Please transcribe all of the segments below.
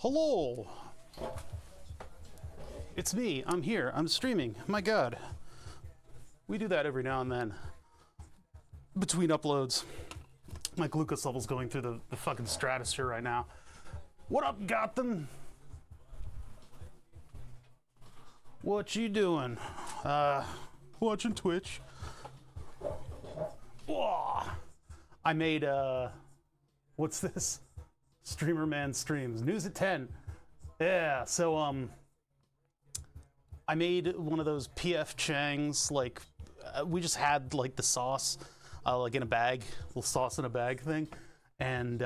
Hello! It's me. I'm here. I'm streaming. My god. We do that every now and then. Between uploads. My glucose level's going through the fucking stratosphere right now. What up, Gotham? What you doing? Watching Twitch. Whoa. I made, what's this? Streamer Man streams. News at 10. Yeah, so, I made one of those PF Chang's, like, we just had, like, the sauce, like, in a bag, little sauce in a bag thing, and,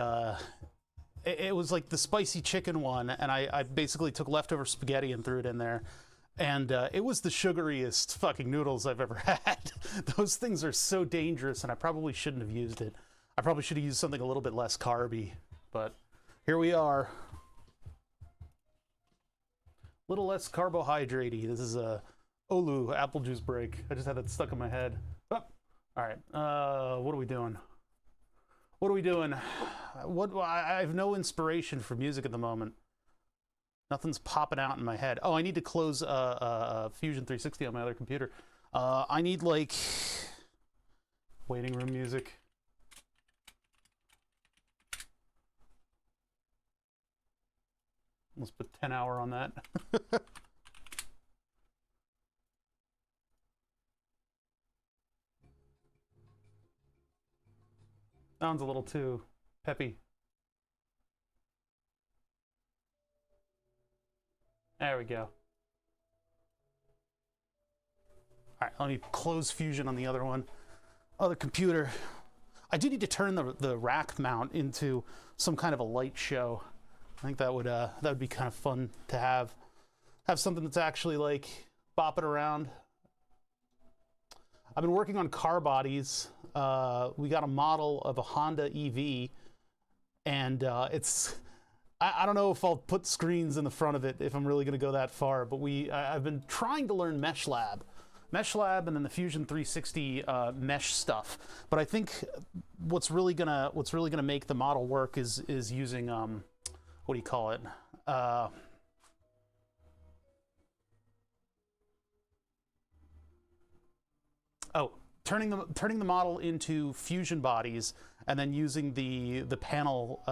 it was, like, the spicy chicken one, and I basically took leftover spaghetti and threw it in there, and, it was the sugariest fucking noodles I've ever had. Those things are so dangerous, and I probably shouldn't have used it. I probably should have used something a little bit less carby, but here we are. Little less carbohydrate-y. This is a Olu apple juice break. I just had that stuck in my head. Oh, all right. What are we doing? What are we doing? I have no inspiration for music at the moment. Nothing's popping out in my head. Oh, I need to close Fusion 360 on my other computer. I need, like, waiting room music. Let's put 10 hour on that. Sounds a little too peppy. There we go. All right, let me close Fusion on the other one. Other computer. I do need to turn the rack mount into some kind of a light show. I think that would be kind of fun to have something that's actually like bopping around. I've been working on car bodies. We got a model of a Honda EV, and I don't know if I'll put screens in the front of it if I'm really going to go that far. But I've been trying to learn MeshLab, and then the Fusion 360 mesh stuff. But I think what's really gonna make the model work is using what do you call it? Turning the model into fusion bodies, and then using the panel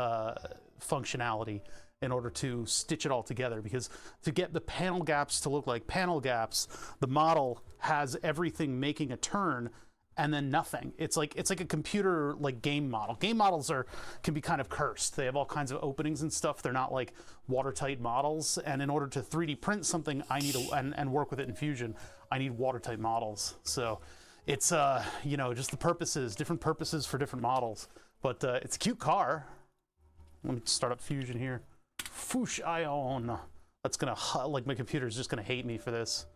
functionality in order to stitch it all together. Because to get the panel gaps to look like panel gaps, the model has everything making a turn and then nothing. It's like a computer like game model. Game models can be kind of cursed. They have all kinds of openings and stuff. They're not like watertight models. And in order to 3D print something, I need and work with it in Fusion, I need watertight models. So it's you know, just the purposes, different purposes for different models. But it's a cute car. Let me start up Fusion here. Foosh Ion. That's gonna, like, my computer's just gonna hate me for this.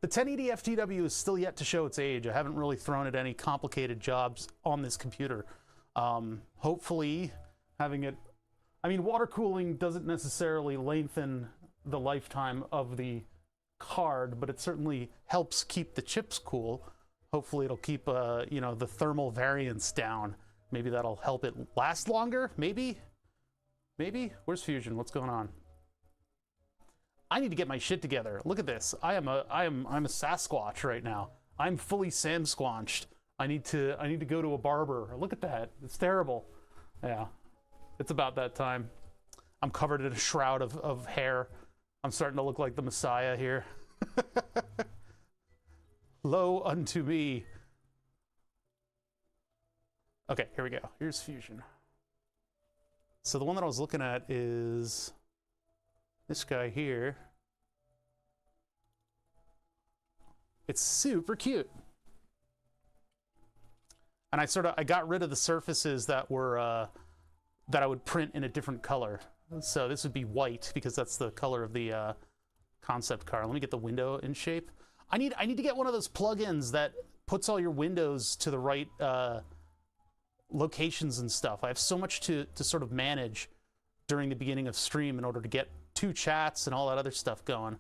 The 1080 FTW is still yet to show its age. I haven't really thrown at any complicated jobs on this computer. Hopefully having it, I mean, water cooling doesn't necessarily lengthen the lifetime of the card, but it certainly helps keep the chips cool. Hopefully it'll keep, you know, the thermal variance down. Maybe that'll help it last longer, maybe? Maybe? Where's Fusion? What's going on? I need to get my shit together. Look at this. I'm a Sasquatch right now. I'm fully Sam squanched. I need to go to a barber. Look at that. It's terrible. Yeah. It's about that time. I'm covered in a shroud of hair. I'm starting to look like the Messiah here. Lo unto me. Okay, here we go. Here's Fusion. So the one that I was looking at is this guy here. It's super cute. And I got rid of the surfaces that were that I would print in a different color. So this would be white because that's the color of the concept car. Let me get the window in shape. I need to get one of those plugins that puts all your windows to the right locations and stuff. I have so much to sort of manage during the beginning of stream in order to get 2 chats and all that other stuff going.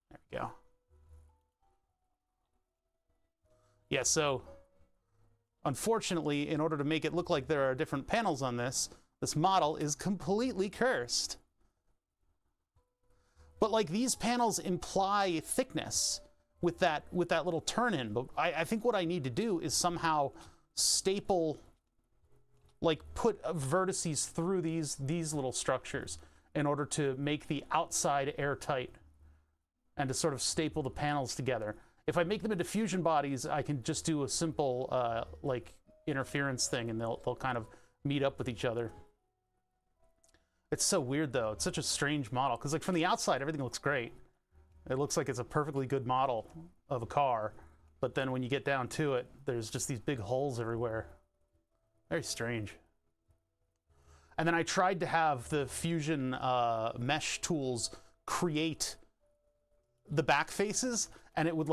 There we go. Yeah, so Unfortunately, in order to make it look like there are different panels on this, this model is completely cursed. But like these panels imply thickness with that little turn-in. But I think what I need to do is somehow staple, like put vertices through these little structures in order to make the outside airtight and to sort of staple the panels together. If I make them into fusion bodies, I can just do a simple like interference thing, and they'll kind of meet up with each other. It's so weird though. It's such a strange model because like from the outside everything looks great. It looks like it's a perfectly good model of a car, but then when you get down to it, there's just these big holes everywhere. Very strange. And then I tried to have the fusion mesh tools create the back faces, and it would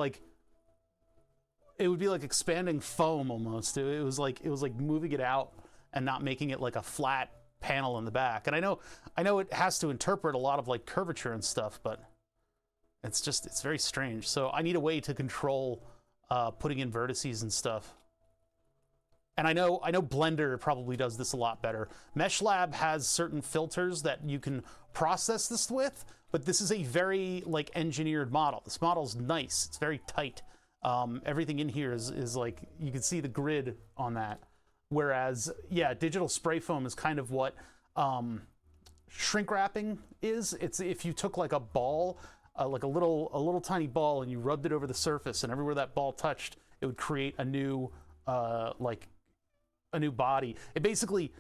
be like expanding foam almost. It was like moving it out and not making it like a flat panel in the back. And I know it has to interpret a lot of like curvature and stuff, but it's very strange. So I need a way to control putting in vertices and stuff. And I know Blender probably does this a lot better. MeshLab has certain filters that you can process this with, but this is a very like engineered model. This model's nice. It's very tight. Everything in here is like, you can see the grid on that. Whereas, yeah, digital spray foam is kind of what shrink wrapping is. It's if you took like a ball, like a little tiny ball, and you rubbed it over the surface, and everywhere that ball touched, it would create a new like a new body. It basically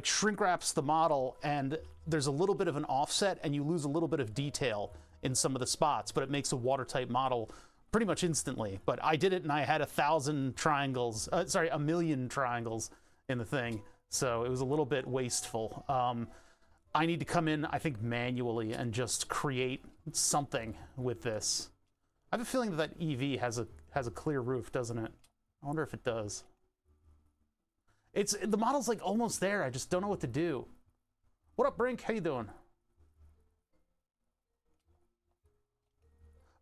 shrink wraps the model, and there's a little bit of an offset, and you lose a little bit of detail in some of the spots, but it makes a watertight model pretty much instantly. But I did it, and I had 1,000 triangles, sorry, 1,000,000 triangles in the thing, so it was a little bit wasteful. I need to come in, I think, manually and just create something with this. I have a feeling that EV has a clear roof, doesn't it? I wonder if it does. The model's like almost there. I just don't know what to do. What up, Brink? How you doing?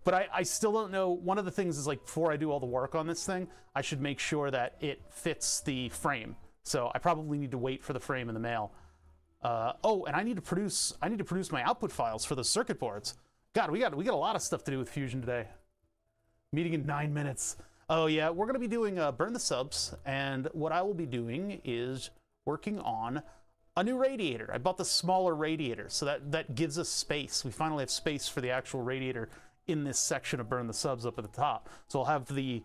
But I still don't know. One of the things is like before I do all the work on this thing, I should make sure that it fits the frame. So I probably need to wait for the frame in the mail. Oh, and I need to produce my output files for the circuit boards. God, we got a lot of stuff to do with Fusion today. Meeting in 9 minutes. Oh yeah, we're gonna be doing Burn the Subs, and what I will be doing is working on a new radiator. I bought the smaller radiator, so that gives us space. We finally have space for the actual radiator in this section of Burn the Subs up at the top. So I'll have the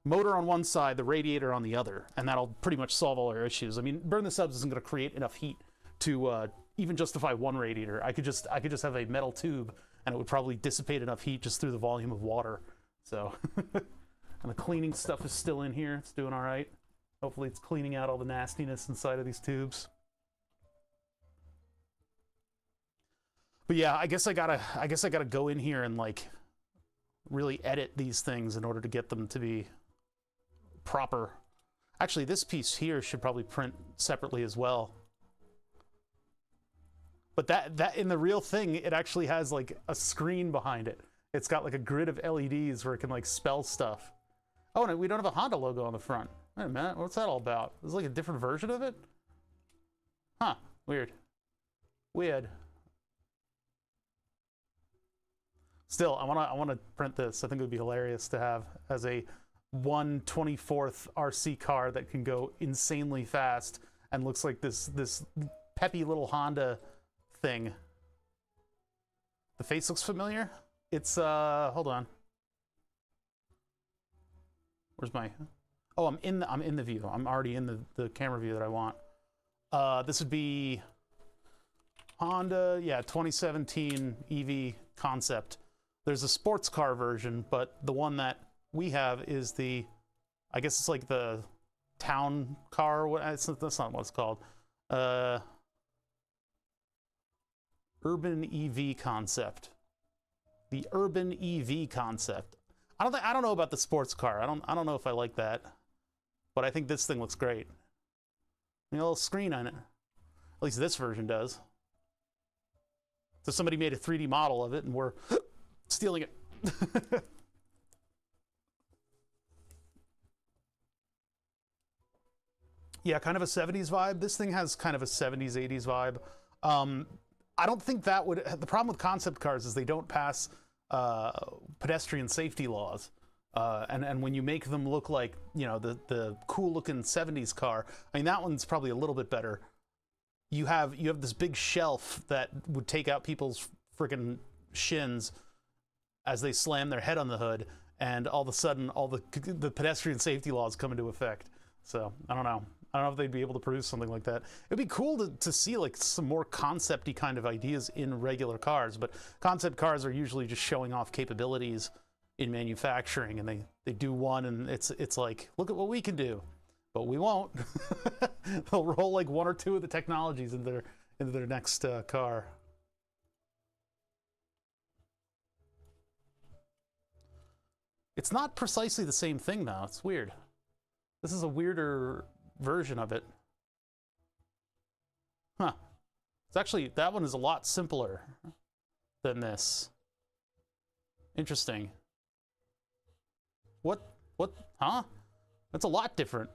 motor on one side, the radiator on the other, and that'll pretty much solve all our issues. I mean, Burn the Subs isn't gonna create enough heat to even justify one radiator. I could just have a metal tube, and it would probably dissipate enough heat just through the volume of water. So, and the cleaning stuff is still in here. It's doing all right. Hopefully it's cleaning out all the nastiness inside of these tubes. But yeah, I guess I gotta go in here and like really edit these things in order to get them to be proper. Actually, this piece here should probably print separately as well. But that in the real thing, it actually has like a screen behind it. It's got like a grid of LEDs where it can like spell stuff. Oh, and we don't have a Honda logo on the front. Wait a minute, what's that all about? Is it like a different version of it? Huh, weird. Weird. Still, I wanna print this. I think it would be hilarious to have as a 1/24th RC car that can go insanely fast and looks like this peppy little Honda thing. The face looks familiar. It's hold on. Where's my? Oh, I'm in the view. I'm already in the camera view that I want. This would be Honda, yeah, 2017 EV concept. There's a sports car version, but the one that we have is the, I guess it's like the town car. That's not what it's called. Urban EV concept. The urban EV concept. I don't know about the sports car. I don't know if I like that, but I think this thing looks great. A little screen on it. At least this version does. So somebody made a 3D model of it, and we're stealing it. Yeah, kind of a 70s vibe. This thing has kind of a 70s, 80s vibe. I don't think that would... The problem with concept cars is they don't pass pedestrian safety laws. And when you make them look like, you know, the cool-looking 70s car, I mean, that one's probably a little bit better. You have this big shelf that would take out people's freaking shins as they slam their head on the hood, and all of a sudden, all the pedestrian safety laws come into effect. So, I don't know. I don't know if they'd be able to produce something like that. It'd be cool to see like some more concept-y kind of ideas in regular cars, but concept cars are usually just showing off capabilities in manufacturing, and they do one, and it's like, look at what we can do, but we won't. They'll roll like one or two of the technologies into their next car. It's not precisely the same thing though. It's weird. This is a weirder version of it. Huh. It's actually, that one is a lot simpler than this. Interesting. What, huh? That's a lot different.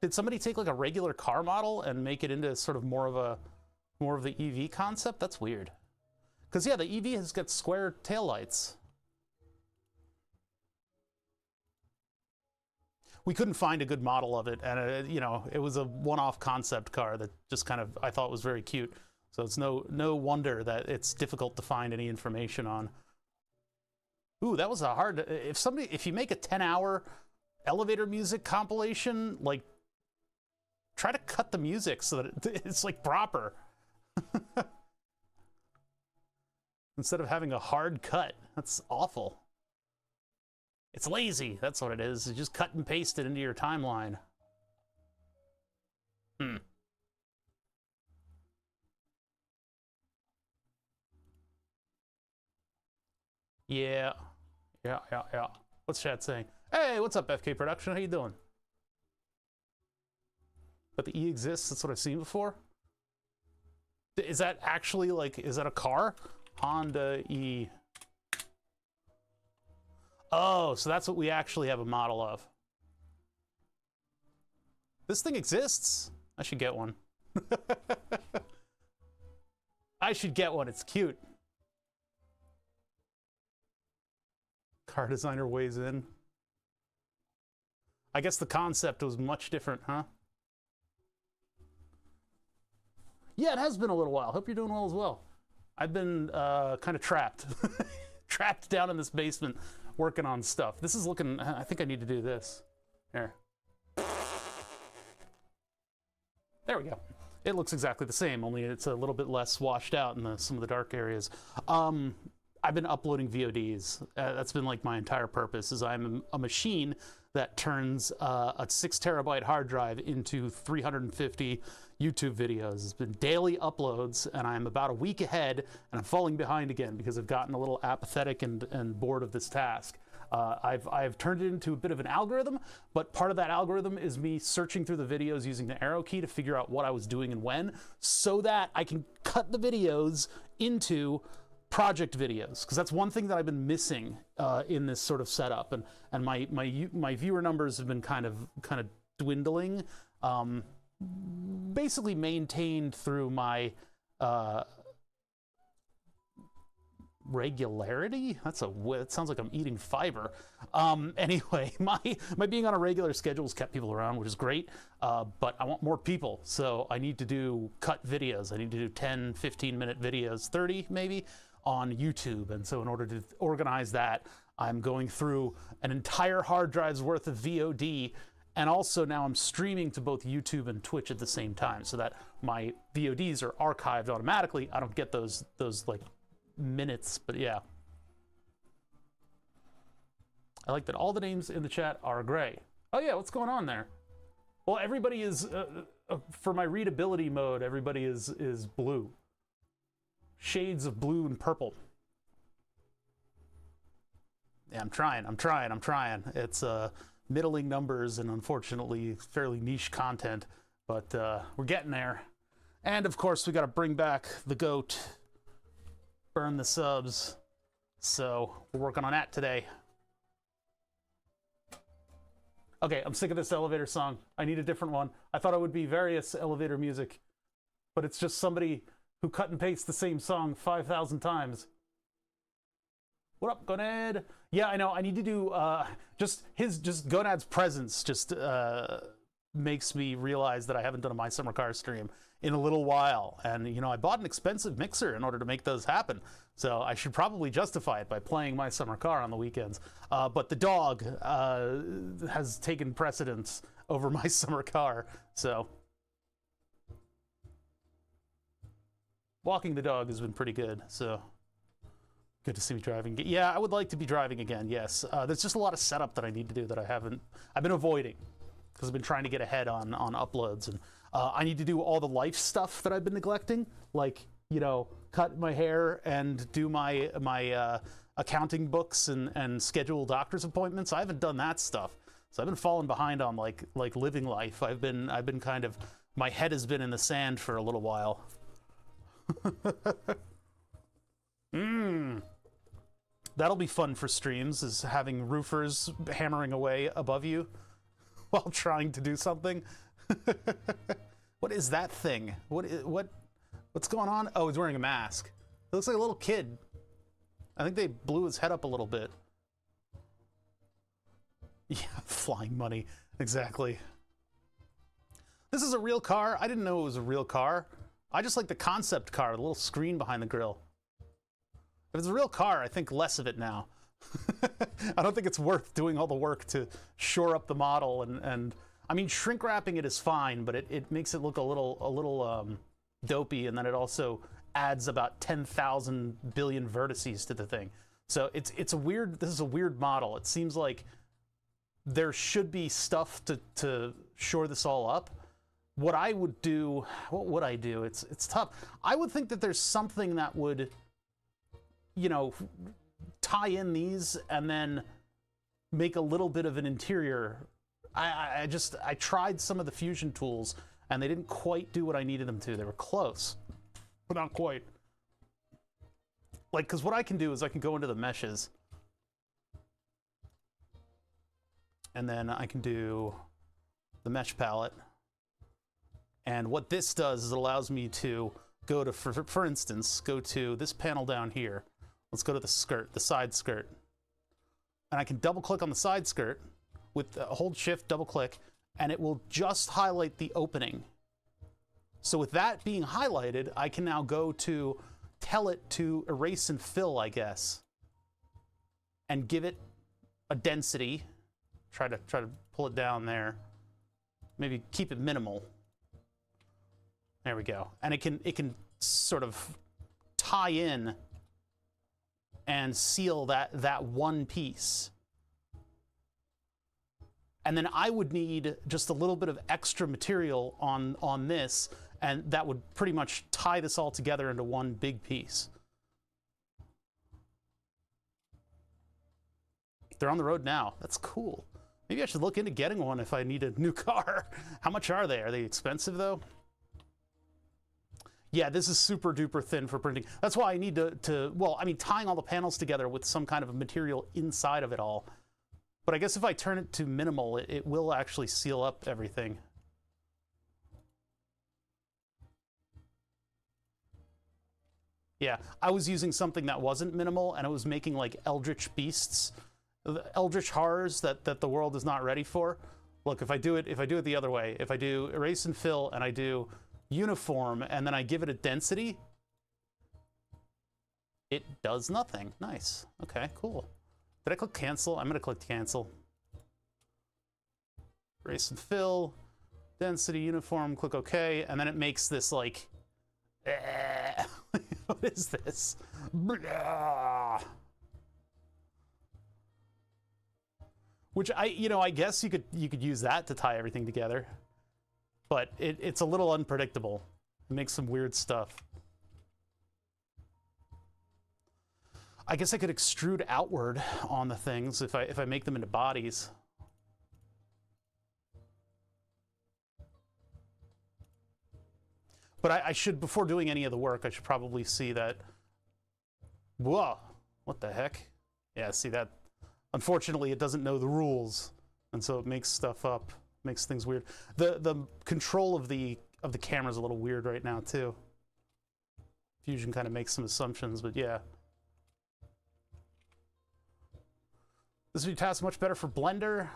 Did somebody take like a regular car model and make it into sort of more of the EV concept? That's weird. Because yeah, the EV has got square taillights. We couldn't find a good model of it, and you know, it was a one-off concept car that just kind of I thought was very cute. So it's no wonder that it's difficult to find any information on. Ooh, that was a hard. If you make a 10-hour elevator music compilation, like, try to cut the music so that it's like proper. Instead of having a hard cut. That's awful. It's lazy, that's what it is. You just cut and paste it into your timeline. Yeah. What's chat saying? Hey, what's up, FK Production? How you doing? But the E exists, that's what I've seen before? Is that actually, like, is that a car? Honda E. Oh, so that's what we actually have a model of. This thing exists? I should get one. I should get one, it's cute. Car designer weighs in. I guess the concept was much different, huh? Yeah, it has been a little while. Hope you're doing well as well. I've been kind of trapped. Trapped down in this basement working on stuff. This is looking, I think I need to do this. There. There we go. It looks exactly the same, only it's a little bit less washed out in some of the dark areas. I've been uploading VODs. That's been like my entire purpose, is I'm a machine that turns a 6 terabyte hard drive into 350 YouTube videos. It's been daily uploads, and I'm about a week ahead, and I'm falling behind again because I've gotten a little apathetic and bored of this task. I've turned it into a bit of an algorithm, but part of that algorithm is me searching through the videos using the arrow key to figure out what I was doing and when, so that I can cut the videos into project videos, because that's one thing that I've been missing in this sort of setup, and my viewer numbers have been kind of dwindling, basically maintained through my regularity. That sounds like I'm eating fiber. Anyway, my being on a regular schedule has kept people around, which is great, but I want more people, so I need to do cut videos. I need to do 10, 15-minute videos, 30 maybe, on YouTube. And so in order to organize that, I'm going through an entire hard drive's worth of VOD, and also now I'm streaming to both YouTube and Twitch at the same time, so that my VODs are archived automatically. I don't get those like minutes, but yeah. I like that all the names in the chat are gray. Oh yeah, what's going on there? Well, everybody is, for my readability mode, everybody is blue. Shades of blue and purple. Yeah, I'm trying. It's middling numbers and unfortunately fairly niche content, but we're getting there. And of course, we got to bring back the goat, burn the subs. So we're working on that today. Okay, I'm sick of this elevator song. I need a different one. I thought it would be various elevator music, but it's just somebody who cut and paste the same song 5,000 times. What up, Gonad? Yeah, I know. I need to do just Gonad's presence just makes me realize that I haven't done a My Summer Car stream in a little while. And, you know, I bought an expensive mixer in order to make those happen. So I should probably justify it by playing My Summer Car on the weekends. But the dog has taken precedence over My Summer Car. So walking the dog has been pretty good. So good to see me driving. Yeah, I would like to be driving again, yes. There's just a lot of setup that I need to do that I've been avoiding because I've been trying to get ahead on uploads. And I need to do all the life stuff that I've been neglecting, like, you know, cut my hair and do my accounting books and schedule doctor's appointments. I haven't done that stuff. So I've been falling behind on like living life. I've been kind of, my head has been in the sand for a little while. That'll be fun for streams, is having roofers hammering away above you while trying to do something. What is that thing? What's going on? Oh, he's wearing a mask. It looks like a little kid. I think they blew his head up a little bit. Yeah, flying money. Exactly. This is a real car? I didn't know it was a real car. I just like the concept car, the little screen behind the grill. If it's a real car, I think less of it now. I don't think it's worth doing all the work to shore up the model, and I mean, shrink wrapping it is fine, but it makes it look a little dopey, and then it also adds about 10,000 billion vertices to the thing. So it's a weird. This is a weird model. It seems like there should be stuff to shore this all up. What I would do, what would I do? It's tough. I would think that there's something that would, you know, tie in these and then make a little bit of an interior. I tried some of the fusion tools and they didn't quite do what I needed them to. They were close, but not quite. Like, because what I can do is I can go into the meshes and then I can do the mesh palette. And what this does is it allows me to go to, for instance, go to this panel down here. Let's go to the skirt, the side skirt. And I can double click on the side skirt with hold shift, double click, and it will just highlight the opening. So with that being highlighted, I can now go to tell it to erase and fill, I guess, and give it a density. Try to pull it down there. Maybe keep it minimal. There we go. And it can sort of tie in and seal that one piece. And then I would need just a little bit of extra material on this, and that would pretty much tie this all together into one big piece. They're on the road now. That's cool. Maybe I should look into getting one if I need a new car. How much are they? Are they expensive though? Yeah, this is super duper thin for printing. That's why I need well, I mean, tying all the panels together with some kind of a material inside of it all. But I guess if I turn it to minimal, it will actually seal up everything. Yeah, I was using something that wasn't minimal, and it was making like eldritch beasts, eldritch horrors that the world is not ready for. Look, if I do it the other way, if I do erase and fill, and I do uniform, and then I give it a density, it does nothing. Nice. Okay, cool. Did I click cancel? I'm gonna click cancel. Erase and fill, density, uniform, click OK, and then it makes this like, what is this? Which I guess you could use that to tie everything together. But it's a little unpredictable. It makes some weird stuff. I guess I could extrude outward on the things if I make them into bodies. But I should, before doing any of the work, I should probably see that. Whoa, what the heck? Yeah, see that? Unfortunately, it doesn't know the rules. and so it makes stuff up, makes things weird. The control of the camera is a little weird right now too. Fusion kind of makes some assumptions, but yeah. This would be tasked much better for Blender.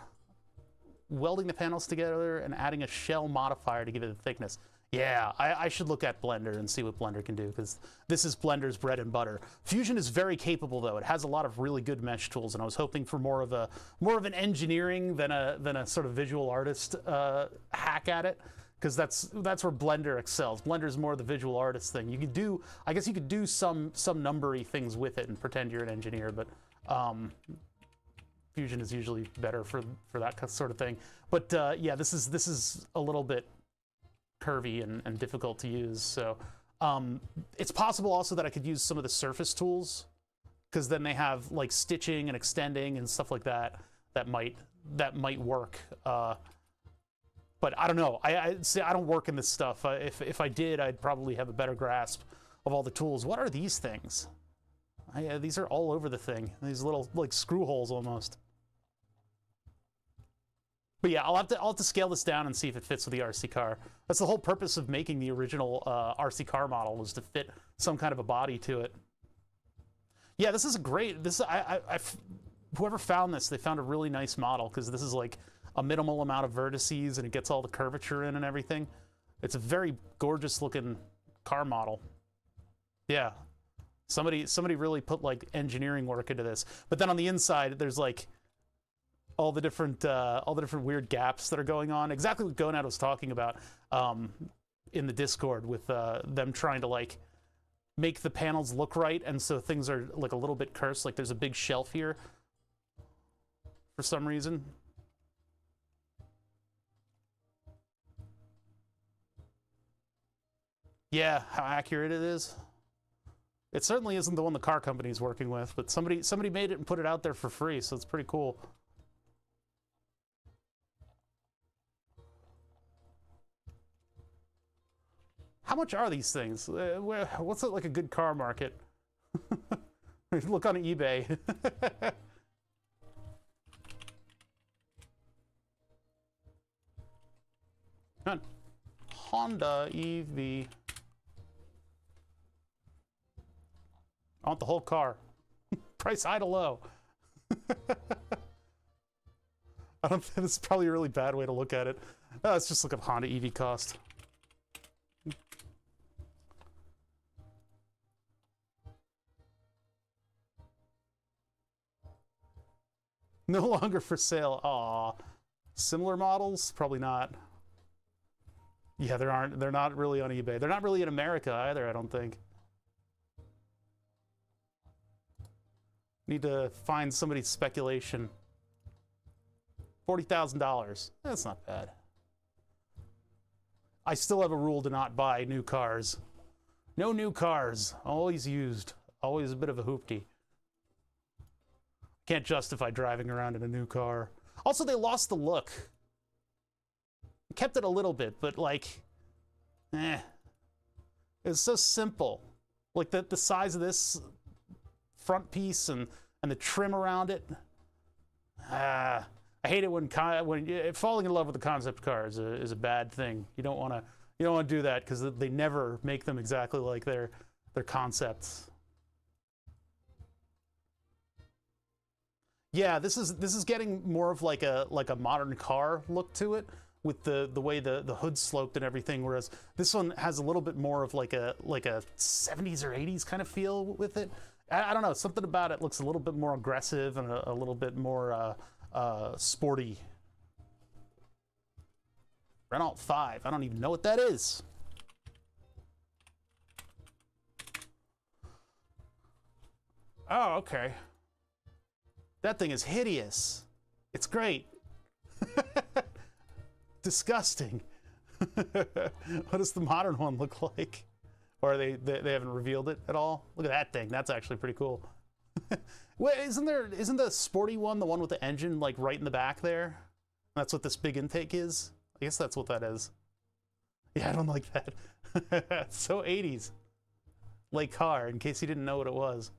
Welding the panels together and adding a shell modifier to give it a thickness. Yeah, I should look at Blender and see what Blender can do, because this is Blender's bread and butter. Fusion is very capable, though. It has a lot of really good mesh tools, and I was hoping for more of an engineering than a sort of visual artist hack at it, because that's where Blender excels. Blender is more the visual artist thing. You could do, I guess, you could do some numbery things with it and pretend you're an engineer, but Fusion is usually better for that sort of thing. But yeah, this is a little bit curvy and difficult to use. So it's possible also that I could use some of the surface tools, because then they have like stitching and extending and stuff like that that might work. But I don't know. I don't work in this stuff. If I did, I'd probably have a better grasp of all the tools. What are these things? These are all over the thing. These little like screw holes almost. But yeah, I'll have to scale this down and see if it fits with the RC car. That's the whole purpose of making the original RC car model, was to fit some kind of a body to it. Yeah, this is a great. Whoever found this, they found a really nice model, because this is like a minimal amount of vertices and it gets all the curvature in and everything. It's a very gorgeous looking car model. Yeah, somebody really put like engineering work into this. But then on the inside, there's like all the different weird gaps that are going on. Exactly what Gonad was talking about in the Discord, with them trying to like make the panels look right, and so things are like a little bit cursed. Like there's a big shelf here for some reason. Yeah, how accurate it is. It certainly isn't the one the car company is working with, but somebody made it and put it out there for free, so it's pretty cool. How much are these things? What's it like a good car market? Look on eBay. Honda EV. I want the whole car. Price high to low. I don't think this is probably a really bad way to look at it. Let's just look up Honda EV cost. No longer for sale. Aw. Similar models? Probably not. Yeah, they're not really on eBay. They're not really in America either, I don't think. Need to find somebody's speculation. $40,000. That's not bad. I still have a rule to not buy new cars. No new cars. Always used. Always a bit of a hoopty. Can't justify driving around in a new car. Also, they lost the look. Kept it a little bit, but like, it's so simple. Like the size of this front piece and the trim around it. I hate it when falling in love with the concept car is a bad thing. You don't want to do that, because they never make them exactly like their concepts. Yeah, this is getting more of like a modern car look to it, with the way the hood's sloped and everything, whereas this one has a little bit more of like a 70s or 80s kind of feel with it. I don't know, something about it looks a little bit more aggressive and a little bit more sporty. Renault 5, I don't even know what that is. Oh, okay. That thing is hideous. It's great. Disgusting. What does the modern one look like? Or they haven't revealed it at all? Look at that thing. That's actually pretty cool. Wait, isn't the sporty one the one with the engine like right in the back there? That's what this big intake is? I guess that's what that is. Yeah, I don't like that. It's so 80s. Like car, in case you didn't know what it was.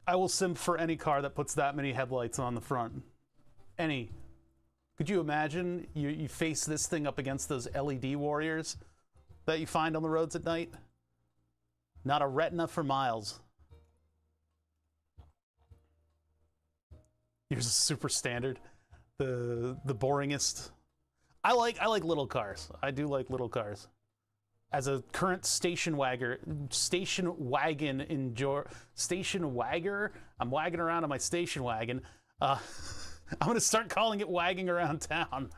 I will simp for any car that puts that many headlights on the front. Any. Could you imagine you face this thing up against those LED warriors that you find on the roads at night? Not a retina for miles. Here's a super standard, the boringest. I like little cars. I do like little cars. As a current station wagger, I'm wagging around on my station wagon. I'm gonna start calling it wagging around town.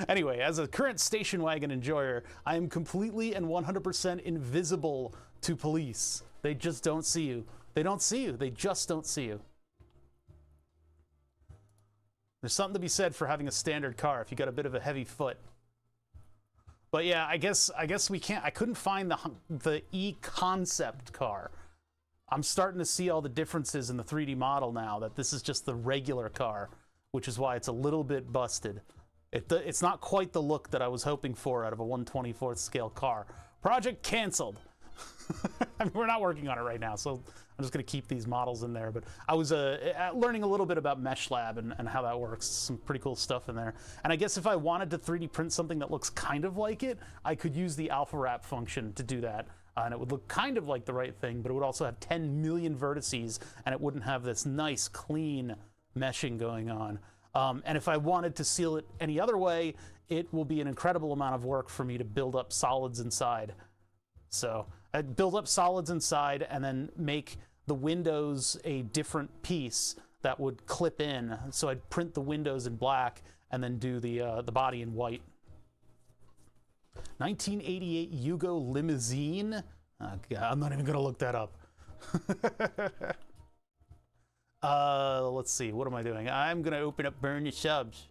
Anyway, as a current station wagon enjoyer, I am completely and 100% invisible to police. They just don't see you. They don't see you. They just don't see you. There's something to be said for having a standard car if you got a bit of a heavy foot. But yeah, I guess we can't. I couldn't find the E-concept car. I'm starting to see all the differences in the 3D model now, that this is just the regular car, which is why it's a little bit busted. It's not quite the look that I was hoping for out of a 1/24th scale car. Project canceled. I mean, we're not working on it right now, so I'm just going to keep these models in there. But I was learning a little bit about Mesh Lab and how that works. Some pretty cool stuff in there. And I guess if I wanted to 3D print something that looks kind of like it, I could use the alpha wrap function to do that. And it would look kind of like the right thing, but it would also have 10 million vertices, and it wouldn't have this nice, clean meshing going on. And if I wanted to seal it any other way, it will be an incredible amount of work for me to build up solids inside. So I'd build up solids inside and then make the windows a different piece that would clip in. So I'd print the windows in black and then do the body in white. 1988 Yugo limousine. Oh God, I'm not even gonna look that up. Let's see, what am I doing? I'm gonna open up Burn Your Subs.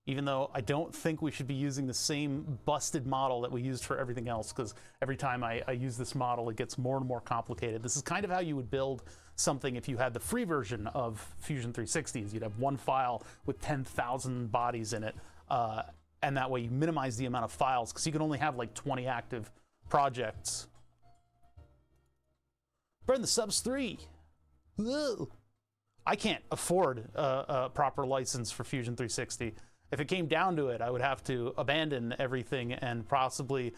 Even though I don't think we should be using the same busted model that we used for everything else, because every time I use this model, it gets more and more complicated. This is kind of how you would build something if you had the free version of Fusion 360s. You'd have one file with 10,000 bodies in it, and that way you minimize the amount of files, because you can only have like 20 active projects. Burn the Subs 3. Whoa. I can't afford a proper license for Fusion 360. If it came down to it, I would have to abandon everything and possibly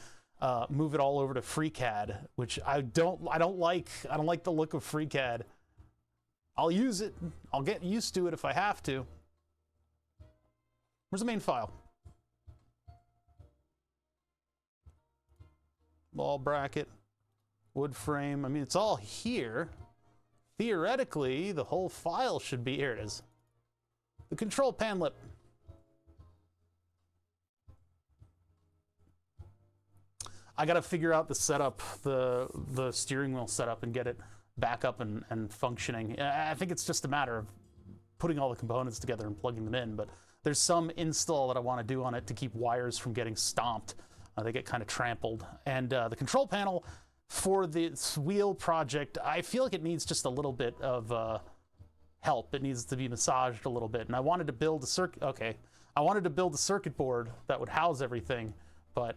move it all over to FreeCAD, which I don't like. I don't like the look of FreeCAD. I'll use it. I'll get used to it if I have to. Where's the main file? Wall bracket, wood frame. I mean, it's all here. Theoretically, the whole file should be, here it is. The control pan lip. I gotta figure out the setup, the steering wheel setup, and get it back up and functioning. I think it's just a matter of putting all the components together and plugging them in, but there's some install that I want to do on it to keep wires from getting stomped. They get kind of trampled. And the control panel for this wheel project, I feel like it needs just a little bit of help. It needs to be massaged a little bit. And I wanted to build a circuit. Okay, I wanted to build a circuit board that would house everything, but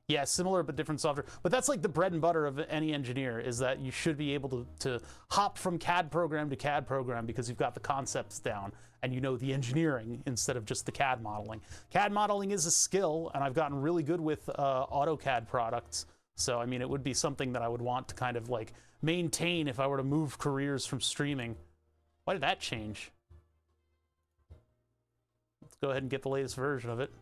yeah, similar but different software. But that's like the bread and butter of any engineer, is that you should be able to hop from CAD program to CAD program because you've got the concepts down and you know the engineering instead of just the CAD modeling. CAD modeling is a skill, and I've gotten really good with AutoCAD products. So, I mean, it would be something that I would want to kind of like maintain if I were to move careers from streaming. Why did that change? Let's go ahead and get the latest version of it.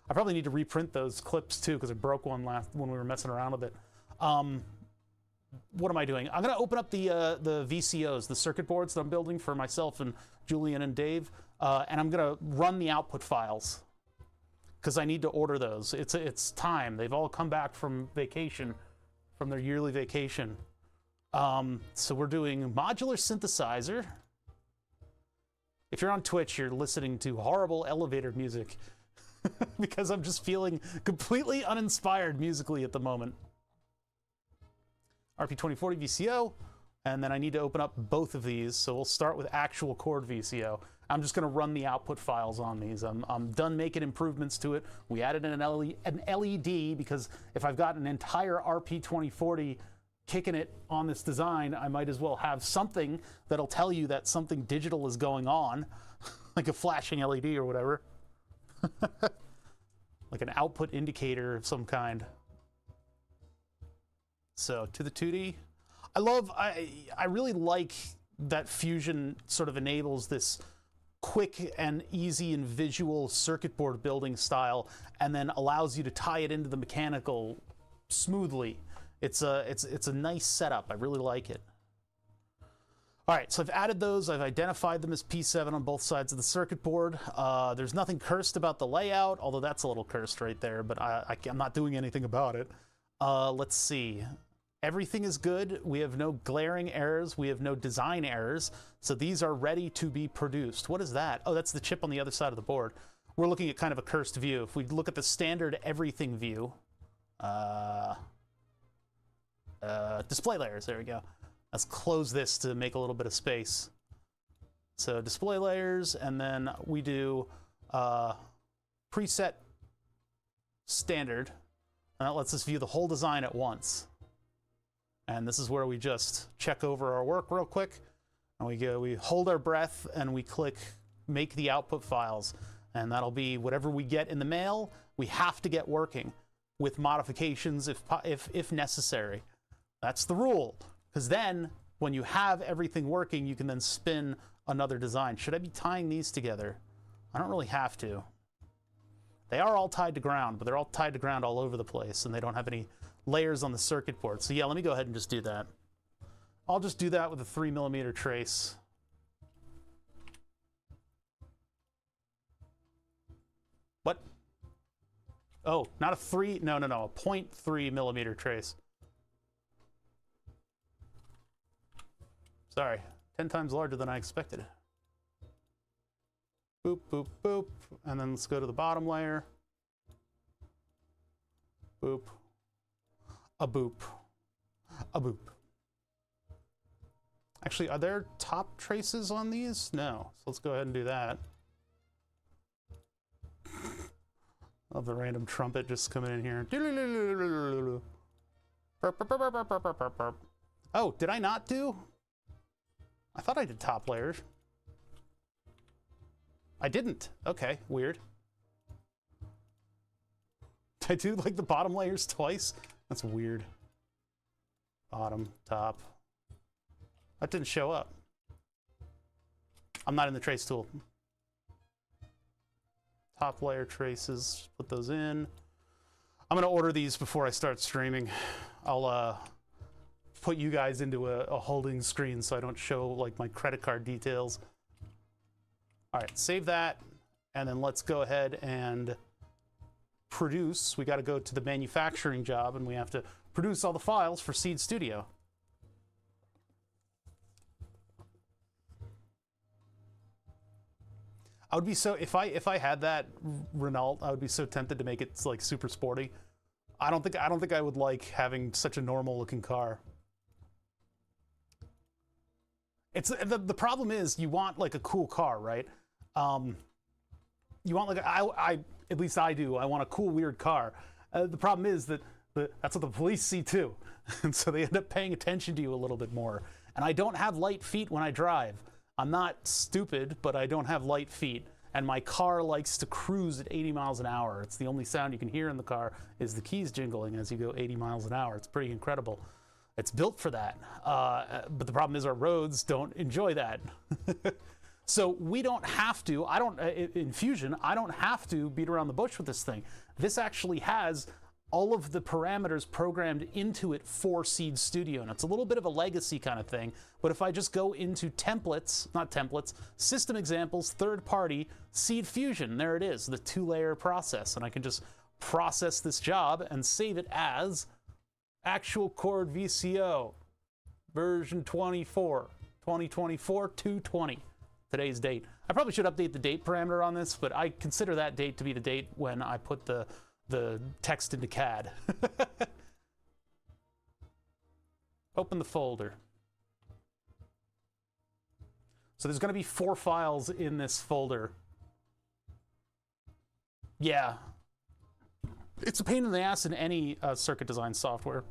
I probably need to reprint those clips too, because I broke one when we were messing around with it. What am I doing? I'm going to open up the VCOs, the circuit boards that I'm building for myself and Julian and Dave, and I'm going to run the output files because I need to order those. It's time. They've all come back from vacation, from their yearly vacation. So we're doing modular synthesizer. If you're on Twitch, you're listening to horrible elevator music. Because I'm just feeling completely uninspired musically at the moment. RP2040 VCO, and then I need to open up both of these, so we'll start with actual chord VCO. I'm just going to run the output files on these. I'm done making improvements to it. We added an LED because if I've got an entire RP2040 kicking it on this design, I might as well have something that'll tell you that something digital is going on, like a flashing LED or whatever. Like an output indicator of some kind. So to the 2D. I really like that Fusion sort of enables this quick and easy and visual circuit board building style, and then allows you to tie it into the mechanical smoothly. It's a nice setup. I really like it. All right, so I've added those. I've identified them as P7 on both sides of the circuit board. There's nothing cursed about the layout, although that's a little cursed right there, but I'm not doing anything about it. Let's see. Everything is good. We have no glaring errors. We have no design errors. So these are ready to be produced. What is that? Oh, that's the chip on the other side of the board. We're looking at kind of a cursed view. If we look at the standard everything view, display layers, there we go. Let's close this to make a little bit of space. So display layers, and then we do preset standard, and that lets us view the whole design at once. And this is where we just check over our work real quick, and we hold our breath, and we click make the output files, and that'll be whatever we get in the mail. We have to get working with modifications if necessary. That's the rule, because then when you have everything working, you can then spin another design. Should I be tying these together? I don't really have to. They are all tied to ground, but they're all tied to ground all over the place, and they don't have any layers on the circuit board. So yeah, let me go ahead and just do that. I'll just do that with a 3mm trace. What? Oh, not a 3, no, a 0.3mm trace. Sorry, 10 times larger than I expected. Boop, boop, boop, and then let's go to the bottom layer. Boop. A boop. A boop. Actually, are there top traces on these? No. So let's go ahead and do that. Love the random trumpet just coming in here. Oh, did I not do? I thought I did top layers. I didn't. Okay, weird. Did I do like the bottom layers twice? That's weird. Bottom, top. That didn't show up. I'm not in the trace tool. Top layer traces, put those in. I'm gonna order these before I start streaming. I'll put you guys into a holding screen so I don't show like my credit card details. All right, save that, and then let's go ahead and produce. We got to go to the manufacturing job, and we have to produce all the files for Seed Studio. I would be so, if I had that Renault, I would be so tempted to make it like super sporty. I don't think I would like having such a normal looking car. It's the problem is you want like a cool car, right? You want like at least I do. I want a cool, weird car. The problem is that that's what the police see too, and so they end up paying attention to you a little bit more. And I don't have light feet when I drive. I'm not stupid, but I don't have light feet. And my car likes to cruise at 80 miles an hour. It's the only sound you can hear in the car is the keys jingling as you go 80 miles an hour. It's pretty incredible. It's built for that. But the problem is our roads don't enjoy that. So we don't have to, in Fusion, I don't have to beat around the bush with this thing. This actually has all of the parameters programmed into it for Seed Studio. And it's a little bit of a legacy kind of thing, but if I just go into templates, not templates, system examples, third party, Seed Fusion, there it is, the 2-layer process. And I can just process this job and save it as actual chord VCO, version 24, 2024-220. Today's date. I probably should update the date parameter on this, but I consider that date to be the date when I put the text into CAD. Open the folder. So there's going to be 4 files in this folder. Yeah. It's a pain in the ass in any circuit design software.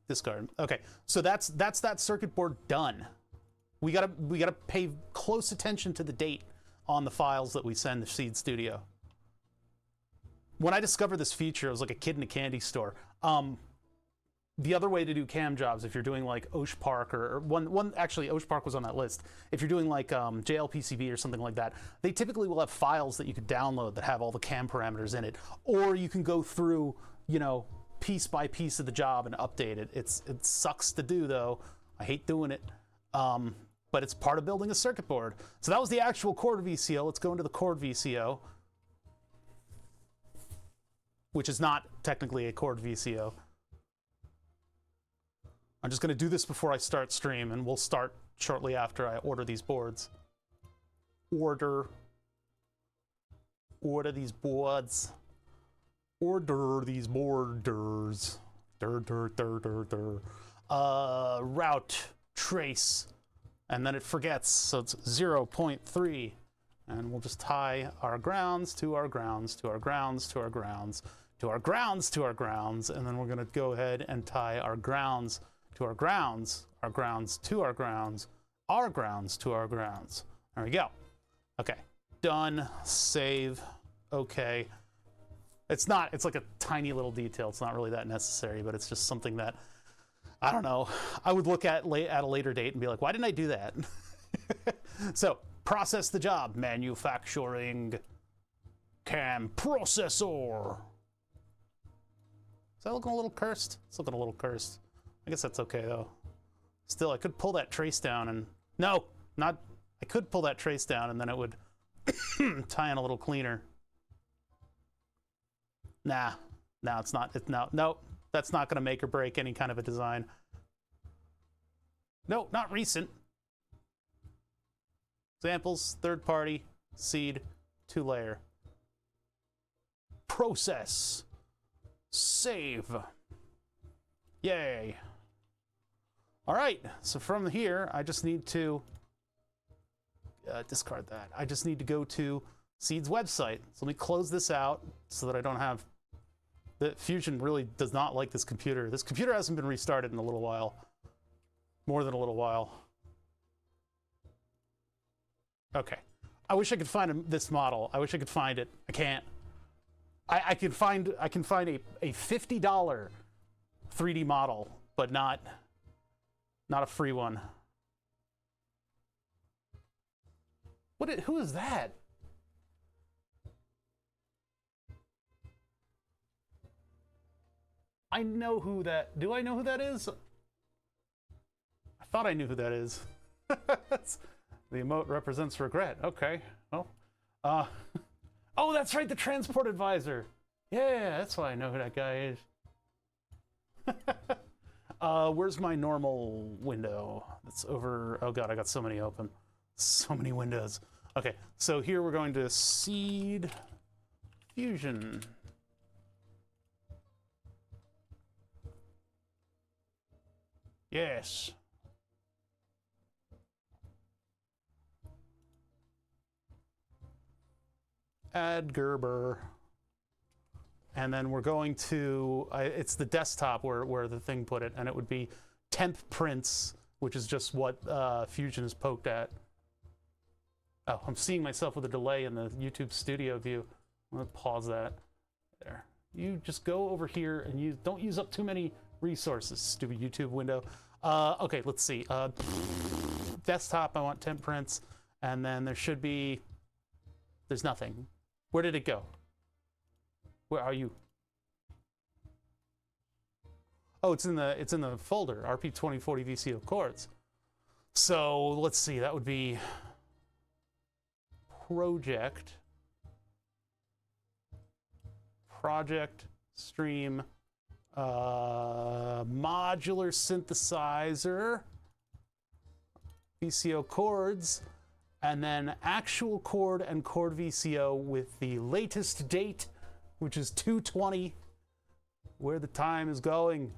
Discard. Okay, so that's that circuit board done. We gotta pay close attention to the date on the files that we send to Seed Studio. When I discovered this feature, I was like a kid in a candy store. The other way to do cam jobs, if you're doing like Osh Park or actually Osh Park was on that list. If you're doing like JLPCB or something like that, they typically will have files that you could download that have all the cam parameters in it, or you can go through, you know, piece by piece of the job and update it. It sucks to do though. I hate doing it, but it's part of building a circuit board. So that was the actual cord VCO. Let's go into the cord VCO, which is not technically a cord VCO. I'm just going to do this before I start stream, and we'll start shortly after I order these boards. Order these boards. Order these borders. Route trace. And then it forgets, so it's 0.3. And we'll just tie our grounds to our grounds to our grounds to our grounds to our grounds to our grounds. And then we're going to go ahead and tie our grounds to our grounds to our grounds, our grounds to our grounds. There we go. Okay, done, save, okay. It's like a tiny little detail. It's not really that necessary, but it's just something that, I don't know, I would look at a later date and be like, why didn't I do that? So, process the job, manufacturing cam processor. Is that looking a little cursed? It's looking a little cursed. I guess that's okay though. Still, I could pull that trace down and, no, not, I could pull that trace down and then it would tie in a little cleaner. Nah, it's not, no, that's not gonna make or break any kind of a design. No, not recent. Examples, third party, seed, 2-layer. Process, save, yay. All right, so from here, I just need to discard that. I just need to go to Seed's website. So let me close this out so that I don't have, the Fusion really does not like this computer. This computer hasn't been restarted in a little while, more than a little while. Okay, I wish I could find this model. I wish I could find it. I can't. I can find a $50 3D model, but not a free one. Who is that? I know who that, do I know who that is? I thought I knew who that is. The emote represents regret. Okay, well, oh, that's right, the transport advisor. Yeah, that's why I know who that guy is. Where's my normal window? That's over, oh God, I got so many open. So many windows. Okay, so here we're going to Seed Fusion. Yes. Add Gerber. And then we're going to, it's the desktop where the thing put it, and it would be temp prints, which is just what Fusion is poked at. Oh, I'm seeing myself with a delay in the YouTube studio view. I'm gonna pause that. There. You just go over here and don't use up too many resources, stupid YouTube window. Okay, let's see. Desktop, I want temp prints, and then there should be, there's nothing. Where did it go? Where are you? Oh, it's in the folder, RP2040 VCO cords. So let's see, that would be project, stream, modular synthesizer, VCO chords, and then actual chord and chord VCO with the latest date, which is 2/20, where the time is going.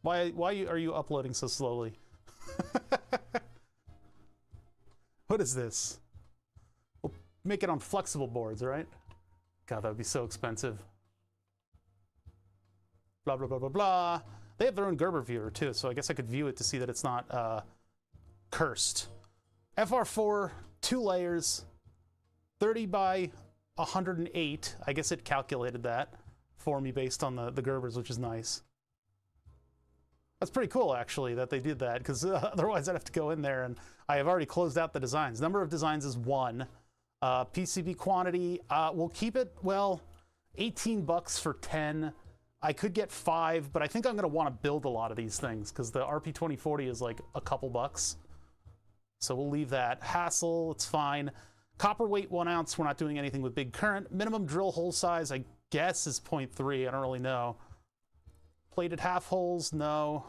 Why are you uploading so slowly? What is this? We'll make it on flexible boards, right? God, that would be so expensive. Blah, blah, blah, blah, blah. They have their own Gerber viewer, too, so I guess I could view it to see that it's not cursed. FR4, 2 layers, 30 by 108. I guess it calculated that for me based on the Gerbers, which is nice. That's pretty cool, actually, that they did that, because otherwise I'd have to go in there, and I have already closed out the designs. Number of designs is 1. PCB quantity, we'll keep it, well, 18 bucks for 10. I could get 5, but I think I'm going to want to build a lot of these things, because the RP2040 is like a couple bucks. So we'll leave that. Hassle, it's fine. Copper weight 1 ounce, we're not doing anything with big current. Minimum drill hole size, I guess, is 0.3. I don't really know. Plated half holes, no.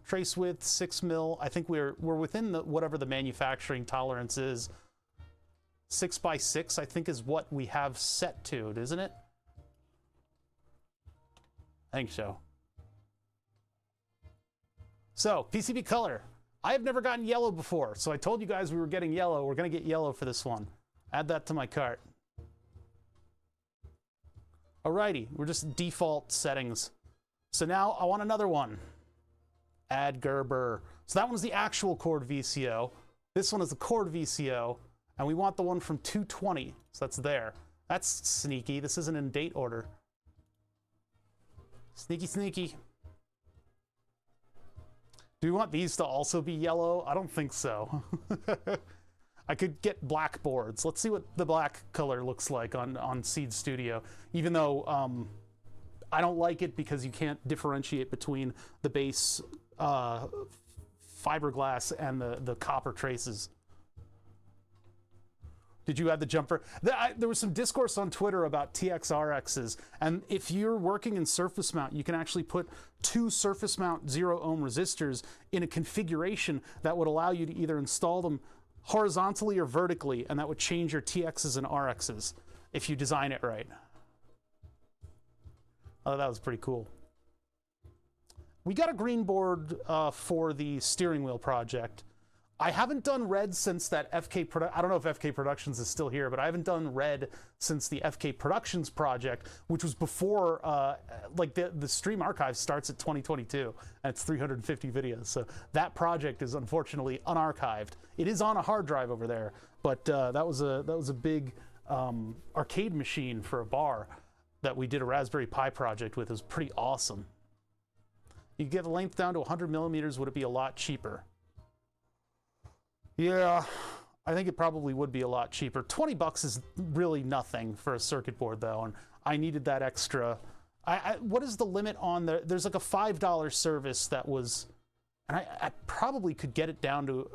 Trace width 6 mil. I think we're within whatever the manufacturing tolerance is. 6 by 6, I think, is what we have set to, isn't it? I think so. So PCB color. I have never gotten yellow before, so I told you guys we were getting yellow. We're gonna get yellow for this one. Add that to my cart. Alrighty, we're just default settings. So now I want another one. Add Gerber. So that one's the actual cord VCO. This one is the cord VCO, and we want the one from 220. So that's there. That's sneaky. This isn't in date order. Sneaky, sneaky. Do we want these to also be yellow? I don't think so. I could get black boards. Let's see what the black color looks like on Seed Studio, even though I don't like it because you can't differentiate between the base fiberglass and the copper traces. Did you add the jumper? There was some discourse on Twitter about TXRXs, and if you're working in surface mount, you can actually put 2 surface mount 0 ohm resistors in a configuration that would allow you to either install them horizontally or vertically, and that would change your TXs and RXs if you design it right. Oh, that was pretty cool. We got a green board for the steering wheel project. I haven't done red since that FK I don't know if FK Productions is still here, but I haven't done red since the FK Productions project, which was before, like the stream archive starts at 2022, and it's 350 videos. So that project is unfortunately unarchived. It is on a hard drive over there, but that was a big arcade machine for a bar that we did a Raspberry Pi project with. It was pretty awesome. You get the length down to 100 millimeters, would it be a lot cheaper? Yeah, I think it probably would be a lot cheaper. 20 bucks is really nothing for a circuit board, though, and I needed that extra. What is the limit on there's like a $5 service that was, and I probably could get it down to,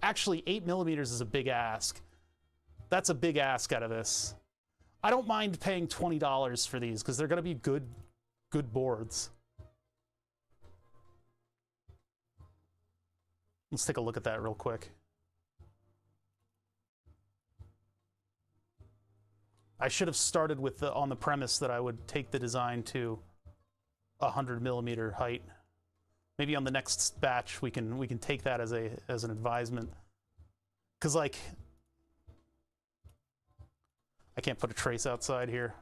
actually 8 millimeters is a big ask. That's a big ask out of this. I don't mind paying $20 for these because they're going to be good boards. Let's take a look at that real quick. I should have started with on the premise that I would take the design to 100 millimeter height. Maybe on the next batch we can take that as an advisement. Cause like I can't put a trace outside here.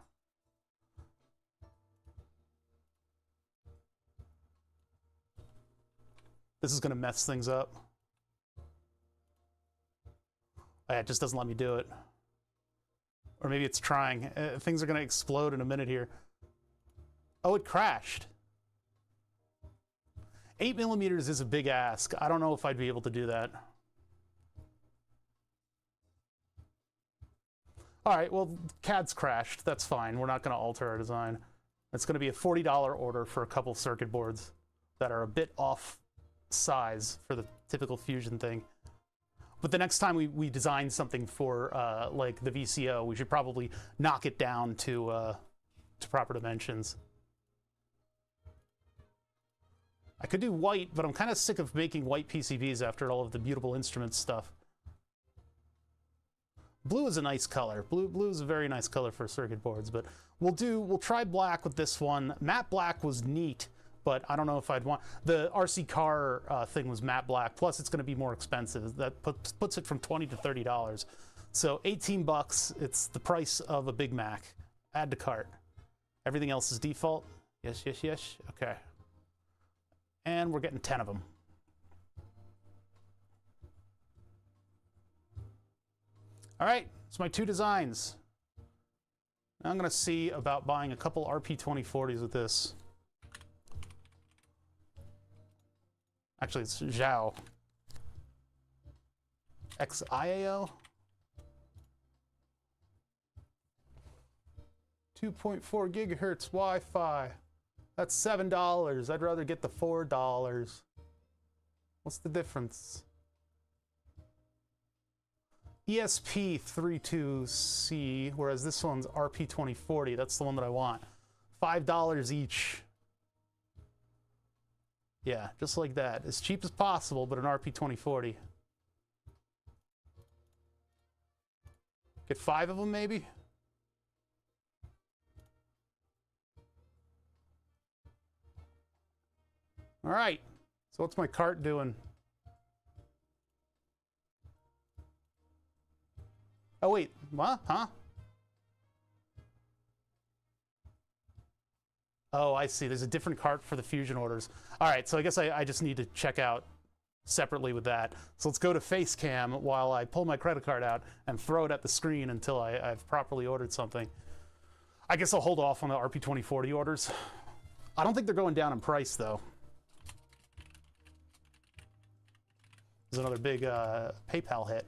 This is gonna mess things up. It just doesn't let me do it. Or maybe it's trying. Things are gonna explode in a minute here. Oh, it crashed. 8 millimeters is a big ask. I don't know if I'd be able to do that. All right, well, CAD's crashed. That's fine. We're not gonna alter our design. It's gonna be a $40 order for a couple circuit boards that are a bit off size for the typical Fusion thing. But the next time we design something for like the VCO, we should probably knock it down to proper dimensions. I could do white, but I'm kind of sick of making white PCBs after all of the Mutable Instruments stuff. Blue is a nice color. Blue is a very nice color for circuit boards, but we'll try black with this one. Matte black was neat, but I don't know if I'd want... The RC car thing was matte black, plus it's going to be more expensive. That puts it from $20 to $30. So 18 bucks, it's the price of a Big Mac. Add to cart. Everything else is default. Yes, yes, yes. Okay. And we're getting 10 of them. All right, it's my 2 designs. Now I'm going to see about buying a couple RP2040s with this. Actually, it's Zhao. XIAO? 2.4 gigahertz Wi-Fi. That's $7. I'd rather get the $4. What's the difference? ESP32C, whereas this one's RP2040. That's the one that I want. $5 each. Yeah, just like that. As cheap as possible, but an RP2040. Get 5 of them, maybe? All right, so what's my cart doing? Oh, wait, what? Huh? Oh, I see. There's a different cart for the Fusion orders. All right, so I guess I just need to check out separately with that. So let's go to Facecam while I pull my credit card out and throw it at the screen until I've properly ordered something. I guess I'll hold off on the RP2040 orders. I don't think they're going down in price, though. There's another big PayPal hit.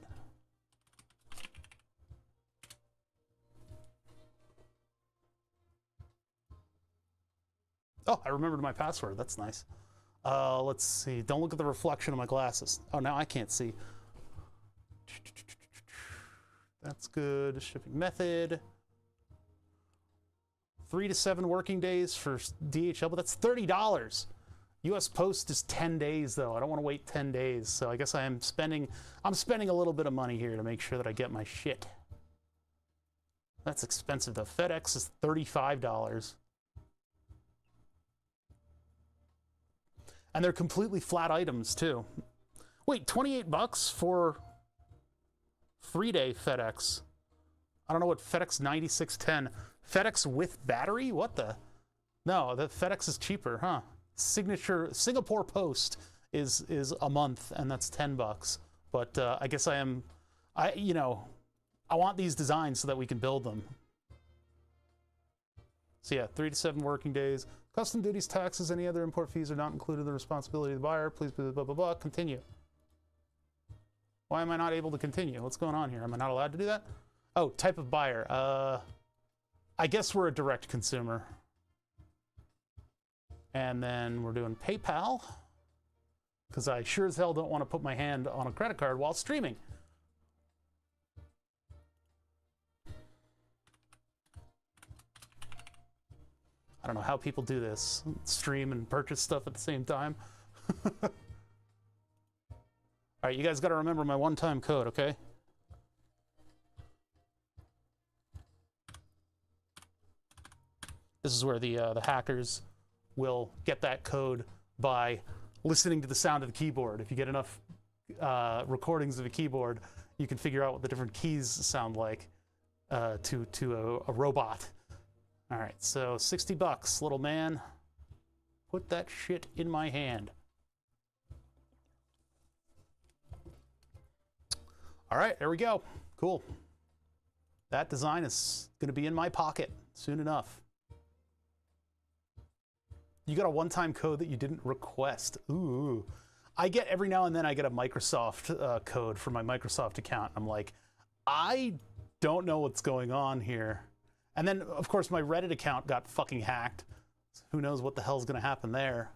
Oh, I remembered my password. That's nice. Let's see. Don't look at the reflection of my glasses. Oh, now I can't see. That's good. Shipping method. 3 to 7 working days for DHL, but that's $30. US Post is 10 days, though. I don't want to wait 10 days, so I guess I'm spending a little bit of money here to make sure that I get my shit. That's expensive, though. FedEx is $35. And they're completely flat items, too. Wait, 28 bucks for 3-day FedEx. I don't know what FedEx 9610. FedEx with battery? What the? No, the FedEx is cheaper, huh? Singapore Post is a month, and that's 10 bucks. But I guess I want these designs so that we can build them. So yeah, 3 to 7 working days. Custom duties, taxes, any other import fees are not included in the responsibility of the buyer. Please blah, blah, blah, blah. Continue. Why am I not able to continue? What's going on here? Am I not allowed to do that? Oh, type of buyer. I guess we're a direct consumer. And then we're doing PayPal, because I sure as hell don't want to put my hand on a credit card while streaming. I don't know how people do this. Stream and purchase stuff at the same time. All right, you guys got to remember my one-time code, okay? This is where the hackers will get that code by listening to the sound of the keyboard. If you get enough recordings of a keyboard, you can figure out what the different keys sound like to a robot. All right, so 60 bucks, little man. Put that shit in my hand. All right, there we go. Cool. That design is going to be in my pocket soon enough. You got a one-time code that you didn't request. Ooh. I get every now and then I get a Microsoft code for my Microsoft account. I'm like, I don't know what's going on here. And then, of course, my Reddit account got fucking hacked. Who knows what the hell's going to happen there.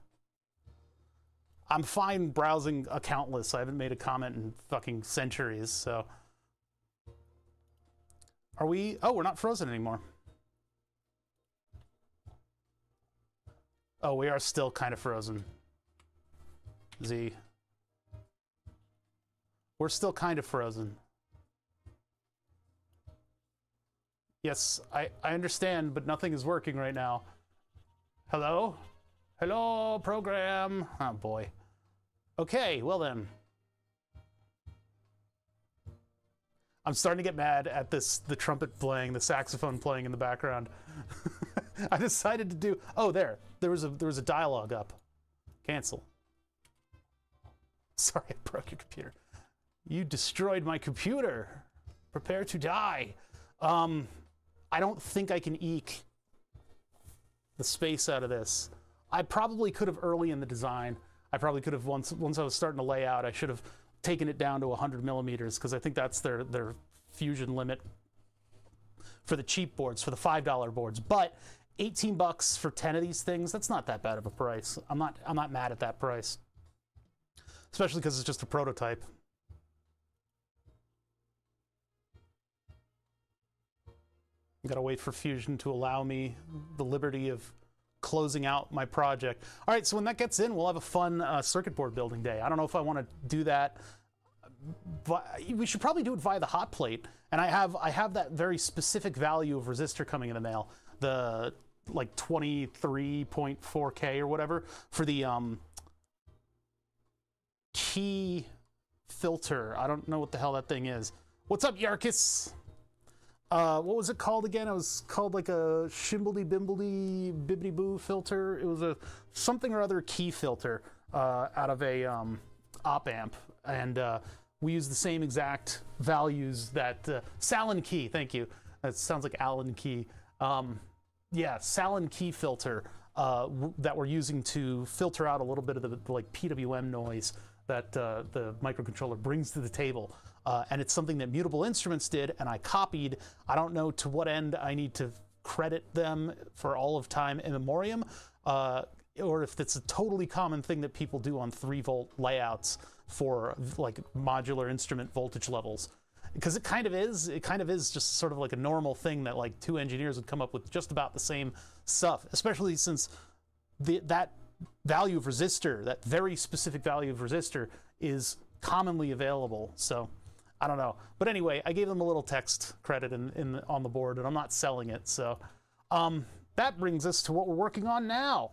I'm fine browsing accountless. I haven't made a comment in fucking centuries, so. Are we? Oh, we're not frozen anymore. Oh, we are still kind of frozen. Z. We're still kind of frozen. Yes, I understand, but nothing is working right now. Hello? Hello, program. Oh boy. Okay, well then. I'm starting to get mad at the trumpet playing, the saxophone playing in the background. I decided to do, oh, there was a dialogue up. Cancel. Sorry, I broke your computer. You destroyed my computer. Prepare to die. I don't think I can eke the space out of this. I probably could have early in the design. I probably could have once I was starting to lay out, I should have taken it down to 100 millimeters because I think that's their fusion limit for the cheap boards, for the $5 boards. But 18 bucks for 10 of these things, that's not that bad of a price. I'm not mad at that price, especially because it's just a prototype. I've got to wait for Fusion to allow me the liberty of closing out my project. All right, so when that gets in, we'll have a fun circuit board building day. I don't know if I want to do that, but we should probably do it via the hot plate. And I have that very specific value of resistor coming in the mail, the like 23.4K or whatever for the key filter. I don't know what the hell that thing is. What's up, Yarkis? What was it called again? It was called like a shimbledy bimbledy bibbity boo filter. It was a something or other key filter out of a op amp, and we use the same exact values that Salin key. Thank you. That sounds like Allen key. Yeah, Salin key filter that we're using to filter out a little bit of the like PWM noise that the microcontroller brings to the table. And it's something that Mutable Instruments did, and I copied. I don't know to what end I need to credit them for all of time in memoriam, or if it's a totally common thing that people do on 3-volt layouts for like modular instrument voltage levels. Because it kind of is. It kind of is just sort of like a normal thing that like two engineers would come up with just about the same stuff, especially since that value of resistor, that very specific value of resistor, is commonly available. So I don't know. But anyway, I gave them a little text credit on the board, and I'm not selling it. So that brings us to what we're working on now.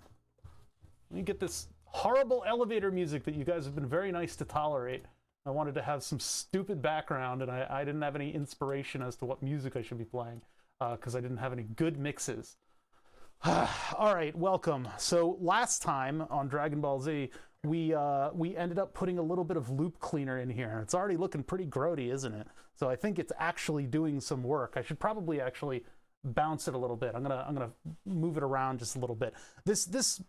Let me get this horrible elevator music that you guys have been very nice to tolerate. I wanted to have some stupid background, and I didn't have any inspiration as to what music I should be playing because I didn't have any good mixes. All right, welcome. So last time on Dragon Ball Z, we ended up putting a little bit of loop cleaner in here. It's already looking pretty grody, isn't it? So I think it's actually doing some work. I should probably actually bounce it a little bit. I'm gonna move it around just a little bit. This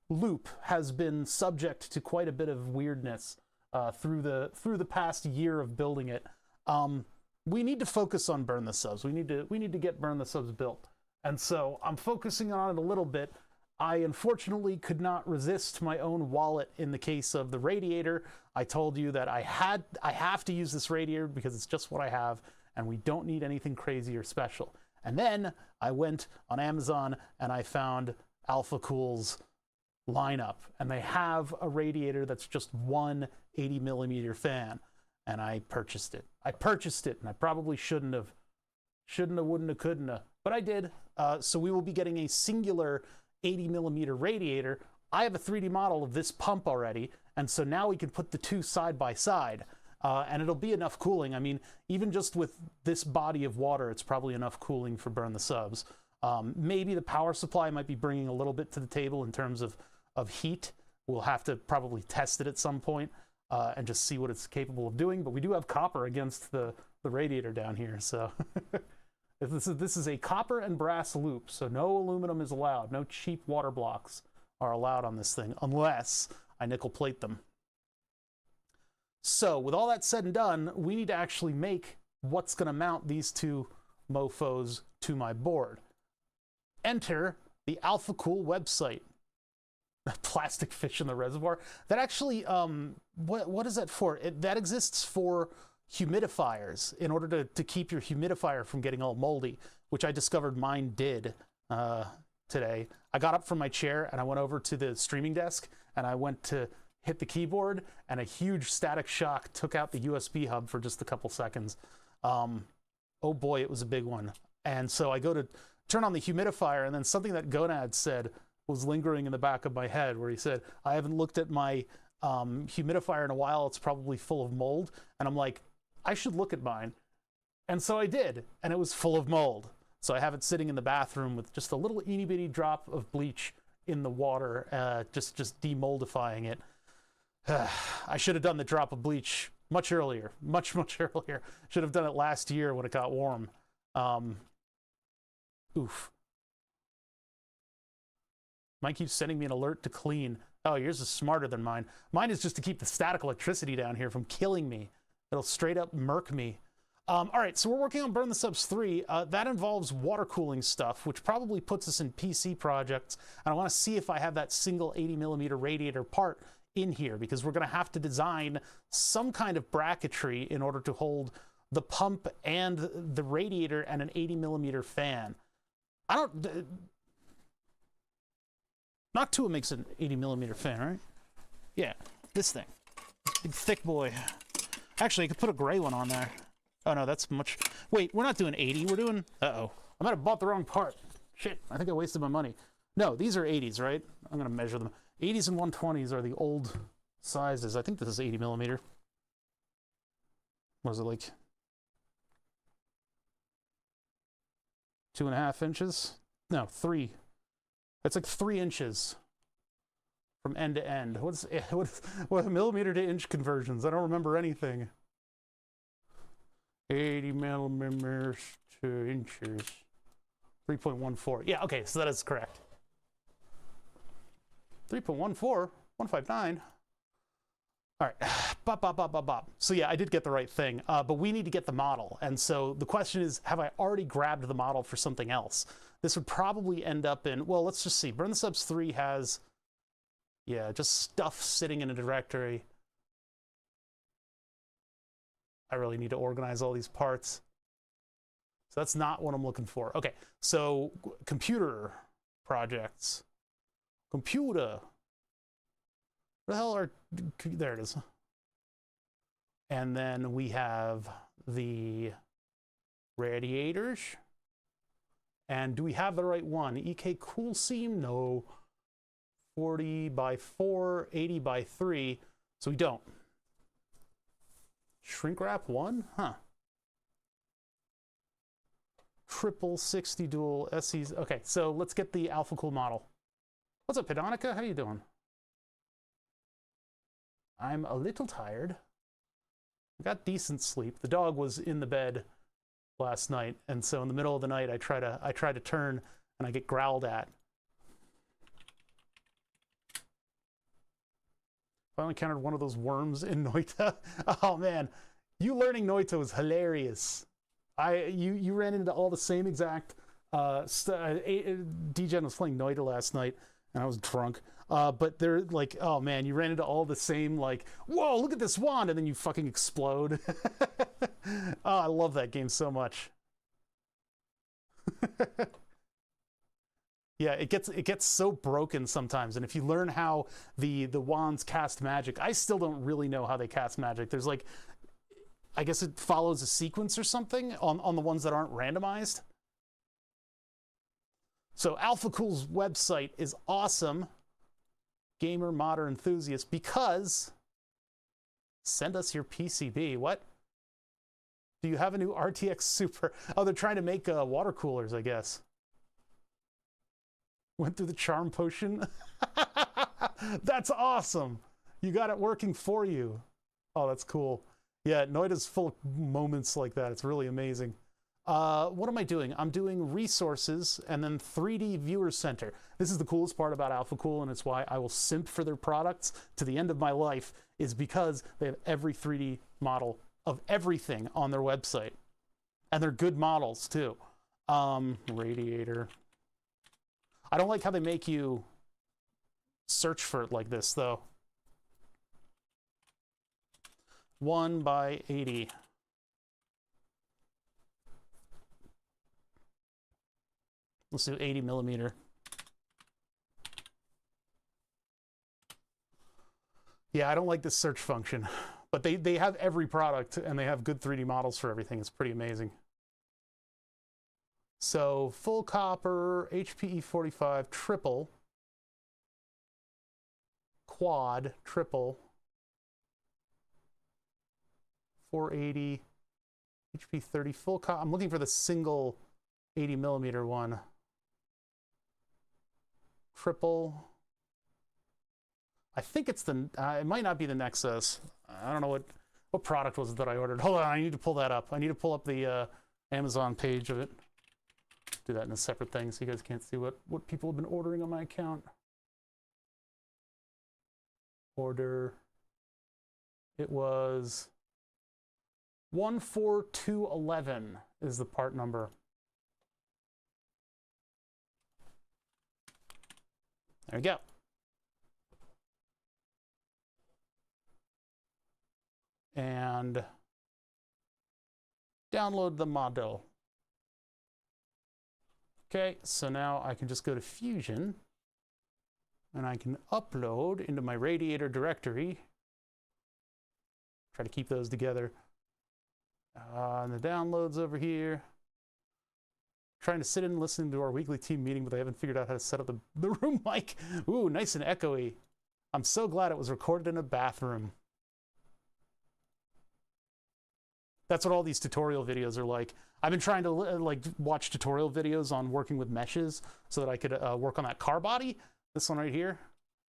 loop has been subject to quite a bit of weirdness through the past year of building it. We need to focus on Burn the Subs. We need to get Burn the Subs built. And so I'm focusing on it a little bit. I unfortunately could not resist my own wallet in the case of the radiator. I told you that I have to use this radiator because it's just what I have, and we don't need anything crazy or special. And then I went on Amazon and I found Alpha Cool's lineup, and they have a radiator that's just one 80 millimeter fan, and I purchased it. And I probably shouldn't have, wouldn't have, couldn't have, but I did. So we will be getting a singular 80 millimeter radiator. I have a 3D model of this pump already, and so now we can put the two side by side, and it'll be enough cooling. I mean, even just with this body of water, it's probably enough cooling for Burn the Subs. Maybe the power supply might be bringing a little bit to the table in terms of heat. We'll have to probably test it at some point and just see what it's capable of doing. But we do have copper against the radiator down here, so this is a copper and brass loop, so no aluminum is allowed. No cheap water blocks are allowed on this thing unless I nickel plate them. So with all that said and done, we need to actually make what's going to mount these two mofos to my board. Enter the Alpha Cool website. Plastic fish in the reservoir. That actually, what is that for? That exists for humidifiers, in order to keep your humidifier from getting all moldy, which I discovered mine did today. I got up from my chair and I went over to the streaming desk and I went to hit the keyboard, and a huge static shock took out the USB hub for just a couple seconds. Oh boy, it was a big one. And so I go to turn on the humidifier, and then something that Gonad said was lingering in the back of my head, where he said, I haven't looked at my humidifier in a while, it's probably full of mold. And I'm like, I should look at mine. And so I did, and it was full of mold. So I have it sitting in the bathroom with just a little itty bitty drop of bleach in the water, just demoldifying it. I should have done the drop of bleach much earlier, much earlier. Should have done it last year when it got warm. Oof. Mine keeps sending me an alert to clean. Oh, yours is smarter than mine. Mine is just to keep the static electricity down here from killing me. It'll straight up murk me. All right, so we're working on Burn the Subs 3. That involves water cooling stuff, which probably puts us in PC projects. And I want to see if I have that single 80mm radiator part in here, because we're going to have to design some kind of bracketry in order to hold the pump and the radiator and an 80mm fan. Noctua makes an 80mm fan, right? Yeah, this thing. Big thick boy. Actually, I could put a gray one on there. Oh no, that's much. Wait, we're not doing 80, we're doing. Uh-oh. I might have bought the wrong part. Shit, I think I wasted my money. No, these are 80s, right? I'm gonna measure them. 80s and 120s are the old sizes. I think this is 80mm. What is it, like 2.5 inches? No, 3. It's like 3 inches from end to end. What millimeter to inch conversions? I don't remember anything. 80 millimeters to inches. 3.14. Yeah, okay, so that is correct. 3.14, 159. All right, bop, bop, bop, bop, bop. So yeah, I did get the right thing, but we need to get the model. And so the question is, have I already grabbed the model for something else? This would probably end up in, well, let's just see. Burn the Subs 3 has, yeah, just stuff sitting in a directory. I really need to organize all these parts. So that's not what I'm looking for. Okay, so computer projects. Computer. Where the hell are, there it is. And then we have the radiators. And do we have the right one? EK Cool Seam? No. 40 by 4, 80 by 3. So we don't. Shrink wrap 1? Huh. Triple 60 dual SEs. Okay, so let's get the Alpha Cool model. What's up, Pedonica? How you doing? I'm a little tired. I got decent sleep. The dog was in the bed last night, and so in the middle of the night I try to turn and I get growled at. Finally encountered one of those worms in Noita. Oh man, you learning Noita was hilarious. You ran into all the same exact DGen was playing Noita last night and I was drunk. But they're like, oh man, you ran into all the same, like, whoa, look at this wand, and then you fucking explode. Oh, I love that game so much. Yeah, it gets so broken sometimes, and if you learn how the wands cast magic, I still don't really know how they cast magic. There's like, I guess it follows a sequence or something on the ones that aren't randomized. So Alpha Cool's website is awesome, gamer modder enthusiast, because send us your PCB. What? Do you have a new RTX Super? Oh, they're trying to make water coolers, I guess. Went through the charm potion. That's awesome. You got it working for you. Oh, that's cool. Yeah, Noita's full of moments like that. It's really amazing. What am I doing? I'm doing resources and then 3D Viewer Center. This is the coolest part about Alpha Cool, and it's why I will simp for their products to the end of my life, is because they have every 3D model of everything on their website. And they're good models, too. Radiator. I don't like how they make you search for it like this, though. 1 by 80. Let's do 80 millimeter. Yeah, I don't like this search function, but they have every product and they have good 3D models for everything. It's pretty amazing. So full copper, HPE 45 triple. quad, triple, 480, HP 30, full. I'm looking for the single 80 millimeter one. Triple. I think it's the, it might not be the Nexus. I don't know what product was it that I ordered. Hold on, I need to pull that up. I need to pull up the Amazon page of it. Do that in a separate thing so you guys can't see what people have been ordering on my account. Order. It was 14211 is the part number. There we go. And download the model. Okay, so now I can just go to Fusion and I can upload into my Radiator directory. Try to keep those together. And the downloads over here. Trying to sit in and listen to our weekly team meeting, but I haven't figured out how to set up the room mic. Ooh, nice and echoey. I'm so glad it was recorded in a bathroom. That's what all these tutorial videos are like. I've been trying to like watch tutorial videos on working with meshes so that I could work on that car body, this one right here,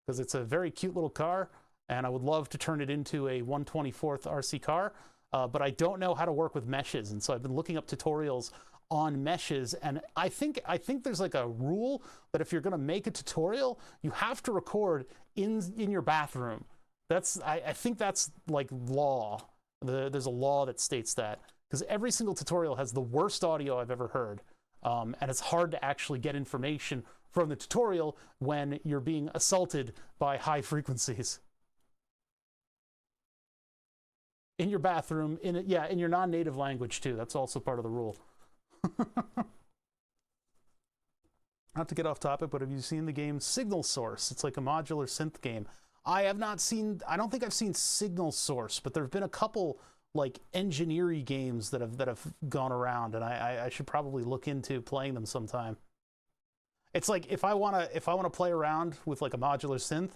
because it's a very cute little car, and I would love to turn it into a 1/24th RC car, but I don't know how to work with meshes, and so I've been looking up tutorials on meshes, and I think there's like a rule that if you're going to make a tutorial, you have to record in your bathroom. I think that's like law. There's a law that states that, because every single tutorial has the worst audio I've ever heard, and it's hard to actually get information from the tutorial when you're being assaulted by high frequencies. In your bathroom, in your non-native language too. That's also part of the rule. Not to get off topic, but have you seen the game Signal Source? It's like a modular synth game. I don't think I've seen Signal Source, but there have been a couple like engineering games that have gone around, and I should probably look into playing them sometime. It's like if I wanna play around with like a modular synth,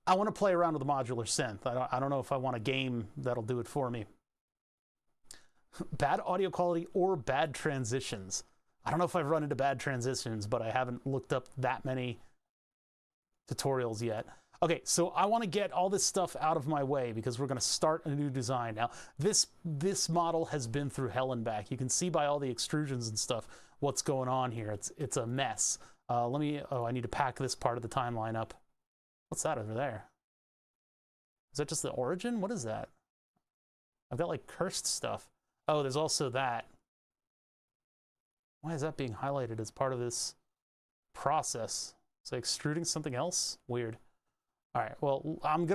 I want to play around with a modular synth. I don't know if I want a game that'll do it for me. Bad audio quality or bad transitions. I don't know if I've run into bad transitions, but I haven't looked up that many tutorials yet. Okay, so I want to get all this stuff out of my way because we're going to start a new design. Now, this model has been through hell and back. You can see by all the extrusions and stuff what's going on here. It's a mess. I need to pack this part of the timeline up. What's that over there? Is that just the origin? What is that? I've got like cursed stuff. Oh, there's also that. Why is that being highlighted as part of this process? Is it extruding something else? Weird. All right, well, I'm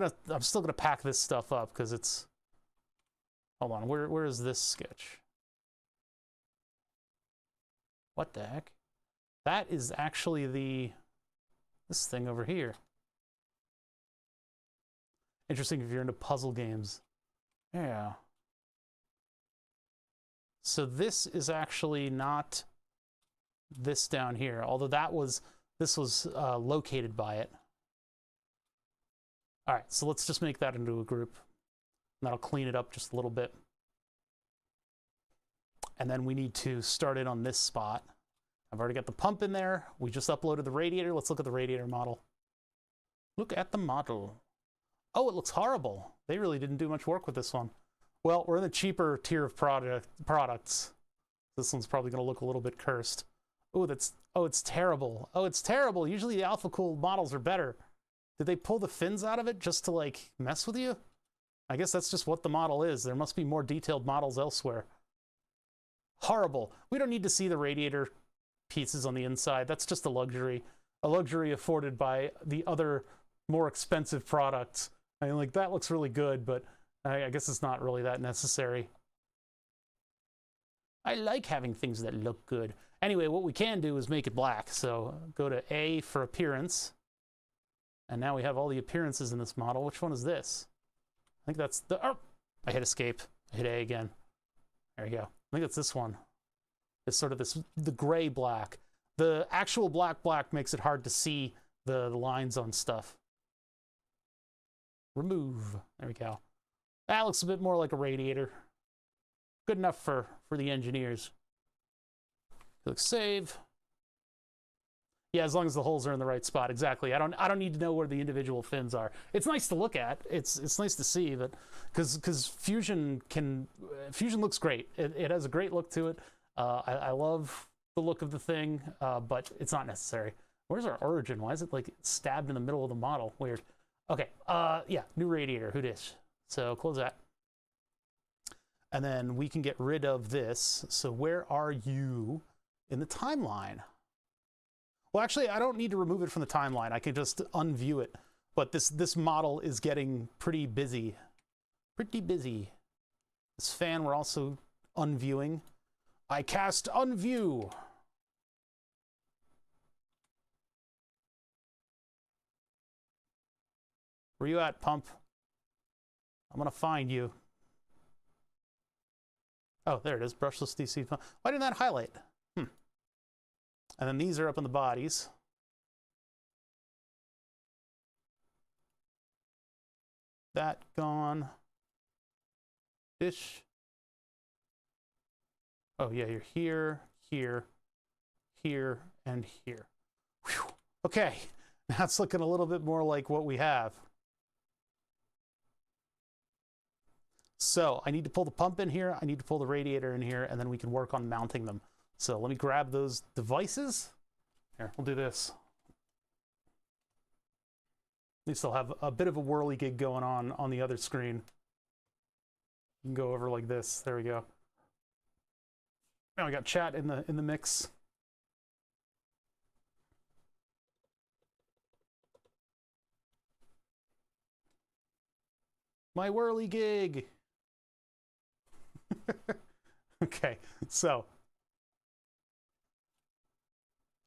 still gonna pack this stuff up because it's, hold on, where is this sketch? What the heck? That is actually this thing over here. Interesting if you're into puzzle games. Yeah. So this is actually not this down here, although this was located by it. All right, so let's just make that into a group. And that'll clean it up just a little bit. And then we need to start it on this spot. I've already got the pump in there. We just uploaded the radiator. Let's look at the radiator model. Look at the model. Oh, it looks horrible. They really didn't do much work with this one. Well, we're in the cheaper tier of products. This one's probably going to look a little bit cursed. Oh, it's terrible. Oh, it's terrible. Usually the Alpha Cool models are better. Did they pull the fins out of it just to like mess with you? I guess that's just what the model is. There must be more detailed models elsewhere. Horrible. We don't need to see the radiator pieces on the inside. That's just a luxury afforded by the other more expensive products. I mean, like, that looks really good, but I guess it's not really that necessary. I like having things that look good. Anyway, what we can do is make it black. So go to A for appearance. And now we have all the appearances in this model. Which one is this? I think that's the, oh, I hit escape. I hit A again. There you go. I think it's this one. It's sort of the gray black. The actual black makes it hard to see the lines on stuff. Remove. There we go. That looks a bit more like a radiator. Good enough for the engineers. Click save. Yeah, as long as the holes are in the right spot. Exactly. I don't need to know where the individual fins are. It's nice to look at. It's nice to see, but because Fusion looks great. It has a great look to it. I love the look of the thing, but it's not necessary. Where's our origin? Why is it like stabbed in the middle of the model? Weird. Okay. Yeah, new radiator. Who dis? So close that. And then we can get rid of this. So where are you in the timeline? Well, actually, I don't need to remove it from the timeline. I can just unview it. But this model is getting pretty busy. Pretty busy. This fan we're also unviewing. I cast unview. Where you at, pump? I'm gonna find you. Oh, there it is. Brushless DC pump. Why didn't that highlight? And then these are up in the bodies. That gone. Dish. Oh yeah, you're here, here, here, and here. Whew. Okay, now it's looking a little bit more like what we have. So I need to pull the pump in here, I need to pull the radiator in here, and then we can work on mounting them. So let me grab those devices. Here, we'll do this. At least I'll have a bit of a whirligig going on the other screen. You can go over like this. There we go. Now we got chat in the mix. My whirligig. Okay, so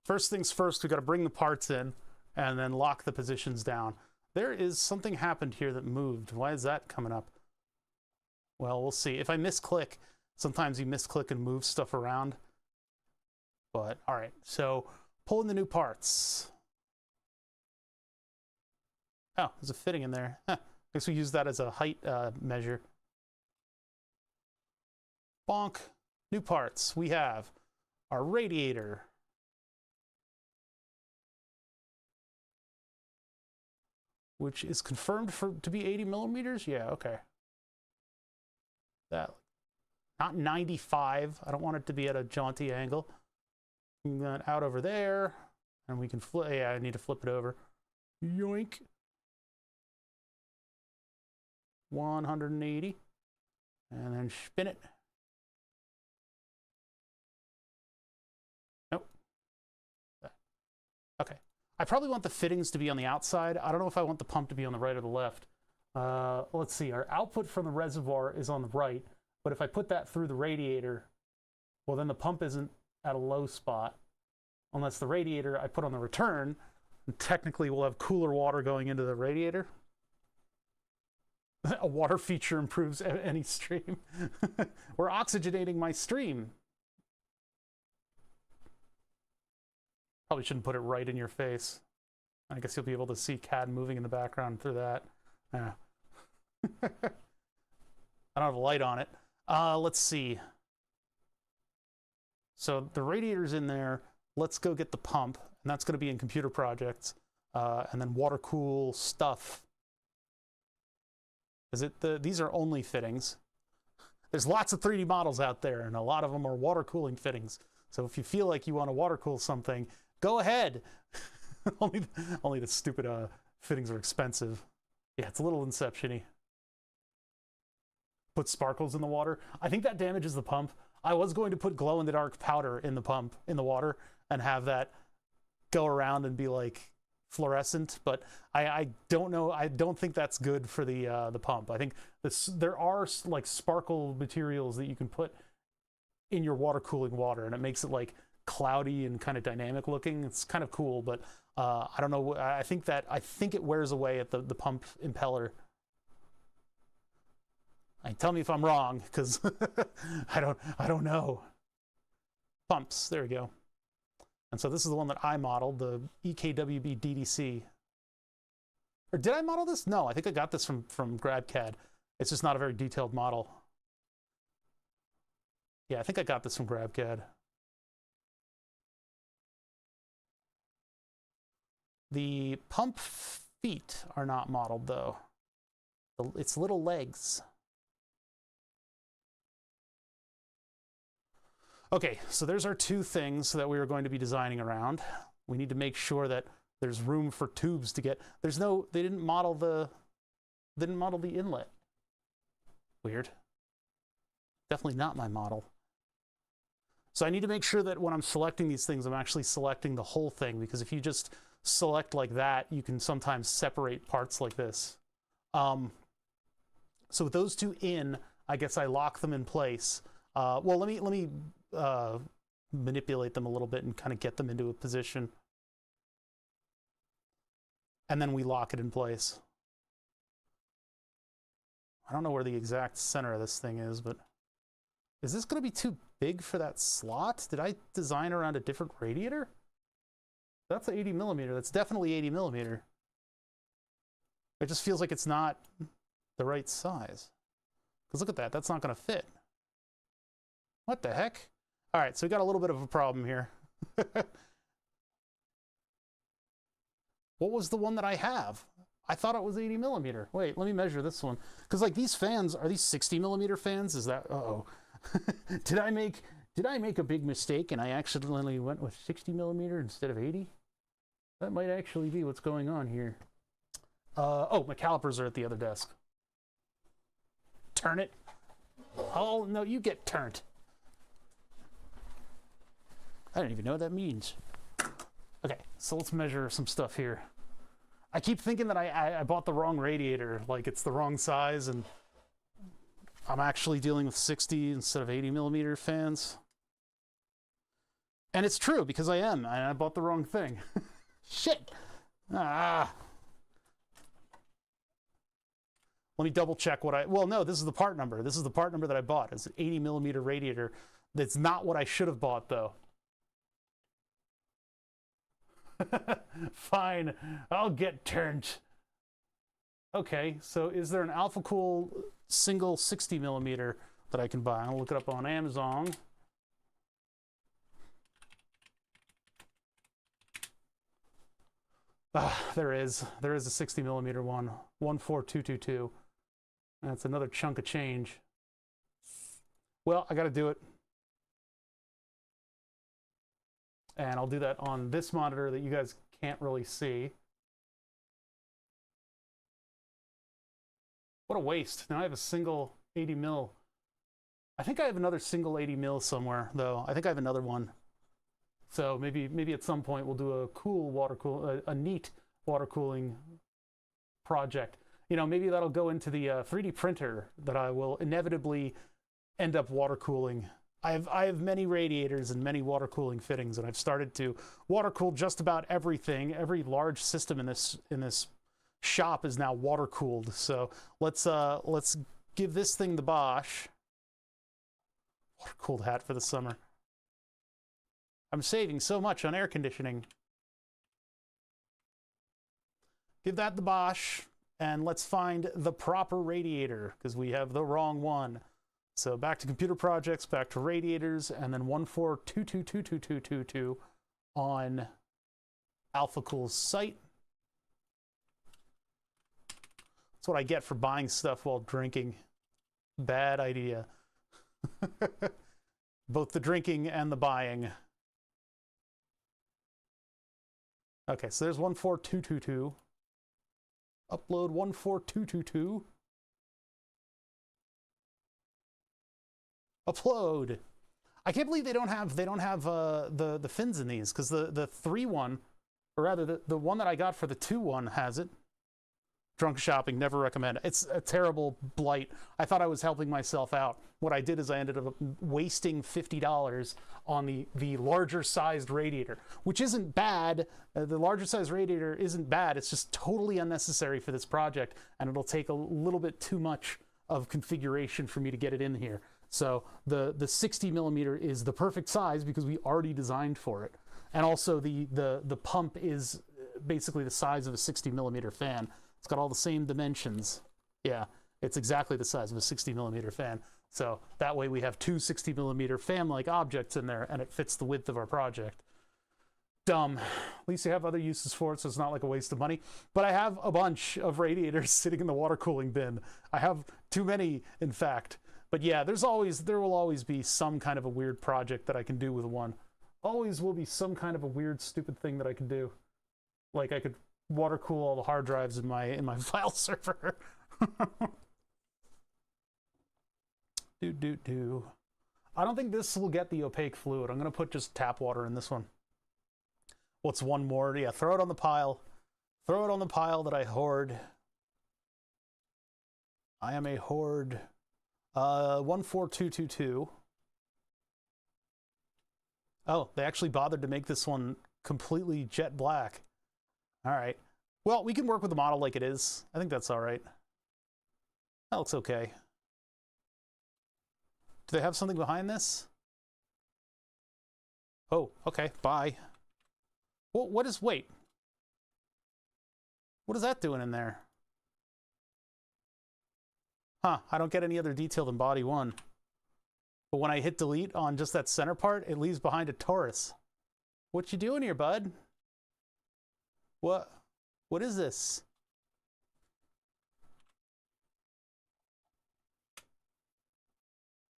first things first, we got to bring the parts in and then lock the positions down. There is something happened here that moved. Why is that coming up? Well, we'll see. If I misclick, sometimes you misclick and move stuff around. But all right, so pulling the new parts. Oh, there's a fitting in there. Huh. I guess we use that as a height measure. Bonk. New parts. We have our radiator. Which is confirmed to be 80 millimeters? Yeah, okay. That, not 95. I don't want it to be at a jaunty angle. Move that out over there. And we can flip. Yeah, I need to flip it over. Yoink. 180. And then spin it. Nope. Okay. I probably want the fittings to be on the outside. I don't know if I want the pump to be on the right or the left. Let's see. Our output from the reservoir is on the right, but if I put that through the radiator, well, then the pump isn't at a low spot. Unless the radiator I put on the return, and technically we'll have cooler water going into the radiator. A water feature improves any stream. We're oxygenating my stream. Probably shouldn't put it right in your face. I guess you'll be able to see CAD moving in the background through that. Yeah. I don't have a light on it. Let's see. So the radiator's in there. Let's go get the pump, and that's going to be in computer projects. And then water cool stuff. These are only fittings. There's lots of 3D models out there, and a lot of them are water cooling fittings. So if you feel like you want to water cool something, go ahead. only the stupid fittings are expensive. Yeah, it's a little Inception-y. Put sparkles in the water. I think that damages the pump. I was going to put glow-in-the-dark powder in the pump, in the water, and have that go around and be like fluorescent, but I don't know. I don't think that's good for the pump. I think there are like sparkle materials that you can put in your water cooling water, and it makes it like cloudy and kind of dynamic looking. It's kind of cool, but I don't know. I think it wears away at the pump impeller. Tell me if I'm wrong, because I don't know. Pumps, there we go. And so this is the one that I modeled, the EKWB DDC. Or did I model this? No, I think I got this from GrabCAD. It's just not a very detailed model. Yeah, I think I got this from GrabCAD. The pump feet are not modeled, though. It's little legs. Okay, so there's our two things that we are going to be designing around. We need to make sure that there's room for tubes to get. There's no. They didn't model the inlet. Weird. Definitely not my model. So I need to make sure that when I'm selecting these things, I'm actually selecting the whole thing, because if you just select like that, you can sometimes separate parts like this. So with those two in, I guess I lock them in place. Well, let me manipulate them a little bit and kind of get them into a position. And then we lock it in place. I don't know where the exact center of this thing is, but is this going to be too big for that slot? Did I design around a different radiator? That's 80 millimeter. That's definitely 80 millimeter. It just feels like it's not the right size. Because look at that. That's not going to fit. What the heck? All right, so we got a little bit of a problem here. What was the one that I have? I thought it was 80 millimeter. Wait, let me measure this one. Because like these fans, are these 60 millimeter fans? Is that, uh-oh. Did I make a big mistake and I accidentally went with 60 millimeter instead of 80? That might actually be what's going on here. Oh, my calipers are at the other desk. Turn it. Oh, no, you get turned. I don't even know what that means. Okay, so let's measure some stuff here. I keep thinking that I bought the wrong radiator, like it's the wrong size, and I'm actually dealing with 60 instead of 80 millimeter fans. And it's true, because I am, and I bought the wrong thing. Shit! Ah. Let me double check what well, no, this is the part number. This is the part number that I bought. It's an 80 millimeter radiator. That's not what I should have bought, though. Fine, I'll get turned. Okay, so is there an Alpha Cool single 60 millimeter that I can buy? I'll look it up on Amazon. There is a 60 millimeter one, 14222. That's another chunk of change. Well, I got to do it. And I'll do that on this monitor that you guys can't really see. What a waste. Now I have a single 80 mil. I think I have another single 80 mil somewhere, though. I think I have another one. So maybe at some point we'll do a cool a neat water cooling project. You know, maybe that'll go into the 3D printer that I will inevitably end up water cooling. I have many radiators and many water cooling fittings, and I've started to water cool just about everything. Every large system in this shop is now water cooled. So let's give this thing the Bosch. Water cooled hat for the summer. I'm saving so much on air conditioning. Give that the Bosch, and let's find the proper radiator, because we have the wrong one. So back to computer projects, back to radiators, and then 142222222 on Alpha Cool's site. That's what I get for buying stuff while drinking. Bad idea. Both the drinking and the buying. Okay, so there's 14222. Upload 14222. Upload. I can't believe they don't have the fins in these, because the 3-1, or rather the one that I got for the 2-1 has it. Drunk shopping, never recommend. It's a terrible blight. I thought I was helping myself out. What I did is I ended up wasting $50 on the larger sized radiator, which isn't bad. The larger sized radiator isn't bad. It's just totally unnecessary for this project, and it'll take a little bit too much of configuration for me to get it in here. So the 60 millimeter is the perfect size because we already designed for it. And also the pump is basically the size of a 60 millimeter fan. It's got all the same dimensions. Yeah, it's exactly the size of a 60mm fan. So that way we have two 60mm fan-like objects in there, and it fits the width of our project. Dumb. At least you have other uses for it, so it's not like a waste of money. But I have a bunch of radiators sitting in the water cooling bin. I have too many, in fact. But yeah, there will always be some kind of a weird project that I can do with one. Always will be some kind of a weird, stupid thing that I can do. Like I could water cool all the hard drives in my file server. I don't think this will get the opaque fluid. I'm gonna put just tap water in this one. What's one more? Yeah, throw it on the pile. Throw it on the pile that I hoard. I am a hoard. 14222. Oh, they actually bothered to make this one completely jet black. All right. Well, we can work with the model like it is. I think that's all right. That looks okay. Do they have something behind this? Oh, okay. Bye. Well, wait. What is that doing in there? Huh, I don't get any other detail than body one. But when I hit delete on just that center part, it leaves behind a torus. What you doing here, bud? What is this?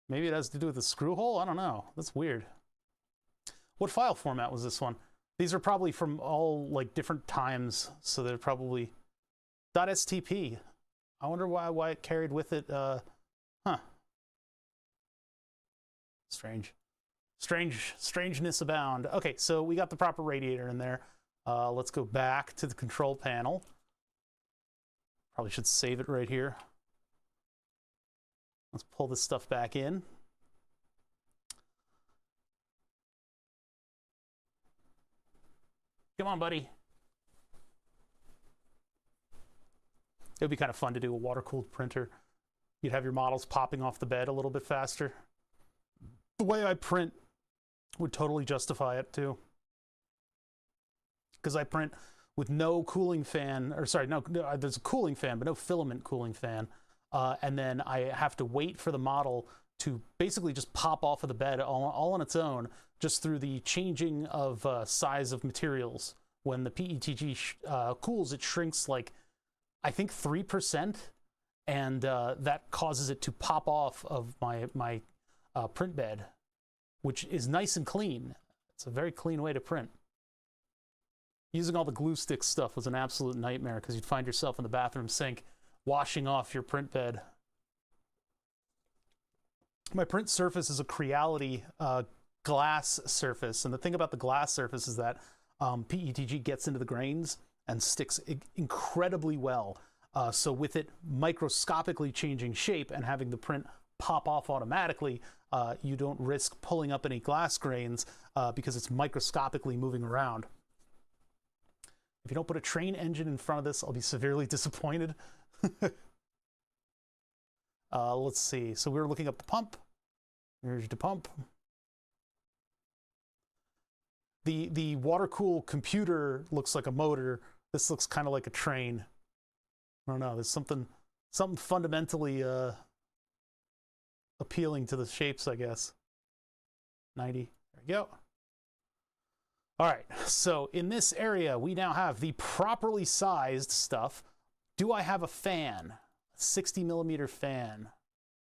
Maybe it has to do with the screw hole? I don't know. That's weird. What file format was this one? These are probably from all like different times, so they're probably .stp. I wonder why it carried with it. Huh. Strangeness abound. Okay, so we got the proper radiator in there. Let's go back to the control panel. Probably should save it right here. Let's pull this stuff back in. Come on, buddy. It would be kind of fun to do a water-cooled printer. You'd have your models popping off the bed a little bit faster. The way I print would totally justify it too. Because I print with no cooling fan, or sorry, no, there's a cooling fan, but no filament cooling fan. And then I have to wait for the model to basically just pop off of the bed all on its own, just through the changing of size of materials. When the PETG cools, it shrinks like, I think 3%, and that causes it to pop off of my print bed, which is nice and clean. It's a very clean way to print. Using all the glue stick stuff was an absolute nightmare because you'd find yourself in the bathroom sink washing off your print bed. My print surface is a Creality glass surface, and the thing about the glass surface is that PETG gets into the grains and sticks incredibly well. So with it microscopically changing shape and having the print pop off automatically, you don't risk pulling up any glass grains because it's microscopically moving around. If you don't put a train engine in front of this, I'll be severely disappointed. Let's see. So we're looking up the pump. Here's the pump. The water-cooled computer looks like a motor. This looks kind of like a train. I don't know. There's something fundamentally appealing to the shapes, I guess. 90. There we go. All right. So in this area, we now have the properly sized stuff. Do I have a fan? 60mm fan.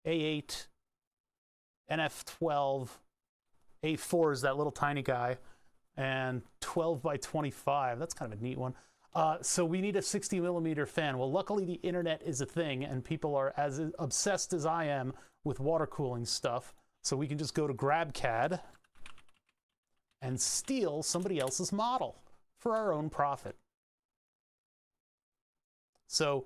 A8, NF12, A4 is that little tiny guy, and 12 by 25. That's kind of a neat one. So we need a 60mm fan. Well, luckily the internet is a thing, and people are as obsessed as I am with water cooling stuff. So we can just go to GrabCAD and steal somebody else's model for our own profit. So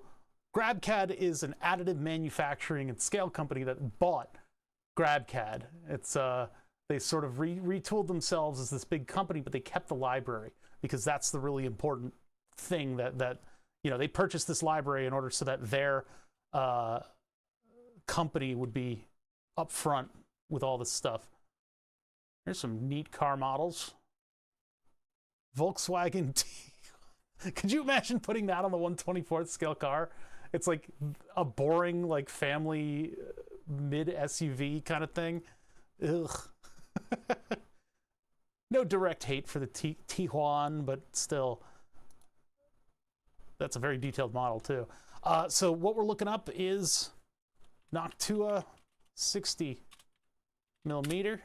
GrabCAD is an additive manufacturing and scale company that bought GrabCAD. It's they sort of retooled themselves as this big company, but they kept the library because that's the really important thing that you know, they purchased this library in order so that their company would be upfront with all this stuff. Here's some neat car models. Volkswagen Could you imagine putting that on the 1/24th scale car? It's like a boring, like, family mid SUV kind of thing. Ugh. No direct hate for the Tijuan, but still, that's a very detailed model too. So what we're looking up is Noctua 60 millimeter,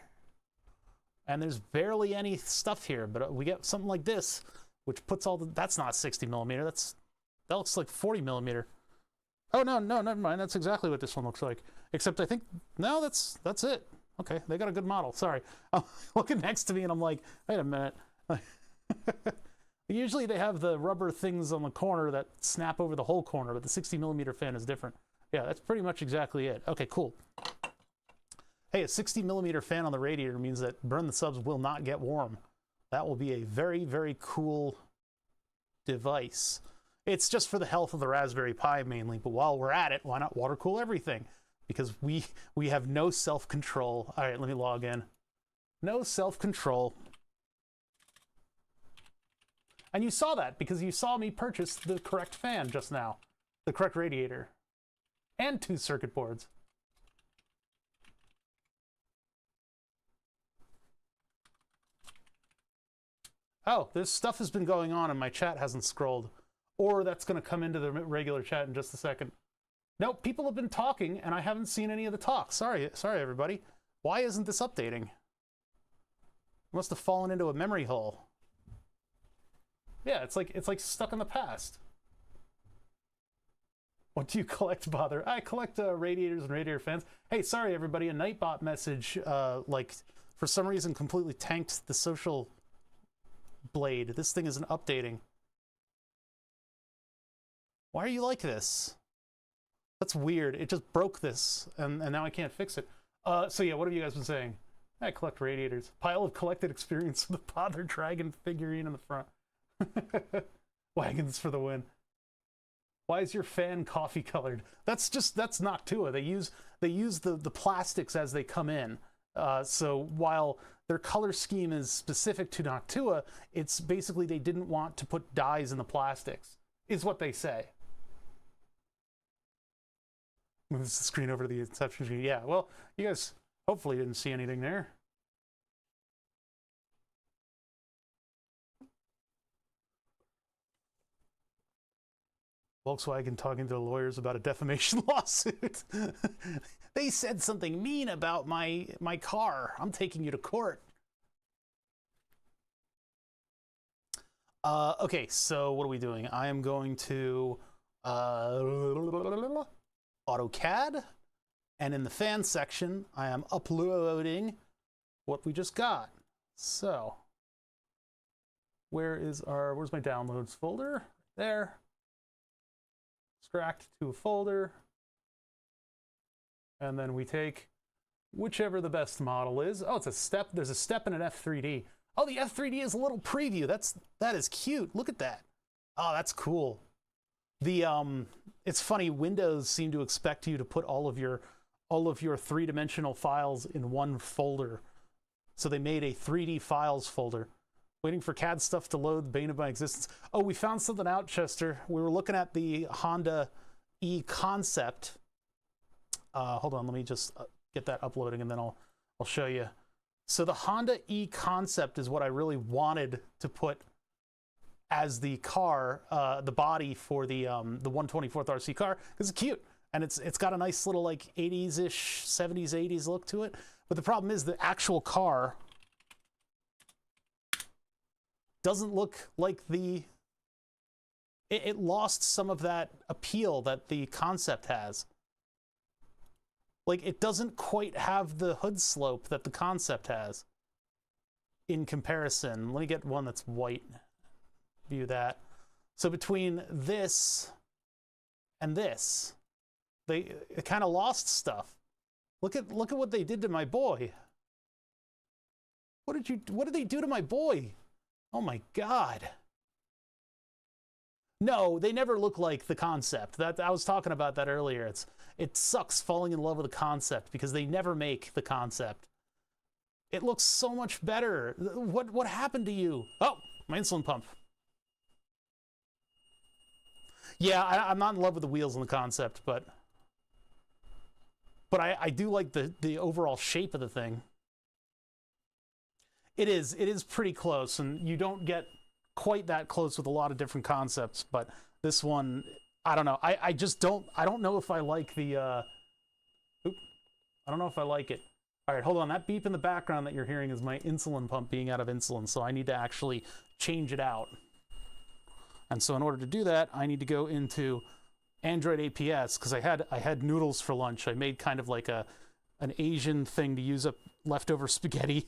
and there's barely any stuff here, but we get something like this, which puts all the, that's not 60 millimeter, that looks like 40 millimeter. Oh, no, never mind, that's exactly what this one looks like, except I think, no, that's it. Okay, they got a good model. Sorry. I'm looking next to me and I'm like, wait a minute. Usually they have the rubber things on the corner that snap over the whole corner, but the 60 millimeter fan is different. Yeah, that's pretty much exactly it. Okay, cool. Hey, a 60 millimeter fan on the radiator means that Burn the Subs will not get warm. That will be a very, very cool device. It's just for the health of the Raspberry Pi mainly, but while we're at it, why not water cool everything? Because we have no self-control. All right, let me log in. No self-control. And you saw that because you saw me purchase the correct fan just now. The correct radiator. And 2 circuit boards. Oh, this stuff has been going on and my chat hasn't scrolled. Or that's going to come into the regular chat in just a second. Nope, people have been talking, and I haven't seen any of the talk. Sorry, everybody. Why isn't this updating? Must have fallen into a memory hole. Yeah, it's like stuck in the past. What do you collect, Bother? I collect radiators and radiator fans. Hey, sorry, everybody. A Nightbot message, like, for some reason, completely tanked the social blade. This thing isn't updating. Why are you like this? That's weird. It just broke this, and now I can't fix it. So yeah, what have you guys been saying? I collect radiators. Pile of collected experience with the Bother Dragon figurine in the front. Wagons for the win. Why is your fan coffee colored? That's Noctua. They use the plastics as they come in. So while their color scheme is specific to Noctua, it's basically they didn't want to put dyes in the plastics, is what they say. Moves the screen over to the inception screen. Yeah, well, you guys hopefully didn't see anything there. Volkswagen talking to the lawyers about a defamation lawsuit. They said something mean about my car. I'm taking you to court. Okay, so what are we doing? I am going to AutoCAD, and in the fan section, I am uploading what we just got. So, where's my downloads folder? There. Extract to a folder, and then we take whichever the best model is. Oh, it's a step. There's a step in an F3D. Oh, the F3D is a little preview. That is cute. Look at that. Oh, that's cool. It's funny, Windows seem to expect you to put all of your 3-dimensional files in one folder. So they made a 3D files folder. Waiting for CAD stuff to load, the bane of my existence. Oh, we found something out, Chester. We were looking at the Honda E concept. Hold on, let me just get that uploading and then I'll show you. So the Honda E concept is what I really wanted to put as the car, the body for the 1/24th RC car, because it's cute and it's got a nice little like 80s-ish, 70s, 80s look to it. But the problem is the actual car doesn't look like it lost some of that appeal that the concept has. Like, it doesn't quite have the hood slope that the concept has in comparison. Let me get one that's white. View that. So between this and this, it kind of lost stuff. Look at what they did to my boy. What did they do to my boy? Oh my God. No, they never look like the concept. That I was talking about that earlier. It sucks falling in love with the concept because they never make the concept. It looks so much better. What happened to you? Oh, my insulin pump. Yeah, I'm not in love with the wheels and the concept, but I do like the overall shape of the thing. It is pretty close, and you don't get quite that close with a lot of different concepts, but this one, I don't know. I just don't know if I like the I don't know if I like it. All right, hold on. That beep in the background that you're hearing is my insulin pump being out of insulin, so I need to actually change it out. And so in order to do that, I need to go into Android APS, because I had noodles for lunch. I made kind of like an Asian thing to use up leftover spaghetti.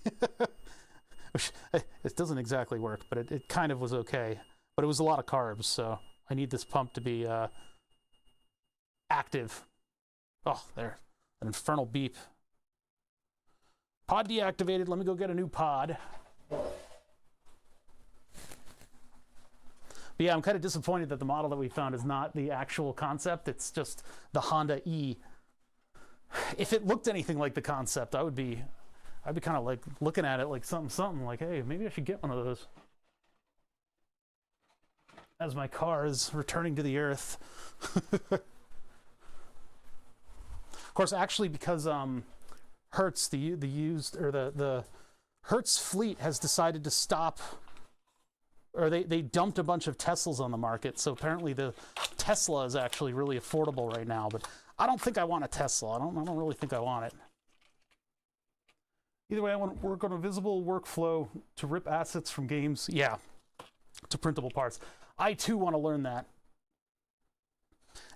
Which, it doesn't exactly work, but it kind of was okay. But it was a lot of carbs, so I need this pump to be active. Oh, there. An infernal beep. Pod deactivated. Let me go get a new pod. But yeah, I'm kind of disappointed that the model that we found is not the actual concept. It's just the Honda E. If it looked anything like the concept, I'd be kind of like looking at it like something like, hey, maybe I should get one of those. As my car is returning to the earth. Of course, actually, because Hertz, the Hertz fleet has decided to stop, or they dumped a bunch of Teslas on the market. So apparently the Tesla is actually really affordable right now. But I don't think I want a Tesla. I don't really think I want it. Either way, I want to work on a visible workflow to rip assets from games. Yeah, to printable parts. I too want to learn that.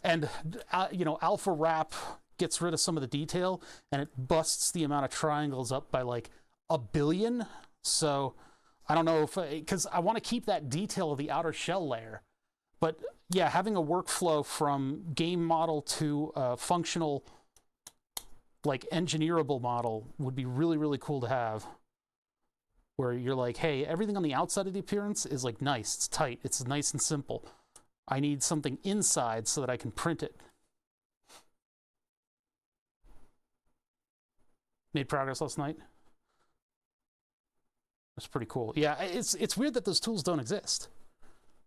And Alpha Wrap gets rid of some of the detail, and it busts the amount of triangles up by like 1 billion. So I don't know if, because I want to keep that detail of the outer shell layer. But yeah, having a workflow from game model to functional, like engineerable model would be really, really cool to have. Where you're like, hey, everything on the outside of the appearance is like nice, it's tight, it's nice and simple. I need something inside so that I can print it. Made progress last night. That's pretty cool. Yeah, it's weird that those tools don't exist.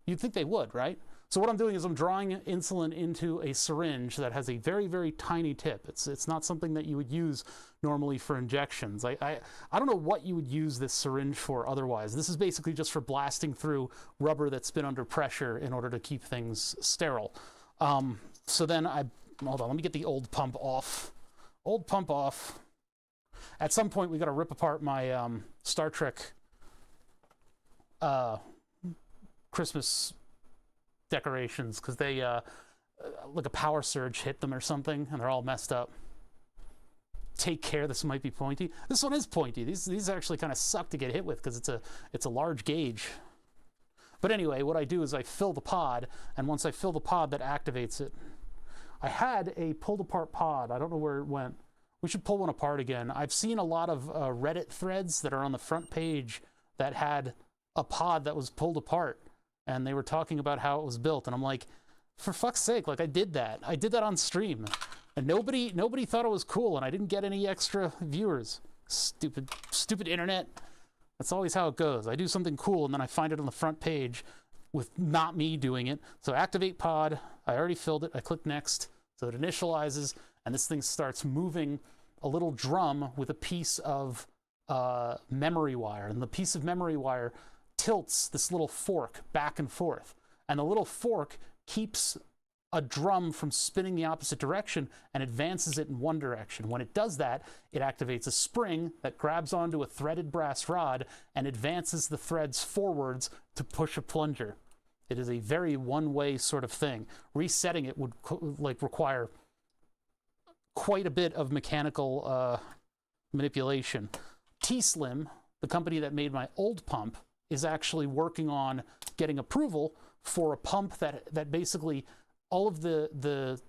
You'd think they would, right? So what I'm doing is I'm drawing insulin into a syringe that has a very, very tiny tip. It's not something that you would use normally for injections. I don't know what you would use this syringe for otherwise. This is basically just for blasting through rubber that's been under pressure in order to keep things sterile. So then hold on, let me get the old pump off. Old pump off. At some point, we got to rip apart my Star Trek Christmas decorations, because they like a power surge hit them or something, and they're all messed up. Take care, this might be pointy. This one is pointy. These actually kind of suck to get hit with because it's a large gauge. But anyway, what I do is I fill the pod, and once I fill the pod, that activates it. I had a pulled apart pod. I don't know where it went. We should pull one apart again. I've seen a lot of Reddit threads that are on the front page that had a pod that was pulled apart, and they were talking about how it was built, and I'm like, for fuck's sake, like I did that on stream, and nobody thought it was cool, and I didn't get any extra viewers. Stupid internet. That's always how it goes. I do something cool, and then I find it on the front page with not me doing it. So activate pod. I already filled it. I click next, so it initializes, and this thing starts moving a little drum with a piece of memory wire, and the piece of memory wire tilts this little fork back and forth, and the little fork keeps a drum from spinning the opposite direction and advances it in one direction. When it does that, it activates a spring that grabs onto a threaded brass rod and advances the threads forwards to push a plunger. It is a very one-way sort of thing. Resetting it would require quite a bit of mechanical manipulation. T-Slim, the company that made my old pump, is actually working on getting approval for a pump that basically all of the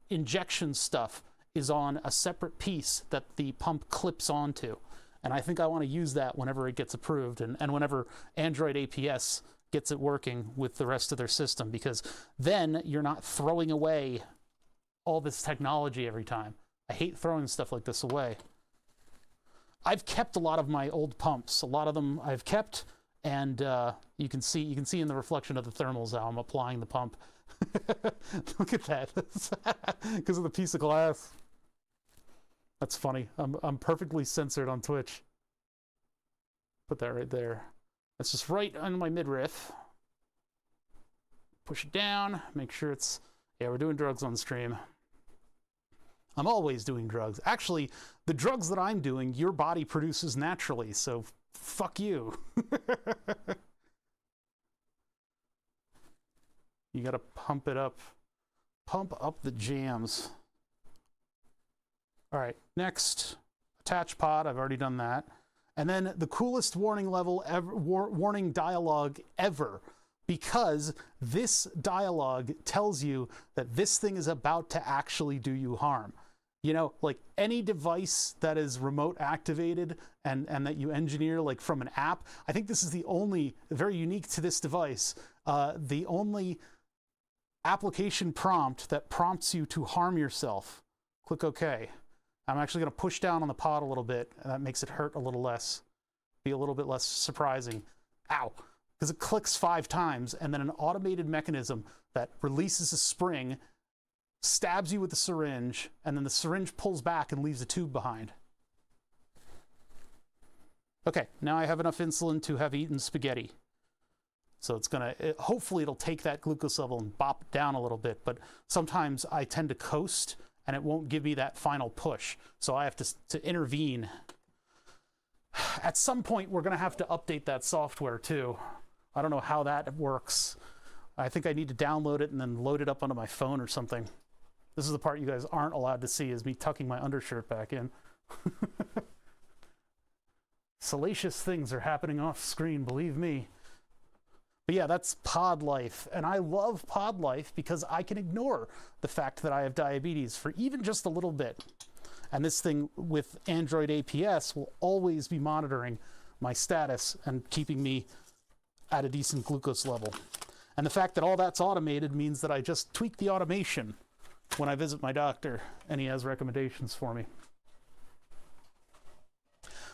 injection stuff is on a separate piece that the pump clips onto. And I think I want to use that whenever it gets approved, and whenever Android APS gets it working with the rest of their system, because then you're not throwing away all this technology every time. I hate throwing stuff like this away. I've kept a lot of my old pumps. A lot of them I've kept, and you can see in the reflection of the thermals how I'm applying the pump. Look at that, because of the piece of glass. That's funny. I'm perfectly censored on Twitch. Put that right there. That's just right on my midriff. Push it down. Make sure it's... Yeah, we're doing drugs on stream. I'm always doing drugs. Actually, the drugs that I'm doing, your body produces naturally, so fuck you. You gotta pump it up. Pump up the jams. All right, next, attach pod. I've already done that. And then the coolest warning level ever, warning dialogue ever, because this dialogue tells you that this thing is about to actually do you harm. You know, like any device that is remote activated and that you engineer like from an app, I think this is the only, very unique to this device, the only application prompt that prompts you to harm yourself. Click OK. I'm actually going to push down on the pod a little bit, and that makes it hurt a little less, be a little bit less surprising. Ow! Because it clicks 5 times, and then an automated mechanism that releases a spring, stabs you with the syringe, and then the syringe pulls back and leaves a tube behind. Okay, now I have enough insulin to have eaten spaghetti. So it's gonna, hopefully it'll take that glucose level and bop it down a little bit, but sometimes I tend to coast and it won't give me that final push. So I have to intervene. At some point, we're gonna have to update that software too. I don't know how that works. I think I need to download it and then load it up onto my phone or something. This is the part you guys aren't allowed to see, is me tucking my undershirt back in. Salacious things are happening off screen, believe me. But yeah, that's pod life. And I love pod life because I can ignore the fact that I have diabetes for even just a little bit. And this thing with Android APS will always be monitoring my status and keeping me at a decent glucose level. And the fact that all that's automated means that I just tweak the automation when I visit my doctor and he has recommendations for me.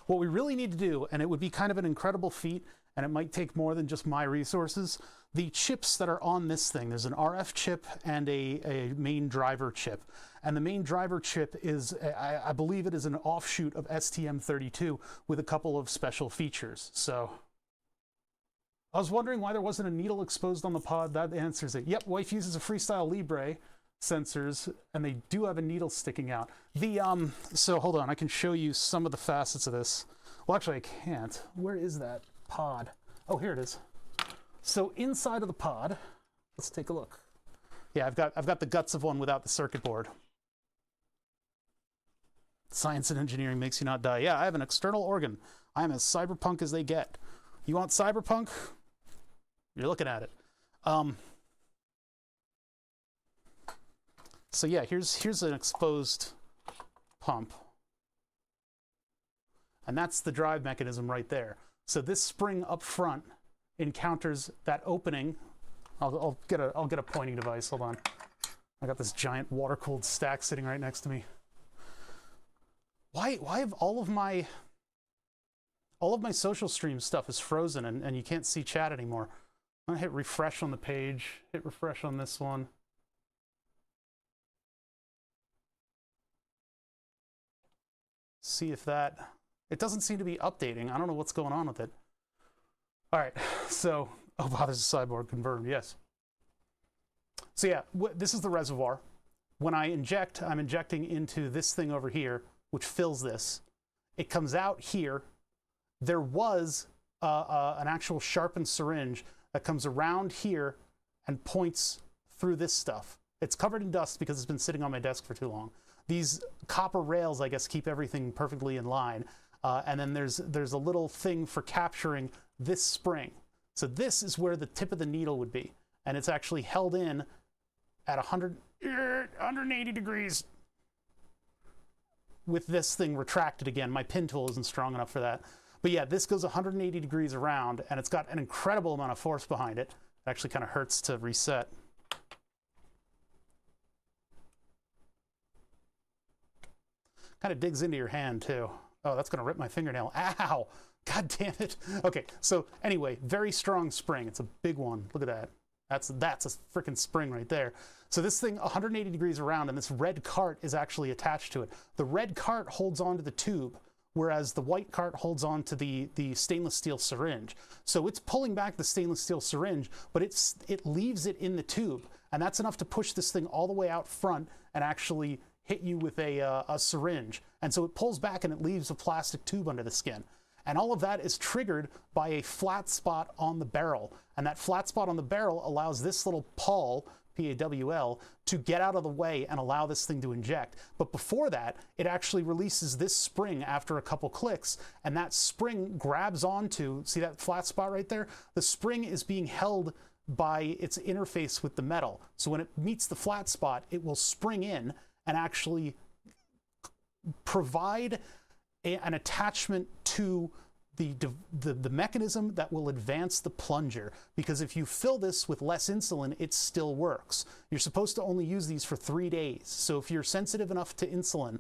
What we really need to do, and it would be kind of an incredible feat, and it might take more than just my resources, the chips that are on this thing, there's an RF chip and a main driver chip. And the main driver chip is, I believe it is an offshoot of STM32 with a couple of special features. So I was wondering why there wasn't a needle exposed on the pod. That answers it. Yep, wife uses a Freestyle Libre sensors, and they do have a needle sticking out. So hold on, I can show you some of the facets of this. Well, actually, I can't. Where is that pod? Oh, here it is. So inside of the pod, let's take a look. Yeah, I've got the guts of one without the circuit board. Science and engineering makes you not die. Yeah, I have an external organ. I am as cyberpunk as they get. You want cyberpunk? You're looking at it. So yeah, here's an exposed pump. And that's the drive mechanism right there. So this spring up front encounters that opening. I'll get a pointing device. Hold on. I got this giant water-cooled stack sitting right next to me. Why have all of my social stream stuff is frozen and you can't see chat anymore? I'm gonna hit refresh on the page, hit refresh on this one. See if that, it doesn't seem to be updating. I don't know what's going on with it. All right, so, oh wow, there's a sideboard confirmed, yes. So yeah, this is the reservoir. When I inject, I'm injecting into this thing over here, which fills this. It comes out here. There was an actual sharpened syringe that comes around here and points through this stuff. It's covered in dust because it's been sitting on my desk for too long. These copper rails, I guess, keep everything perfectly in line. And then there's a little thing for capturing this spring. So this is where the tip of the needle would be. And it's actually held in at 180 degrees with this thing retracted again. My pin tool isn't strong enough for that. But yeah, this goes 180 degrees around, and it's got an incredible amount of force behind it. It actually kind of hurts to reset. Kind of digs into your hand, too. Oh, that's going to rip my fingernail. Ow! God damn it. Okay, so anyway, very strong spring. It's a big one. Look at that. That's a freaking spring right there. So this thing 180 degrees around, and this red cart is actually attached to it. The red cart holds onto the tube, whereas the white cart holds on to the stainless steel syringe. So it's pulling back the stainless steel syringe, but it leaves it in the tube, and that's enough to push this thing all the way out front and actually hit you with a syringe. And so it pulls back and it leaves a plastic tube under the skin. And all of that is triggered by a flat spot on the barrel. And that flat spot on the barrel allows this little pawl, P-A-W-L, to get out of the way and allow this thing to inject. But before that, it actually releases this spring after a couple clicks, and that spring grabs onto, see that flat spot right there? The spring is being held by its interface with the metal. So when it meets the flat spot, it will spring in and actually provide an attachment to the mechanism that will advance the plunger. Because if you fill this with less insulin, it still works. You're supposed to only use these for 3 days. So if you're sensitive enough to insulin,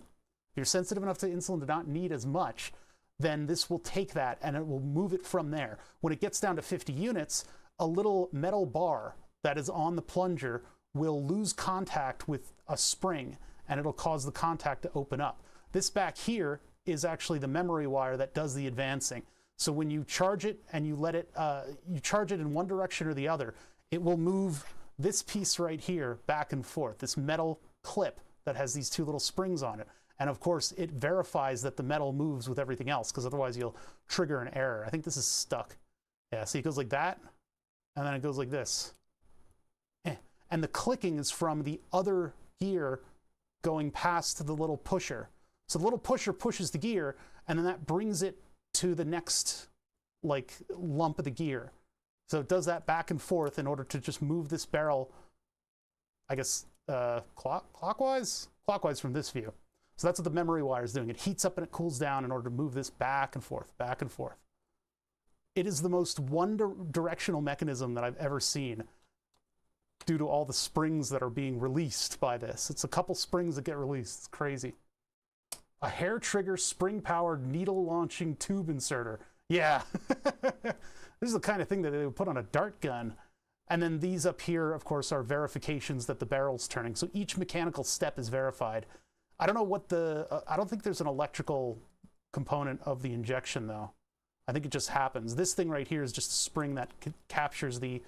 to not need as much, then this will take that and it will move it from there. When it gets down to 50 units, a little metal bar that is on the plunger will lose contact with a spring, and it'll cause the contact to open up. This back here is actually the memory wire that does the advancing. So when you charge it and you let it, you charge it in one direction or the other, it will move this piece right here back and forth, this metal clip that has these two little springs on it. And of course, it verifies that the metal moves with everything else, because otherwise you'll trigger an error. I think this is stuck. Yeah, see, it goes like that, and then it goes like this. And the clicking is from the other gear going past the little pusher. So the little pusher pushes the gear, and then that brings it to the next like lump of the gear. So it does that back and forth in order to just move this barrel, I guess, clockwise from this view. So that's what the memory wire is doing. It heats up and it cools down in order to move this back and forth, back and forth. It is the most one-directional mechanism that I've ever seen, due to all the springs that are being released by this. It's a couple springs that get released. It's crazy. A hair trigger spring-powered needle-launching tube inserter. Yeah. This is the kind of thing that they would put on a dart gun. And then these up here, of course, are verifications that the barrel's turning. So each mechanical step is verified. I don't know what I don't think there's an electrical component of the injection, though. I think it just happens. This thing right here is just a spring that captures the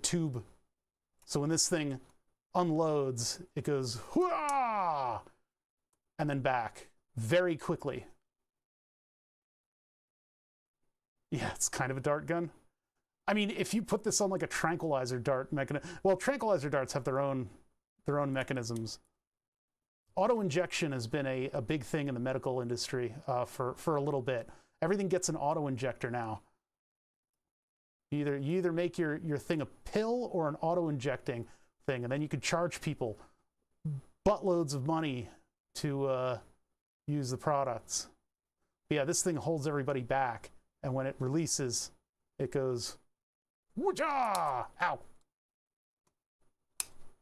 tube. So when this thing unloads, it goes whoa, and then back very quickly. Yeah, it's kind of a dart gun. I mean, if you put this on like a tranquilizer dart mechanism, well, tranquilizer darts have their own mechanisms. Auto injection has been a big thing in the medical industry for a little bit. Everything gets an auto injector now. You either make your thing a pill or an auto-injecting thing, and then you could charge people buttloads of money to use the products. But yeah, this thing holds everybody back, and when it releases, it goes, woo-jah! Ow!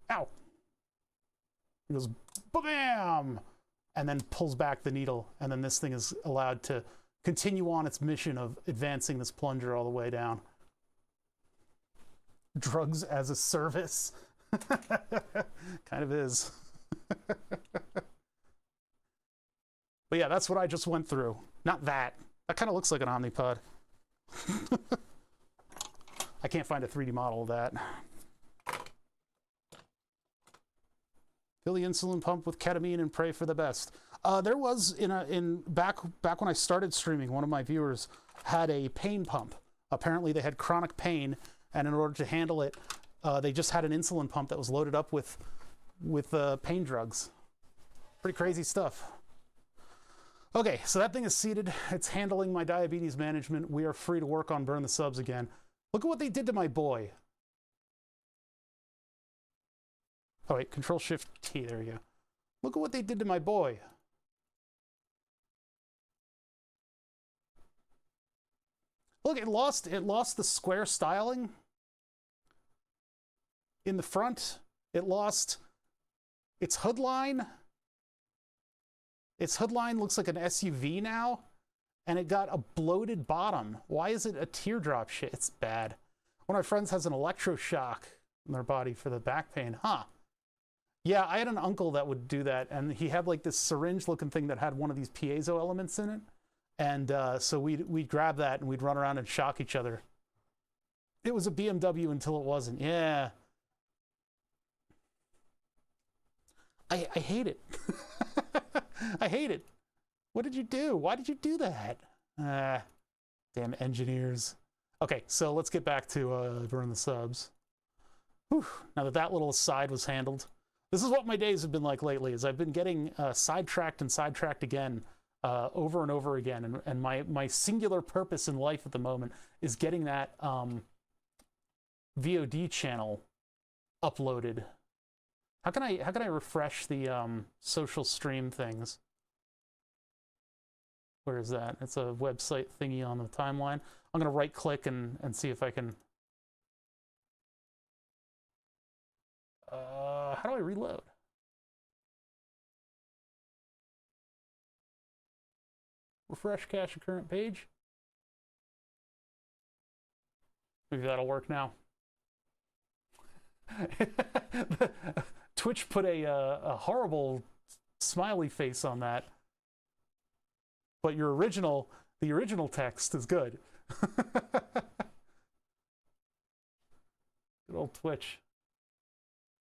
Ow! It goes, ba-bam! And then pulls back the needle, and then this thing is allowed to continue on its mission of advancing this plunger all the way down. Drugs as a service. Kind of is. But yeah, that's what I just went through. Not that. That kind of looks like an Omnipod. I can't find a 3D model of that. Fill the insulin pump with ketamine and pray for the best. There was back when I started streaming, one of my viewers had a pain pump. Apparently they had chronic pain, and in order to handle it, they just had an insulin pump that was loaded up with pain drugs. Pretty crazy stuff. Okay, so that thing is seated. It's handling my diabetes management. We are free to work on Burn the Subs again. Look at what they did to my boy. Oh wait, Control-Shift-T, there we go. Look at what they did to my boy. Look, it lost the square styling in the front. It lost its hood line. Its hood line looks like an SUV now, and it got a bloated bottom. Why is it a teardrop shit? It's bad. One of my friends has an electroshock in their body for the back pain. Huh. Yeah, I had an uncle that would do that, and he had like this syringe-looking thing that had one of these piezo elements in it, and so we'd grab that and we'd run around and shock each other. It was a BMW until it wasn't. Yeah. I hate it. I hate it. What did you do? Why did you do that? Damn engineers. Okay, so let's get back to burn the subs. Whew. Now that that little aside was handled. This is what my days have been like lately, is I've been getting sidetracked and sidetracked again over and over again. And my singular purpose in life at the moment is getting that VOD channel uploaded. How can I refresh the social stream things? Where is that? It's a website thingy on the timeline. I'm gonna right click and see if I can. How do I reload? Refresh cache a current page. Maybe that'll work now. Twitch put a horrible smiley face on that, but the original text is good. Good old Twitch.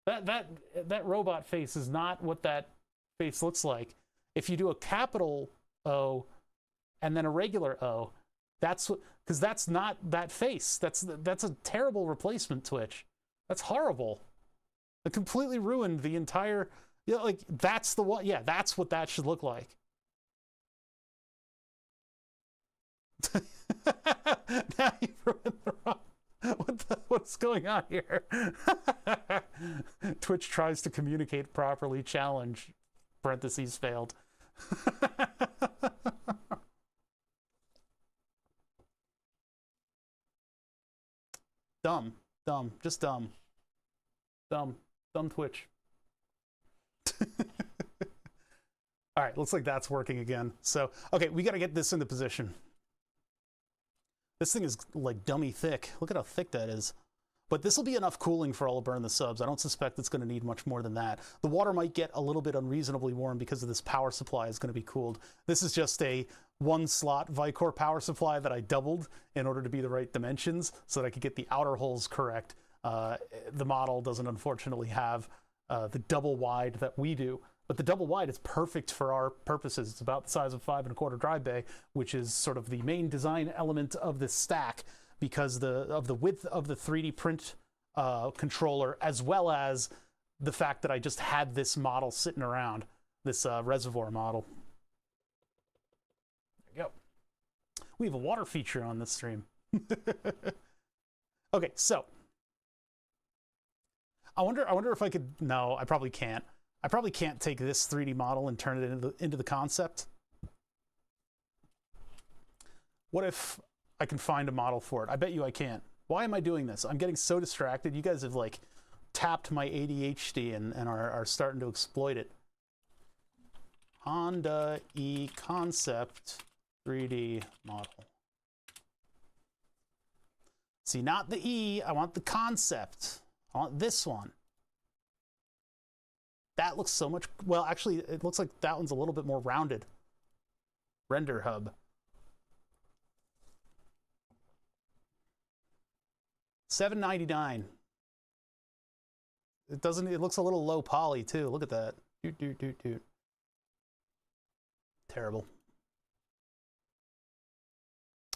That robot face is not what that face looks like. If you do a capital O and then a regular O, that's what, because that's not that face. That's a terrible replacement, Twitch. That's horrible. It completely ruined the entire, like, that's the one. Yeah, that's what that should look like. Now you ruined the wrong. What's going on here? Twitch tries to communicate properly. Challenge. Parentheses failed. Dumb. Just dumb. Dumb Twitch. All right, looks like that's working again. So, okay, we got to get this into position. This thing is like dummy thick. Look at how thick that is. But this will be enough cooling for all to burn the subs. I don't suspect it's going to need much more than that. The water might get a little bit unreasonably warm because of this power supply is going to be cooled. This is just a one-slot Vicor power supply that I doubled in order to be the right dimensions so that I could get the outer holes correct. The model doesn't unfortunately have the double wide that we do. But the double wide is perfect for our purposes. It's about the size of 5 1/4 drive bay, which is sort of the main design element of this stack because of the width of the 3D print controller, as well as the fact that I just had this model sitting around, this reservoir model. There you go. We have a water feature on this stream. Okay, so I wonder if I could. No, I probably can't. I probably can't take this 3D model and turn it into the concept. What if I can find a model for it? I bet you I can't. Why am I doing this? I'm getting so distracted. You guys have like tapped my ADHD and are starting to exploit it. Honda E concept 3D model. See, not the E, I want the concept. I want this one. That looks so much, well, actually, it looks like that one's a little bit more rounded. Render hub. $7.99. It doesn't, it looks a little low poly too. Look at that. Doot. Terrible.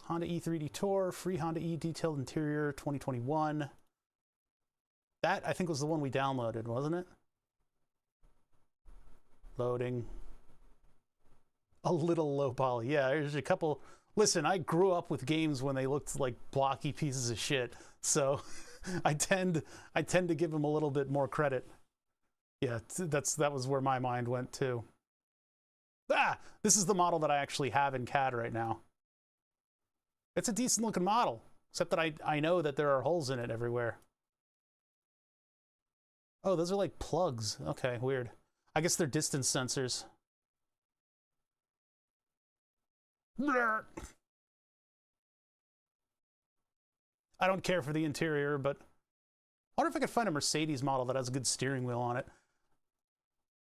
Honda E3D Tour, free Honda E detailed interior 2021. That, I think, was the one we downloaded, wasn't it? Loading. A little low poly. Yeah, there's a couple. Listen, I grew up with games when they looked like blocky pieces of shit, so I tend to give them a little bit more credit. Yeah, that was where my mind went too. This is the model that I actually have in CAD right now. It's a decent looking model, except that I know that there are holes in it everywhere. Oh, those are like plugs. Okay, weird. I guess they're distance sensors. I don't care for the interior, but I wonder if I could find a Mercedes model that has a good steering wheel on it.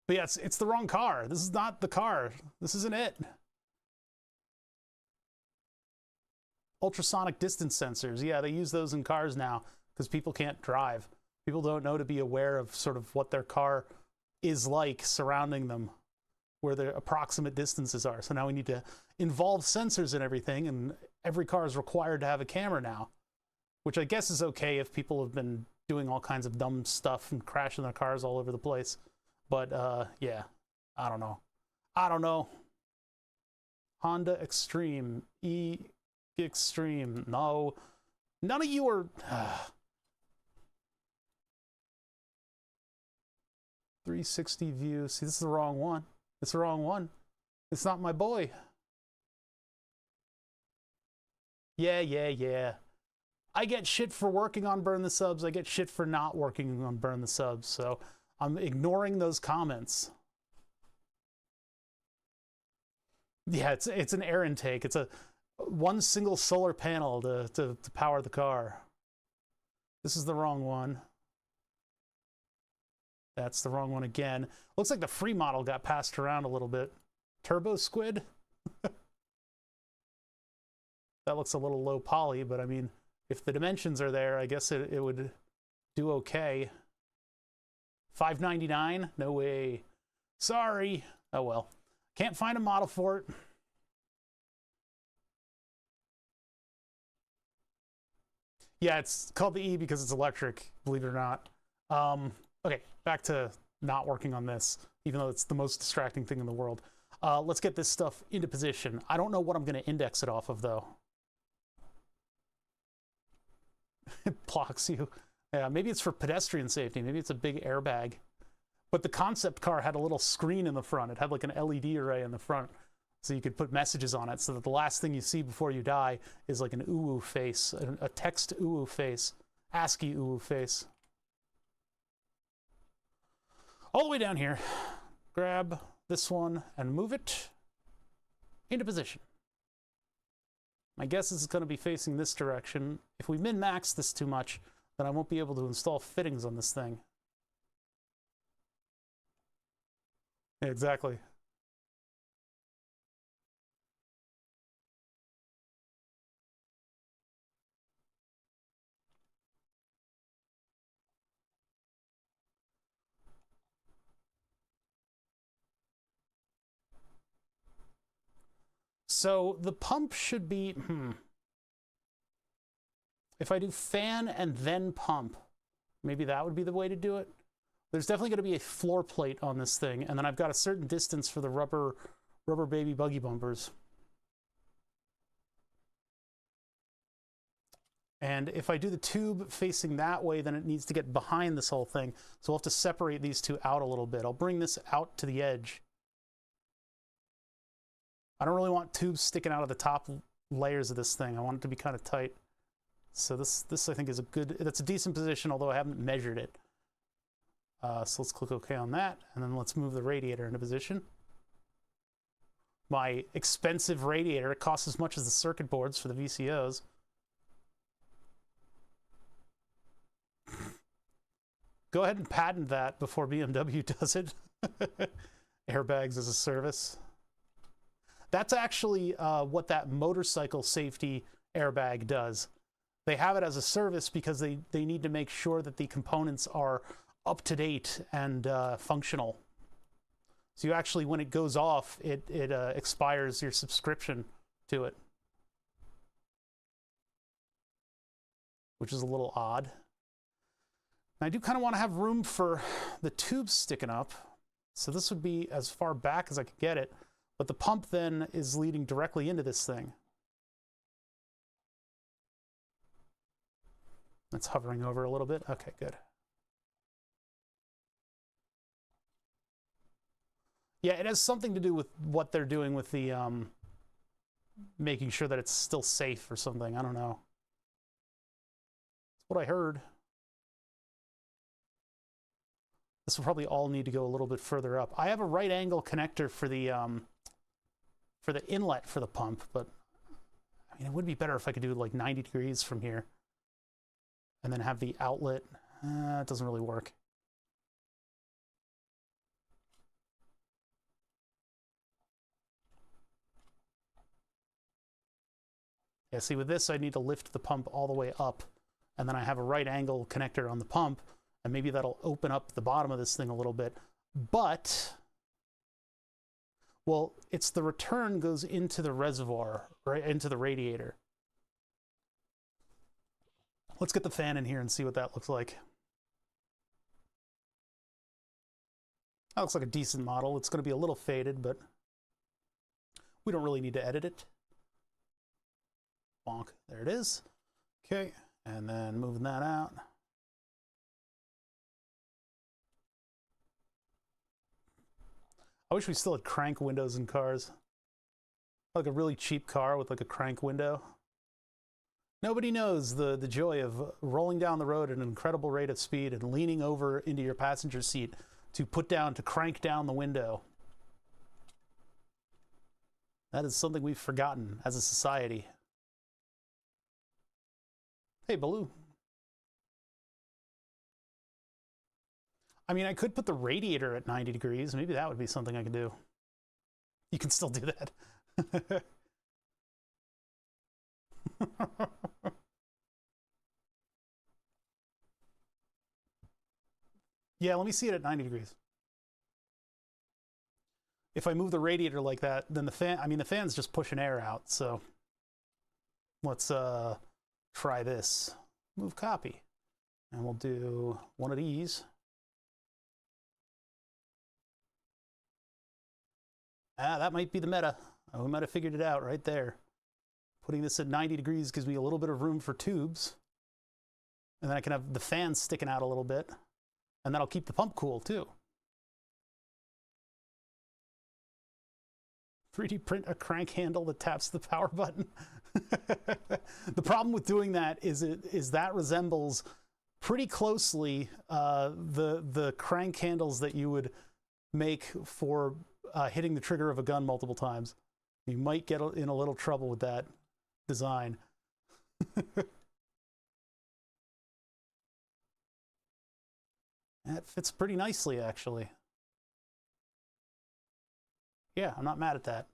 But yeah, it's the wrong car. This is not the car. This isn't it. Ultrasonic distance sensors. Yeah, they use those in cars now because people can't drive. People don't know to be aware of sort of what their car is like surrounding them, where the approximate distances are. So now we need to involve sensors in everything, and every car is required to have a camera now, which I guess is okay if people have been doing all kinds of dumb stuff and crashing their cars all over the place. But yeah, I don't know. I don't know. Honda Extreme, E Extreme. No, none of you are. 360 view. See, this is the wrong one. It's the wrong one. It's not my boy. Yeah. I get shit for working on Burn the Subs. I get shit for not working on Burn the Subs. So I'm ignoring those comments. Yeah, it's an air intake. It's a one single solar panel to power the car. This is the wrong one. That's the wrong one again. Looks like the free model got passed around a little bit. Turbo Squid? That looks a little low poly, but I mean, if the dimensions are there, I guess it would do okay. $5.99? No way. Sorry. Oh well. Can't find a model for it. Yeah, it's called the E because it's electric, believe it or not. Okay, back to not working on this, even though it's the most distracting thing in the world. Let's get this stuff into position. I don't know what I'm going to index it off of, though. It blocks you. Yeah, maybe it's for pedestrian safety. Maybe it's a big airbag. But the concept car had a little screen in the front. It had like an LED array in the front, so you could put messages on it so that the last thing you see before you die is like an ooh face, a text ooh face, ASCII ooh face. All the way down here, grab this one and move it into position. My guess is it's going to be facing this direction. If we min-max this too much, then I won't be able to install fittings on this thing. Yeah, exactly. So the pump should be, if I do fan and then pump, maybe that would be the way to do it. There's definitely going to be a floor plate on this thing, and then I've got a certain distance for the rubber baby buggy bumpers. And if I do the tube facing that way, then it needs to get behind this whole thing. So we'll have to separate these two out a little bit. I'll bring this out to the edge. I don't really want tubes sticking out of the top layers of this thing. I want it to be kind of tight. So this I think is that's a decent position, although I haven't measured it. So let's click OK on that, and then let's move the radiator into position. My expensive radiator, it costs as much as the circuit boards for the VCOs. Go ahead and patent that before BMW does it. Airbags as a service. That's actually what that motorcycle safety airbag does. They have it as a service because they need to make sure that the components are up to date and functional. So you actually, when it goes off, it expires your subscription to it, which is a little odd. And I do kind of want to have room for the tubes sticking up. So this would be as far back as I could get it. But the pump then is leading directly into this thing. It's hovering over a little bit. Okay, good. Yeah, it has something to do with what they're doing with the making sure that it's still safe or something. I don't know. That's what I heard. This will probably all need to go a little bit further up. I have a right angle connector for the for the inlet for the pump, but I mean, it would be better if I could do like 90 degrees from here and then have the outlet. It doesn't really work. Yeah, see, with this, I need to lift the pump all the way up, and then I have a right angle connector on the pump, and maybe that'll open up the bottom of this thing a little bit. But, well, it's the return goes into the reservoir, right, into the radiator. Let's get the fan in here and see what that looks like. That looks like a decent model. It's going to be a little faded, but we don't really need to edit it. Bonk. There it is. Okay, and then moving that out. I wish we still had crank windows in cars. Like a really cheap car with like a crank window. Nobody knows the joy of rolling down the road at an incredible rate of speed and leaning over into your passenger seat to crank down the window. That is something we've forgotten as a society. Hey, Baloo. I mean, I could put the radiator at 90 degrees. Maybe that would be something I could do. You can still do that. Yeah, let me see it at 90 degrees. If I move the radiator like that, then the fan, I mean, the fan's just pushing air out. So let's try this. Move copy. And we'll do one of these. That might be the meta. We might have figured it out right there. Putting this at 90 degrees gives me a little bit of room for tubes. And then I can have the fan sticking out a little bit. And that'll keep the pump cool too. 3D print a crank handle that taps the power button. The problem with doing that is that resembles pretty closely the crank handles that you would make for hitting the trigger of a gun multiple times. You might get in a little trouble with that design. That fits pretty nicely, actually. Yeah, I'm not mad at that.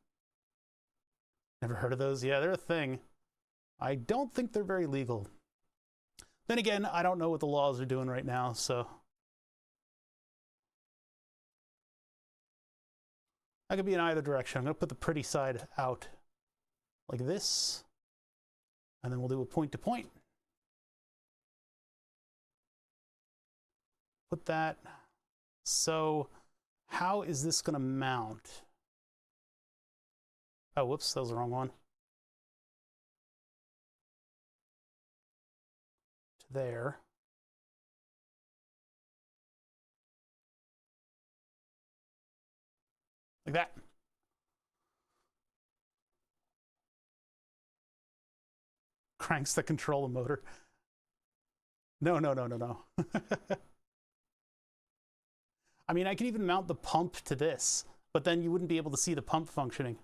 Never heard of those? Yeah, they're a thing. I don't think they're very legal. Then again, I don't know what the laws are doing right now, so. I could be in either direction. I'm going to put the pretty side out like this. And then we'll do a point to point. Put that. So how is this going to mount? Oh, whoops, that was the wrong one. To there. Like that. Cranks that control the motor. No. I mean, I can even mount the pump to this, but then you wouldn't be able to see the pump functioning.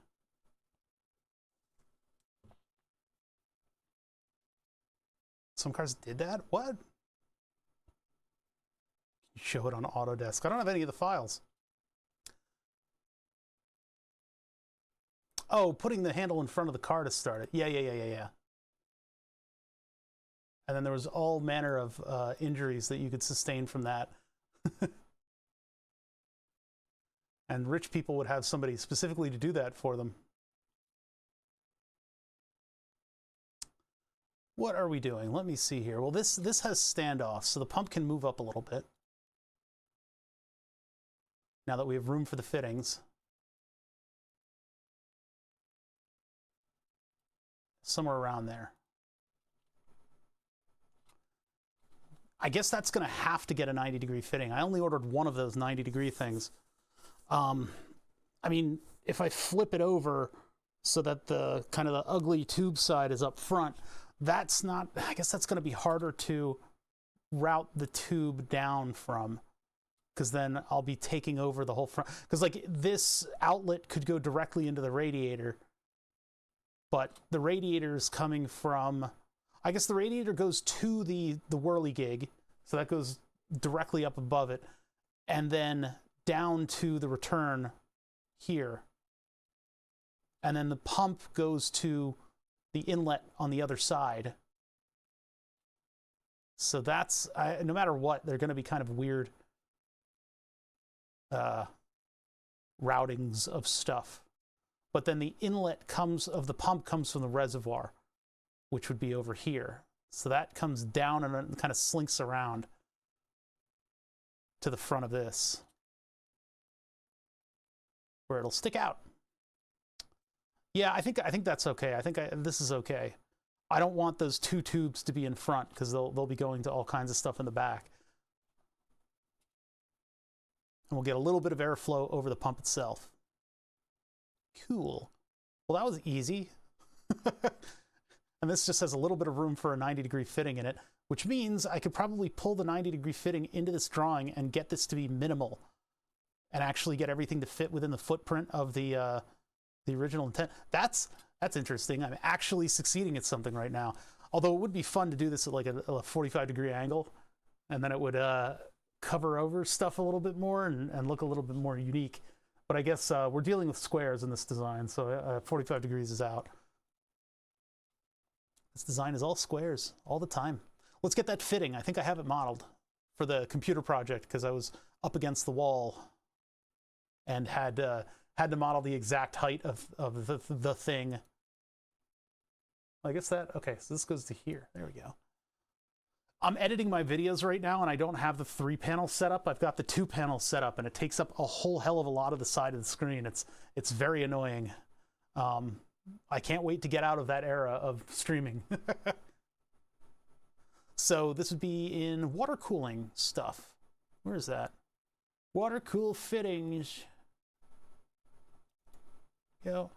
Some cars did that? What? You show it on Autodesk. I don't have any of the files. Oh, putting the handle in front of the car to start it. Yeah. And then there was all manner of injuries that you could sustain from that. And rich people would have somebody specifically to do that for them. What are we doing? Let me see here. Well, this has standoffs, so the pump can move up a little bit. Now that we have room for the fittings. Somewhere around there. I guess that's going to have to get a 90-degree fitting. I only ordered one of those 90-degree things. I mean, if I flip it over so that the kind of the ugly tube side is up front, that's not, I guess that's going to be harder to route the tube down from, because then I'll be taking over the whole front. Because like this outlet could go directly into the radiator, but the radiator is coming from, I guess the radiator goes to the whirligig, so that goes directly up above it, and then down to the return here. And then the pump goes to the inlet on the other side. So that's, no matter what, they're going to be kind of weird routings of stuff. But then the inlet of the pump comes from the reservoir, which would be over here. So that comes down and then kind of slinks around to the front of this, where it'll stick out. Yeah, I think that's okay. I think this is okay. I don't want those two tubes to be in front because they'll be going to all kinds of stuff in the back. And we'll get a little bit of airflow over the pump itself. Cool. Well, that was easy. And this just has a little bit of room for a 90-degree fitting in it, which means I could probably pull the 90-degree fitting into this drawing and get this to be minimal and actually get everything to fit within the footprint of the original intent. That's interesting. I'm actually succeeding at something right now. Although it would be fun to do this at like a 45-degree angle, and then it would cover over stuff a little bit more and look a little bit more unique. But I guess we're dealing with squares in this design, so 45 degrees is out. This design is all squares all the time. Let's get that fitting. I think I have it modeled for the computer project because I was up against the wall and had to model the exact height of the thing. I guess that, okay, so this goes to here. There we go. I'm editing my videos right now and I don't have the 3-panel setup. I've got the 2-panel setup and it takes up a whole hell of a lot of the side of the screen. It's very annoying. I can't wait to get out of that era of streaming. So this would be in water cooling stuff. Where is that? Water cool fittings. You know,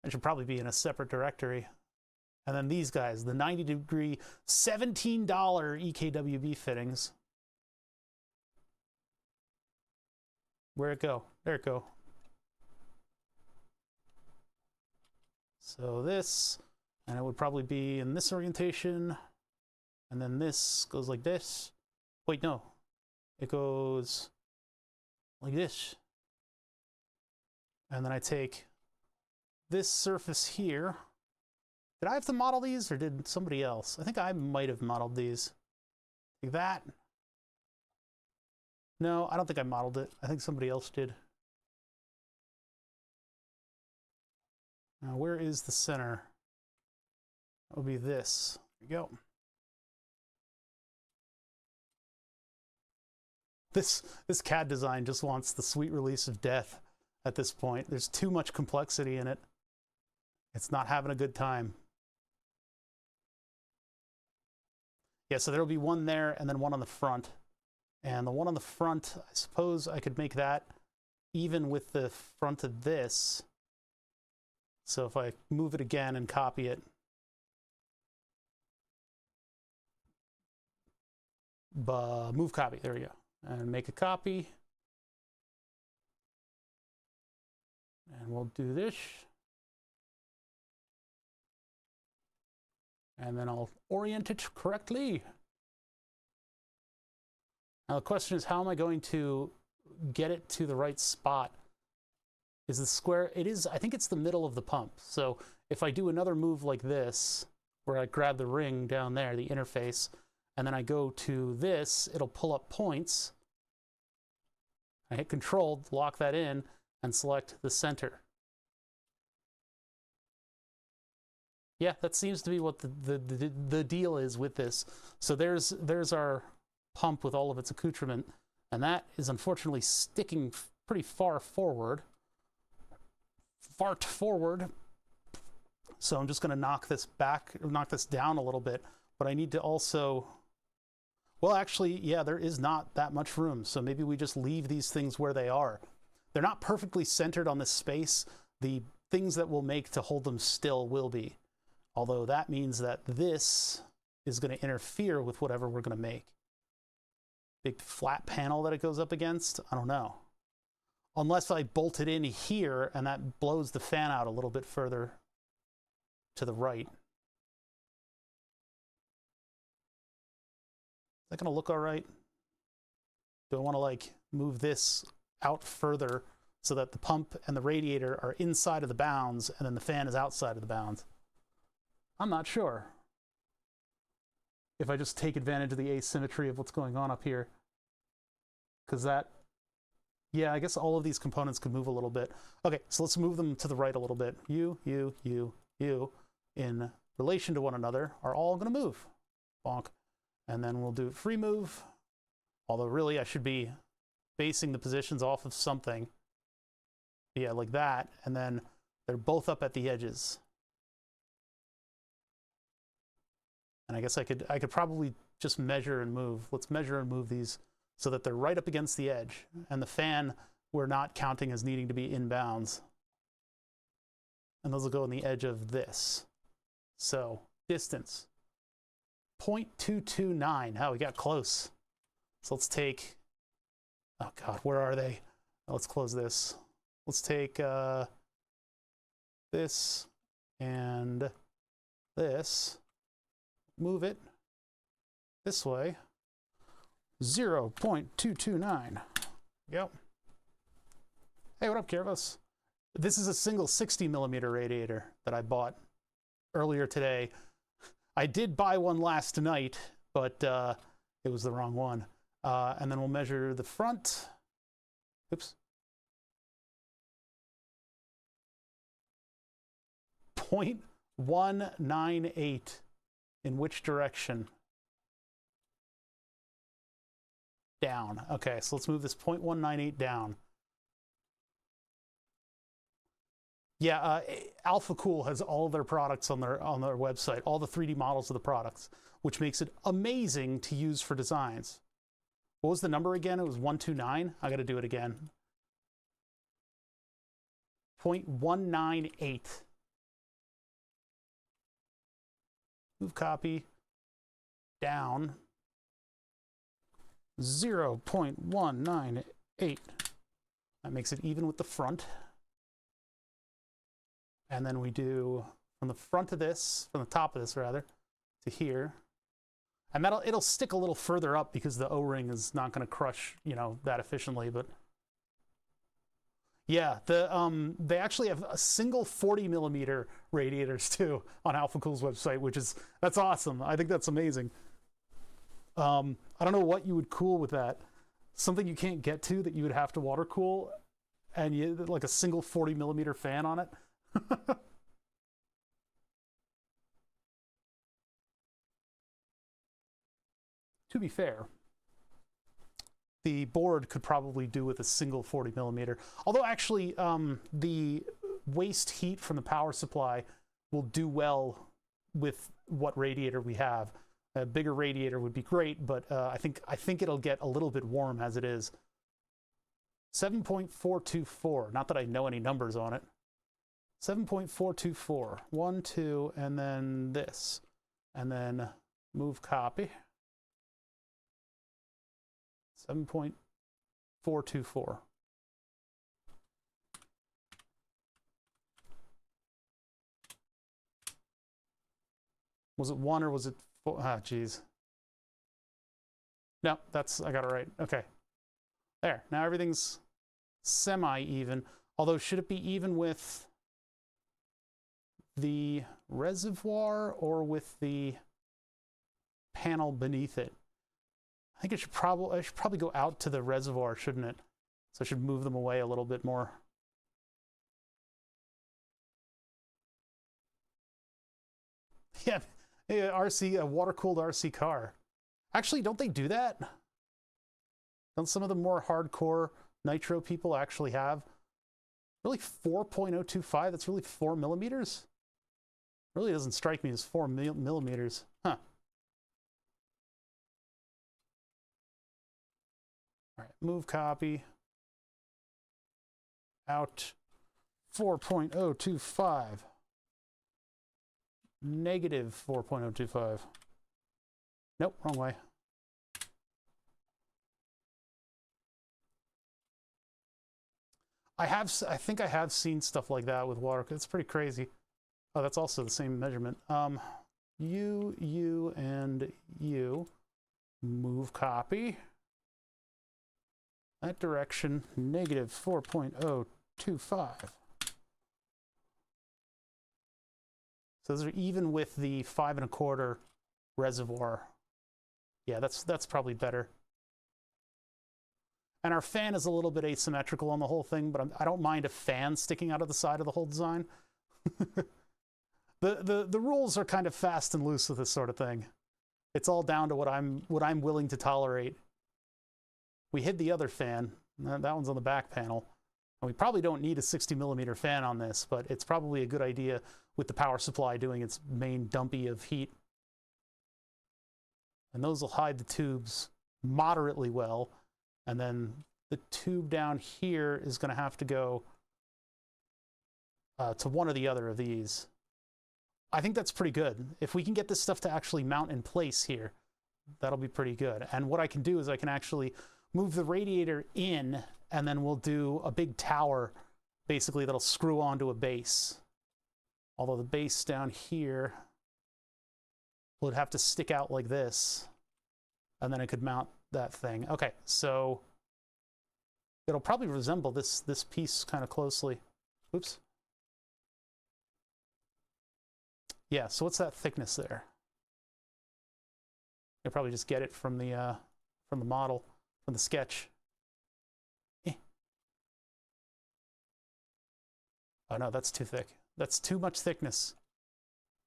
I should probably be in a separate directory. And then these guys, the 90-degree, $17 EKWB fittings. Where'd it go? There it go. So this, and it would probably be in this orientation, and then this goes like this. Wait, no, it goes like this. And then I take this surface here. Did I have to model these, or did somebody else? I think I might have modeled these. Like that. No, I don't think I modeled it. I think somebody else did. Now, where is the center? That would be this. There we go. This CAD design just wants the sweet release of death at this point. There's too much complexity in it. It's not having a good time. Yeah, so there'll be one there and then one on the front. And the one on the front, I suppose I could make that even with the front of this. So if I move it again and copy it, move copy, there we go. And make a copy. And we'll do this. And then I'll orient it correctly. Now the question is, how am I going to get it to the right spot? Is the square, it is, I think it's the middle of the pump. So if I do another move like this, where I grab the ring down there, the interface, and then I go to this, it'll pull up points. I hit Control, lock that in, and select the center. Yeah, that seems to be what the deal is with this. So there's our pump with all of its accoutrement, and that is unfortunately sticking pretty far forward. Fart forward. So I'm just going to knock this down a little bit, but I need to also, well, actually, yeah, there is not that much room. So maybe we just leave these things where they are. They're not perfectly centered on this space. The things that we'll make to hold them still will be. Although that means that this is going to interfere with whatever we're going to make. big flat panel that it goes up against. I don't know. Unless I bolt it in here and that blows the fan out a little bit further to the right. Is that going to look all right? Do I want to like move this out further so that the pump and the radiator are inside of the bounds and then the fan is outside of the bounds? I'm not sure. If I just take advantage of the asymmetry of what's going on up here. Because that, yeah, I guess all of these components could move a little bit. Okay, so let's move them to the right a little bit. You, in relation to one another, are all going to move. Bonk. And then we'll do free move. Although really I should be basing the positions off of something. Yeah, like that. And then they're both up at the edges. And I guess I could probably just measure and move. Let's measure and move these so that they're right up against the edge. And the fan, we're not counting as needing to be in bounds. And those will go on the edge of this. So, distance. 0.229. Oh, we got close. So let's take, oh God, where are they? Let's close this. Let's take this and this. Move it this way. 0.229. Yep. Hey, what up, Kirvos? This is a single 60mm radiator that I bought earlier today. I did buy one last night, but it was the wrong one. And then we'll measure the front. Oops. 0.198. In which direction? Down. Okay, so let's move this 0.198 down. Yeah, Alpha Cool has all their products on their website, all the 3D models of the products, which makes it amazing to use for designs. What was the number again? It was 129. I got to do it again. 0.198. Move copy. Down. 0.198. That makes it even with the front. And then we do from the front of this, from the top of this rather, to here. And it'll stick a little further up because the O-ring is not going to crush, you know, that efficiently. But yeah, they actually have a single 40mm radiators too on Alpha Cool's website, that's awesome. I think that's amazing. I don't know what you would cool with that. Something you can't get to that you would have to water cool, and you like a single 40mm fan on it. To be fair, the board could probably do with a single 40mm. Although actually, the waste heat from the power supply will do well with what radiator we have. A bigger radiator would be great, but I think it'll get a little bit warm as it is. 7.424. Not that I know any numbers on it. 7.424. 1, 2, and then this, and then move copy. 7.424. Was it 1 or was it 4? Ah, geez. No, I got it right. Okay. There. Now everything's semi-even. Although, should it be even with the reservoir or with the panel beneath it? I think I should probably go out to the reservoir, shouldn't it? So I should move them away a little bit more. Yeah, RC, a water-cooled RC car. Actually, don't they do that? Don't some of the more hardcore nitro people actually have? Really 4.025? That's really 4mm? Really doesn't strike me as 4mm. Huh. All right, move copy. Out. 4.025. Negative 4.025. Nope, wrong way. I think I have seen stuff like that with water. It's pretty crazy. Oh, that's also the same measurement. You, and you. Move copy. That direction, negative 4.025. So those are even with the 5 1/4 reservoir. Yeah, that's probably better. And our fan is a little bit asymmetrical on the whole thing, but I don't mind a fan sticking out of the side of the whole design. The rules are kind of fast and loose with this sort of thing. It's all down to what I'm willing to tolerate. We hid the other fan. That one's on the back panel. And we probably don't need a 60mm fan on this, but it's probably a good idea with the power supply doing its main dumpy of heat. And those will hide the tubes moderately well. And then the tube down here is going to have to go to one or the other of these. I think that's pretty good. If we can get this stuff to actually mount in place here, that'll be pretty good. And what I can do is I can actually move the radiator in, and then we'll do a big tower, basically, that'll screw onto a base. Although the base down here would have to stick out like this, and then I could mount that thing. Okay, so it'll probably resemble this piece kind of closely. Oops. Yeah, so what's that thickness there? You'll probably just get it from the model, from the sketch. Oh no, that's too thick. That's too much thickness.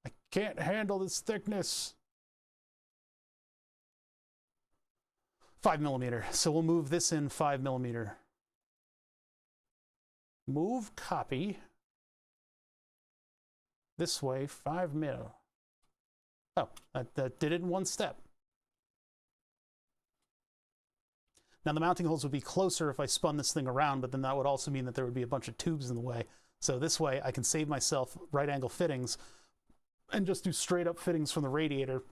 I can't handle this thickness. 5mm. So we'll move this in 5mm. Move copy. This way, 5mm. Oh, that did it in one step. Now the mounting holes would be closer if I spun this thing around, but then that would also mean that there would be a bunch of tubes in the way. So this way I can save myself right angle fittings and just do straight up fittings from the radiator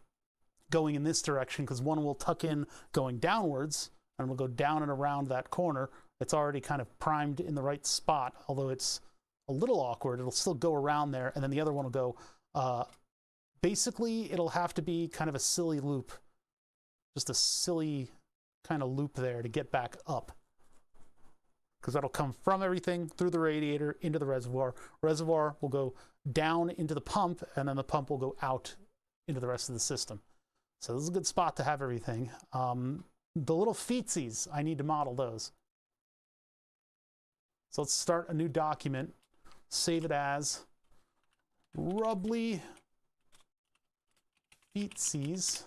going in this direction, because one will tuck in going downwards and will go down and around that corner. It's already kind of primed in the right spot, although it's a little awkward. It'll still go around there, and then the other one will go, basically it'll have to be kind of a silly loop, just a silly kind of loop there to get back up, because that'll come from everything through the radiator into the reservoir. Reservoir will go down into the pump, and then the pump will go out into the rest of the system. So this is a good spot to have everything. The little feetsies, I need to model those. So let's start a new document. Save it as rubbly feetsies.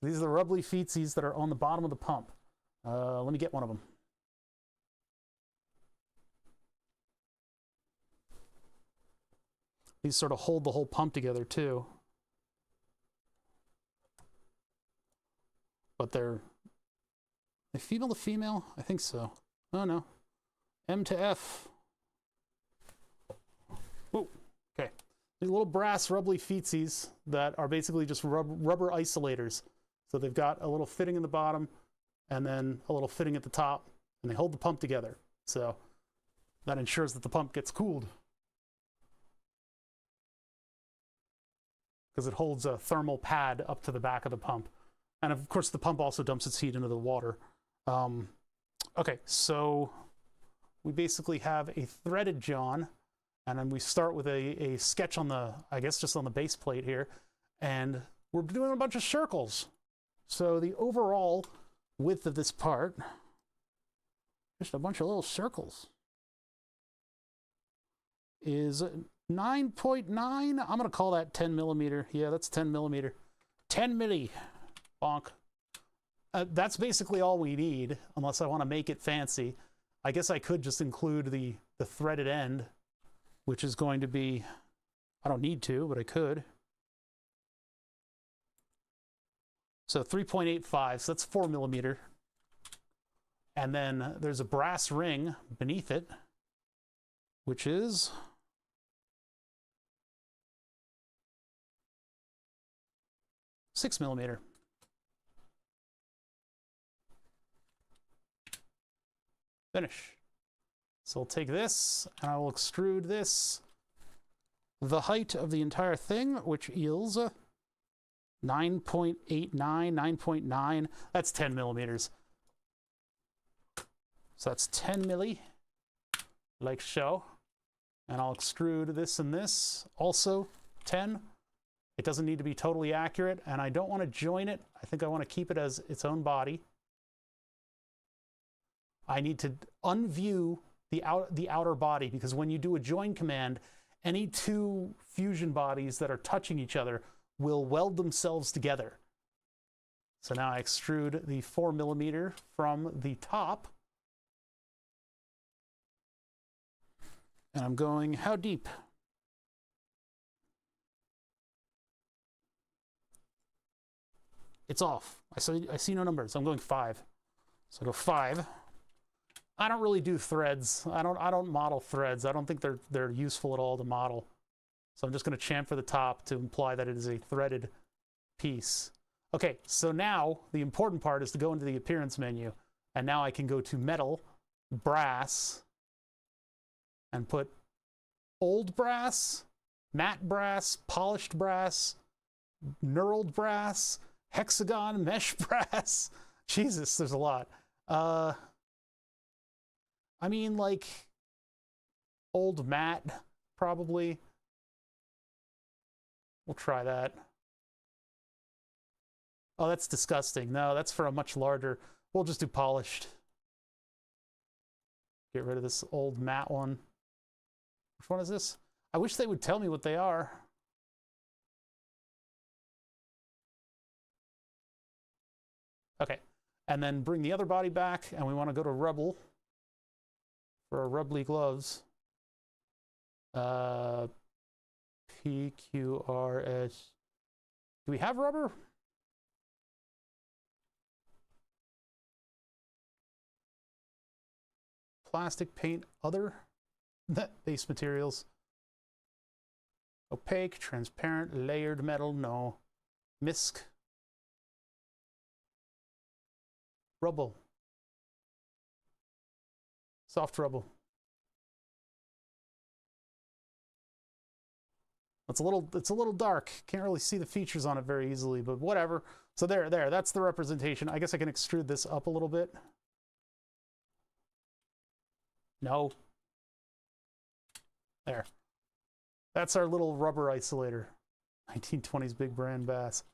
These are the rubbly feetsies that are on the bottom of the pump. Let me get one of them. These sort of hold the whole pump together too. But they're female to female? I think so. Oh no. M to F. Oh, okay. These little brass rubbly feetsies that are basically just rubber isolators. So they've got a little fitting in the bottom and then a little fitting at the top, and they hold the pump together. So that ensures that the pump gets cooled, because it holds a thermal pad up to the back of the pump. And of course the pump also dumps its heat into the water. Okay, so we basically have a threaded John, and then we start with a sketch on the, I guess just on the base plate here, and we're doing a bunch of circles. So the overall width of this part, just a bunch of little circles, is 9.9. I'm gonna call that 10mm. Yeah, that's 10mm. 10 milli. Bonk. That's basically all we need, unless I want to make it fancy. I guess I could just include the threaded end, which is going to be, I don't need to, but I could. So 3.85, so that's 4mm. And then there's a brass ring beneath it, which is 6mm. Finish. So I'll take this, and I will extrude this the height of the entire thing, which yields 9.89, 9.9. That's 10 millimeters. So that's 10 milli, like so. And I'll extrude this and this, also 10. It doesn't need to be totally accurate, and I don't want to join it. I think I want to keep it as its own body. I need to unview the outer body, because when you do a join command, any two fusion bodies that are touching each other will weld themselves together. So now I extrude the 4 millimeter from the top. And I'm going, how deep? It's off. I see no numbers. I'm going 5. So I go 5. I don't really do threads. I don't model threads. I don't think they're useful at all to model. So I'm just going to chamfer the top to imply that it is a threaded piece. Okay, so now the important part is to go into the appearance menu, and now I can go to metal, brass, and put old brass, matte brass, polished brass, knurled brass, hexagon, mesh brass. Jesus, there's a lot. I mean, like, old matte, probably. We'll try that. Oh, that's disgusting. No, that's for a much larger. We'll just do polished. Get rid of this old matte one. Which one is this? I wish they would tell me what they are. Okay, and then bring the other body back, and we want to go to rubble for our rubbly gloves. PQRS. Do we have rubber? Plastic, paint, other base materials. Opaque, transparent, layered metal, no. Misc. Rubble. Soft rubble. It's a little dark. Can't really see the features on it very easily, but whatever. So there, that's the representation. I guess I can extrude this up a little bit. No. There. That's our little rubber isolator. 1920s big brand bass.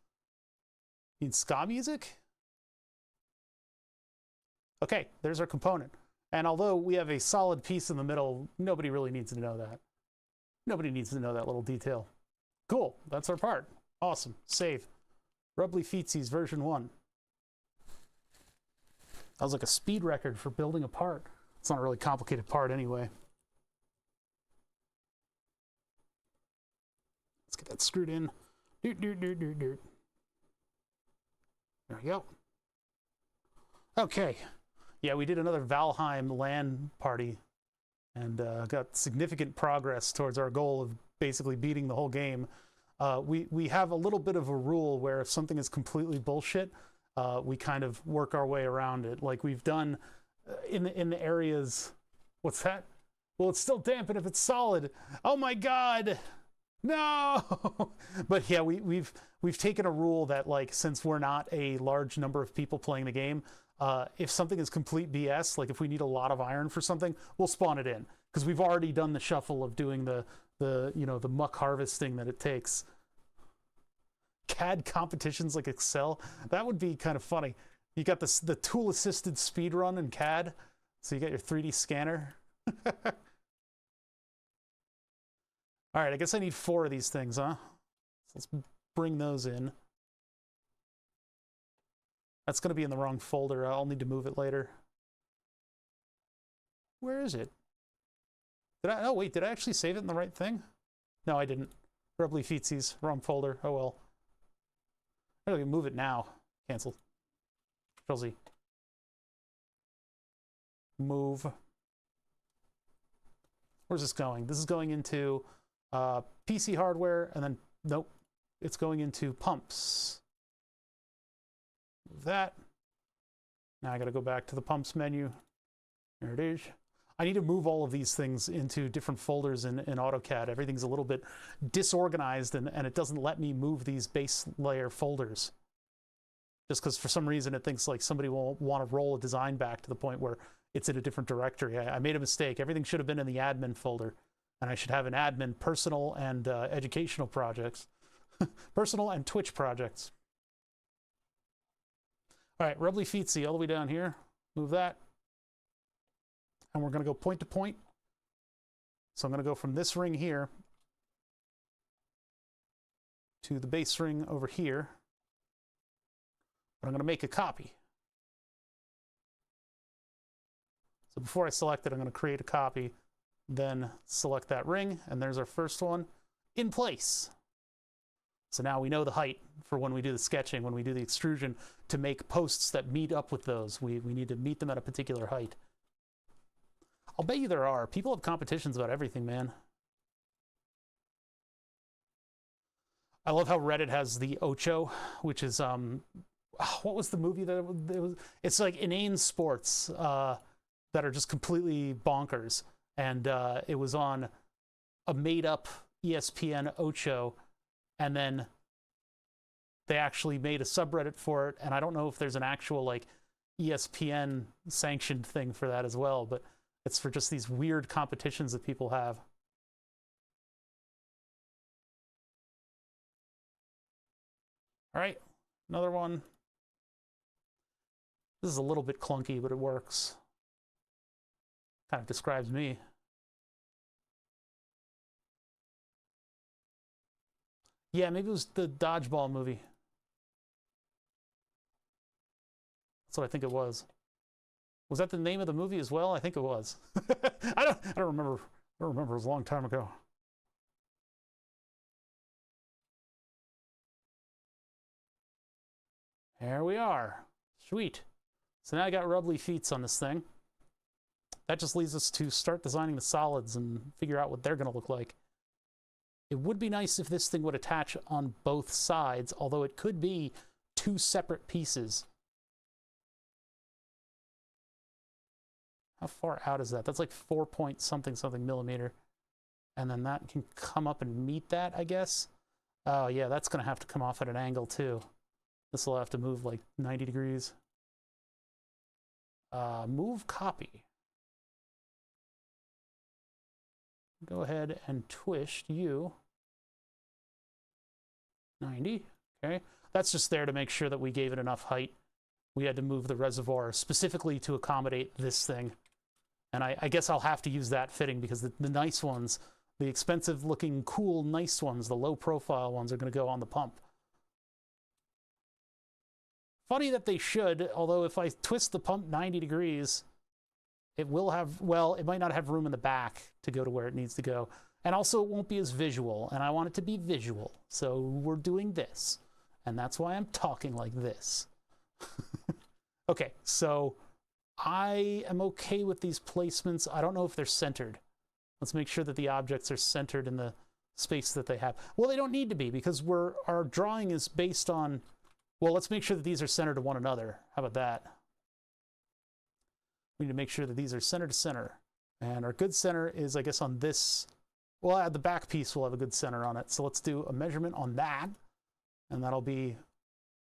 Need ska music? Okay, there's our component. And although we have a solid piece in the middle, nobody really needs to know that. Nobody needs to know that little detail. Cool, that's our part. Awesome, save. Rubbly Feetsies version 1. That was like a speed record for building a part. It's not a really complicated part anyway. Let's get that screwed in. There we go. Okay. Yeah, we did another Valheim LAN party and got significant progress towards our goal of basically beating the whole game. We have a little bit of a rule where if something is completely bullshit, we kind of work our way around it. Like we've done in the areas. What's that? Well, it's still damp, and if it's solid, oh my god, no! But yeah, we've taken a rule that, like, since we're not a large number of people playing the game, if something is complete BS, like if we need a lot of iron for something, we'll spawn it in, because we've already done the shuffle of doing the muck harvesting that it takes. CAD competitions like Excel, that would be kind of funny. You got the tool assisted speedrun in CAD, so you got your 3D scanner. All right, I guess I need 4 of these things, huh? So let's bring those in. That's going to be in the wrong folder. I'll need to move it later. Where is it? Oh wait, did I actually save it in the right thing? No, I didn't. Rubbly Feetsies, wrong folder. Oh well. I can move it now. Cancel. Control Z. Move. Where's this going? This is going into PC hardware, and then, nope, it's going into pumps. Move that. Now I gotta go back to the pumps menu. There it is. I need to move all of these things into different folders in AutoCAD. Everything's a little bit disorganized, and it doesn't let me move these base layer folders. Just because for some reason it thinks like somebody will want to roll a design back to the point where it's in a different directory. I made a mistake. Everything should have been in the admin folder, and I should have an admin personal and educational projects. Personal and Twitch projects. All right, Rubbly Feetsy all the way down here. Move that. And we're going to go point to point. So I'm going to go from this ring here to the base ring over here. But I'm going to make a copy. So before I select it, I'm going to create a copy, then select that ring, and there's our first one in place. So now we know the height for when we do the sketching, when we do the extrusion, to make posts that meet up with those. We need to meet them at a particular height. I'll bet you there are. People have competitions about everything, man. I love how Reddit has the Ocho, which is, what was the movie that it was? It's like inane sports that are just completely bonkers. And it was on a made-up ESPN Ocho, and then they actually made a subreddit for it. And I don't know if there's an actual like ESPN sanctioned thing for that as well, but it's for just these weird competitions that people have. All right, another one. This is a little bit clunky, but it works. Kind of describes me. Yeah, maybe it was the Dodgeball movie. That's what I think it was. Was that the name of the movie as well? I think it was. I don't remember. I don't remember. It was a long time ago. There we are. Sweet. So now I got rubbly feets on this thing. That just leads us to start designing the solids and figure out what they're going to look like. It would be nice if this thing would attach on both sides, although it could be two separate pieces. How far out is that? That's like 4 point something millimeter. And then that can come up and meet that, I guess. Oh yeah, that's going to have to come off at an angle too. This will have to move like 90 degrees. Move copy. Go ahead and twist you 90. Okay, that's just there to make sure that we gave it enough height. We had to move the reservoir specifically to accommodate this thing. And I guess I'll have to use that fitting because the nice ones, the expensive looking, cool, nice ones, the low profile ones are going to go on the pump. Funny that they should, although if I twist the pump 90 degrees, it will have, well, it might not have room in the back to go to where it needs to go. And also it won't be as visual, and I want it to be visual. So we're doing this, and that's why I'm talking like this. Okay, so I am okay with these placements. I don't know if they're centered. Let's make sure that the objects are centered in the space that they have. Well, they don't need to be because our drawing is based on, well, let's make sure that these are centered to one another. How about that? We need to make sure that these are center to center. And our good center is, I guess, on this. Well, the back piece will have a good center on it. So let's do a measurement on that. And that'll be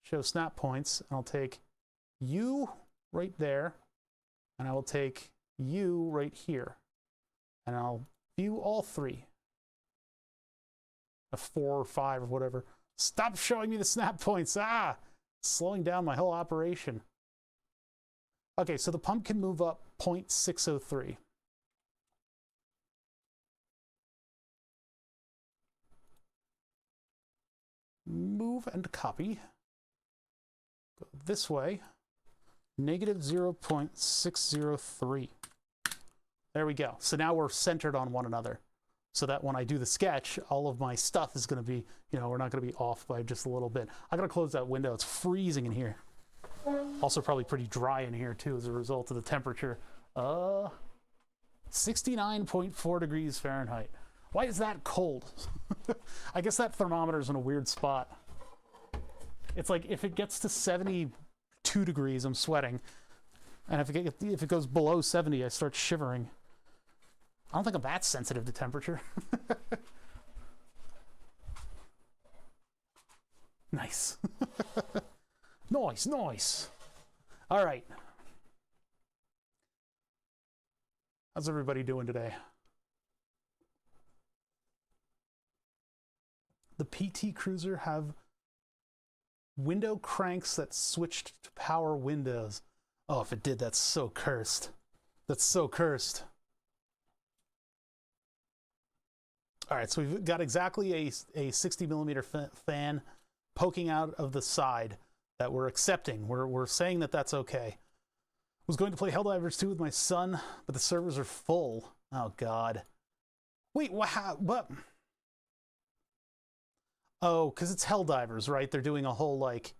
show snap points. And I'll take you right there. And I will take you right here. And I'll view all three. A 4 or 5 or whatever. Stop showing me the snap points. Ah! Slowing down my whole operation. Okay, so the pump can move up 0.603. Move and copy. Go this way. Negative 0.603. There we go. So now we're centered on one another. So that when I do the sketch, all of my stuff is going to be, you know, we're not going to be off by just a little bit. I got to close that window. It's freezing in here. Also probably pretty dry in here too as a result of the temperature. 69.4 degrees Fahrenheit. Why is that cold? I guess that thermometer's in a weird spot. It's like if it gets to 72 degrees, I'm sweating. And if it goes below 70, I start shivering. I don't think I'm that sensitive to temperature. Nice. Nice, nice. All right. How's everybody doing today? The PT Cruiser have window cranks that switched to power windows. Oh, if it did, that's so cursed. That's so cursed. All right, so we've got exactly a 60 millimeter fan poking out of the side that we're accepting. We're saying that that's okay. Was going to play Helldivers 2 with my son, but the servers are full. Oh, God. Wait, what? Oh, because it's Helldivers, right? They're doing a whole, like,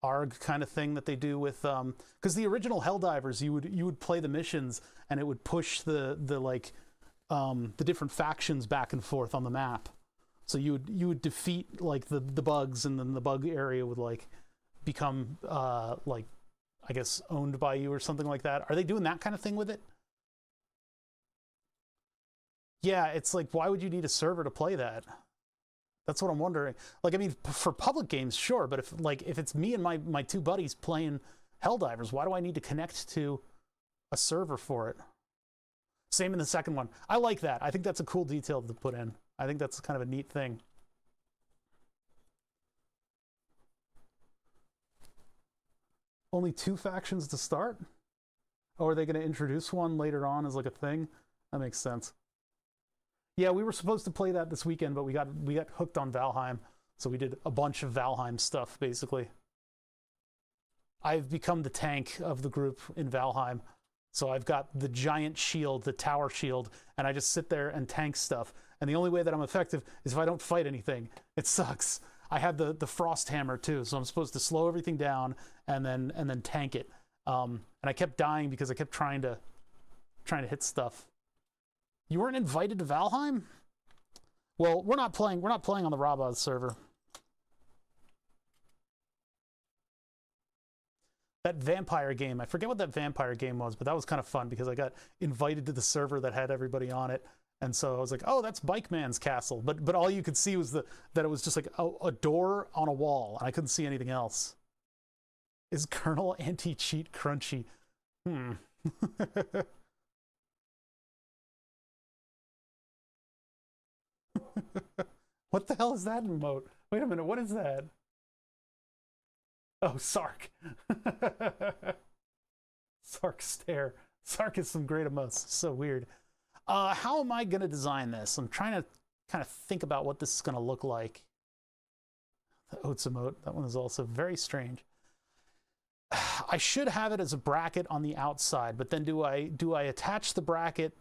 ARG kind of thing that they do with... Because the original Helldivers, you would play the missions, and it would push the different factions back and forth on the map. So you would defeat, like, the bugs, and then the bug area would, like, become, like, I guess, owned by you or something like that. Are they doing that kind of thing with it? Yeah, it's like, why would you need a server to play that? That's what I'm wondering. Like, I mean, for public games, sure, but if it's me and my two buddies playing Helldivers, why do I need to connect to a server for it? Same in the second one. I like that. I think that's a cool detail to put in. I think that's kind of a neat thing. Only 2 factions to start? Oh, are they going to introduce one later on as like a thing? That makes sense. Yeah, we were supposed to play that this weekend, but we got hooked on Valheim, so we did a bunch of Valheim stuff, basically. I've become the tank of the group in Valheim, so I've got the giant shield, the tower shield, and I just sit there and tank stuff. And the only way that I'm effective is if I don't fight anything. It sucks. I have the frost hammer too, so I'm supposed to slow everything down and then tank it. And I kept dying because I kept trying to hit stuff. You weren't invited to Valheim? Well, we're not playing on the Rabaz server. That vampire game, I forget what that vampire game was, but that was kind of fun because I got invited to the server that had everybody on it. And so I was like, oh, that's Bike Man's castle. But all you could see was that it was just like a door on a wall, and I couldn't see anything else. Is kernel anti-cheat crunchy? What the hell is that emote? Wait a minute, what is that? Oh, Sark. Sark stare. Sark is some great emotes. So weird. How am I going to design this? I'm trying to kind of think about what this is going to look like. The oats emote, that one is also very strange. I should have it as a bracket on the outside, but then do I attach the bracket?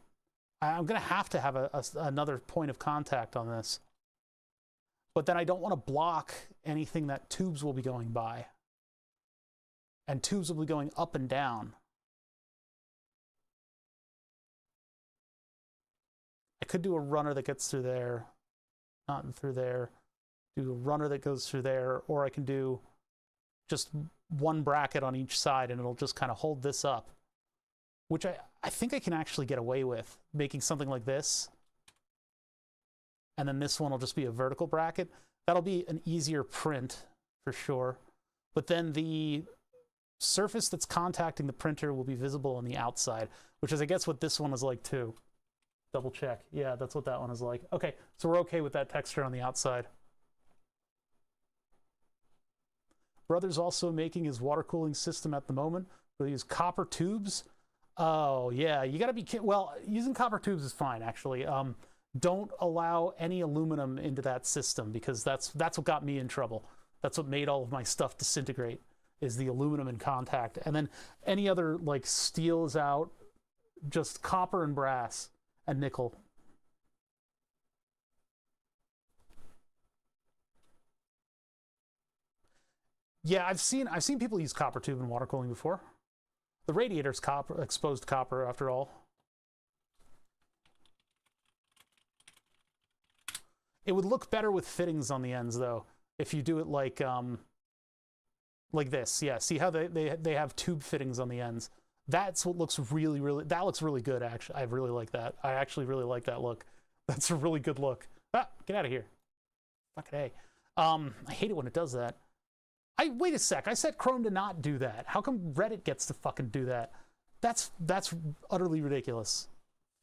I'm going to have another point of contact on this. But then I don't want to block anything that tubes will be going by. And tubes will be going up and down. I could do a runner that gets through there, not through there, do a runner that goes through there, or I can do just one bracket on each side and it'll just kind of hold this up, which I think I can actually get away with, making something like this. And then this one will just be a vertical bracket. That'll be an easier print for sure. But then the surface that's contacting the printer will be visible on the outside, which is, I guess, what this one is like too. Double check. Yeah, that's what that one is like. Okay, so we're okay with that texture on the outside. Brother's also making his water cooling system at the moment. We'll use copper tubes. Oh, yeah, you gotta be well, using copper tubes is fine, actually. Don't allow any aluminum into that system because that's what got me in trouble. That's what made all of my stuff disintegrate, is the aluminum in contact. And then any other, like, steel is out, just copper and brass. And nickel. Yeah, I've seen people use copper tube in water cooling before. The radiator's copper, exposed copper, after all. It would look better with fittings on the ends, though, if you do it like this. Yeah, see how they have tube fittings on the ends. That's what looks really, really, that looks really good, actually. I really like that. I actually really like that look. That's a really good look. Ah, get out of here. Fucking A. I hate it when it does that. Wait a sec, I set Chrome to not do that. How come Reddit gets to fucking do that? That's utterly ridiculous.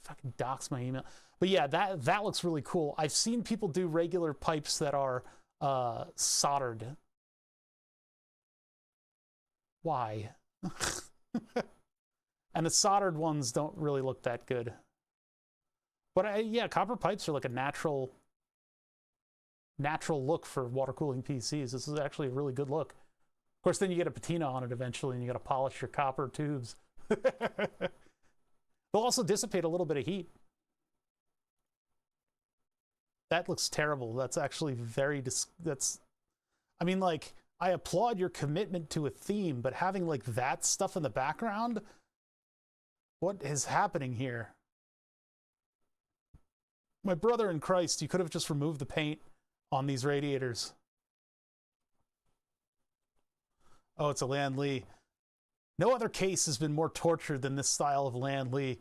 Fucking dox my email. But yeah, that looks really cool. I've seen people do regular pipes that are soldered. Why? And the soldered ones don't really look that good. But yeah, copper pipes are like a natural look for water cooling PCs. This is actually a really good look. Of course, then you get a patina on it eventually, and you got to polish your copper tubes. They'll also dissipate a little bit of heat. That looks terrible. That's actually very I mean, like, I applaud your commitment to a theme, but having like that stuff in the background, what is happening here? My brother in Christ, you could have just removed the paint on these radiators. Oh, it's a Land Lee. No other case has been more tortured than this style of Land Lee.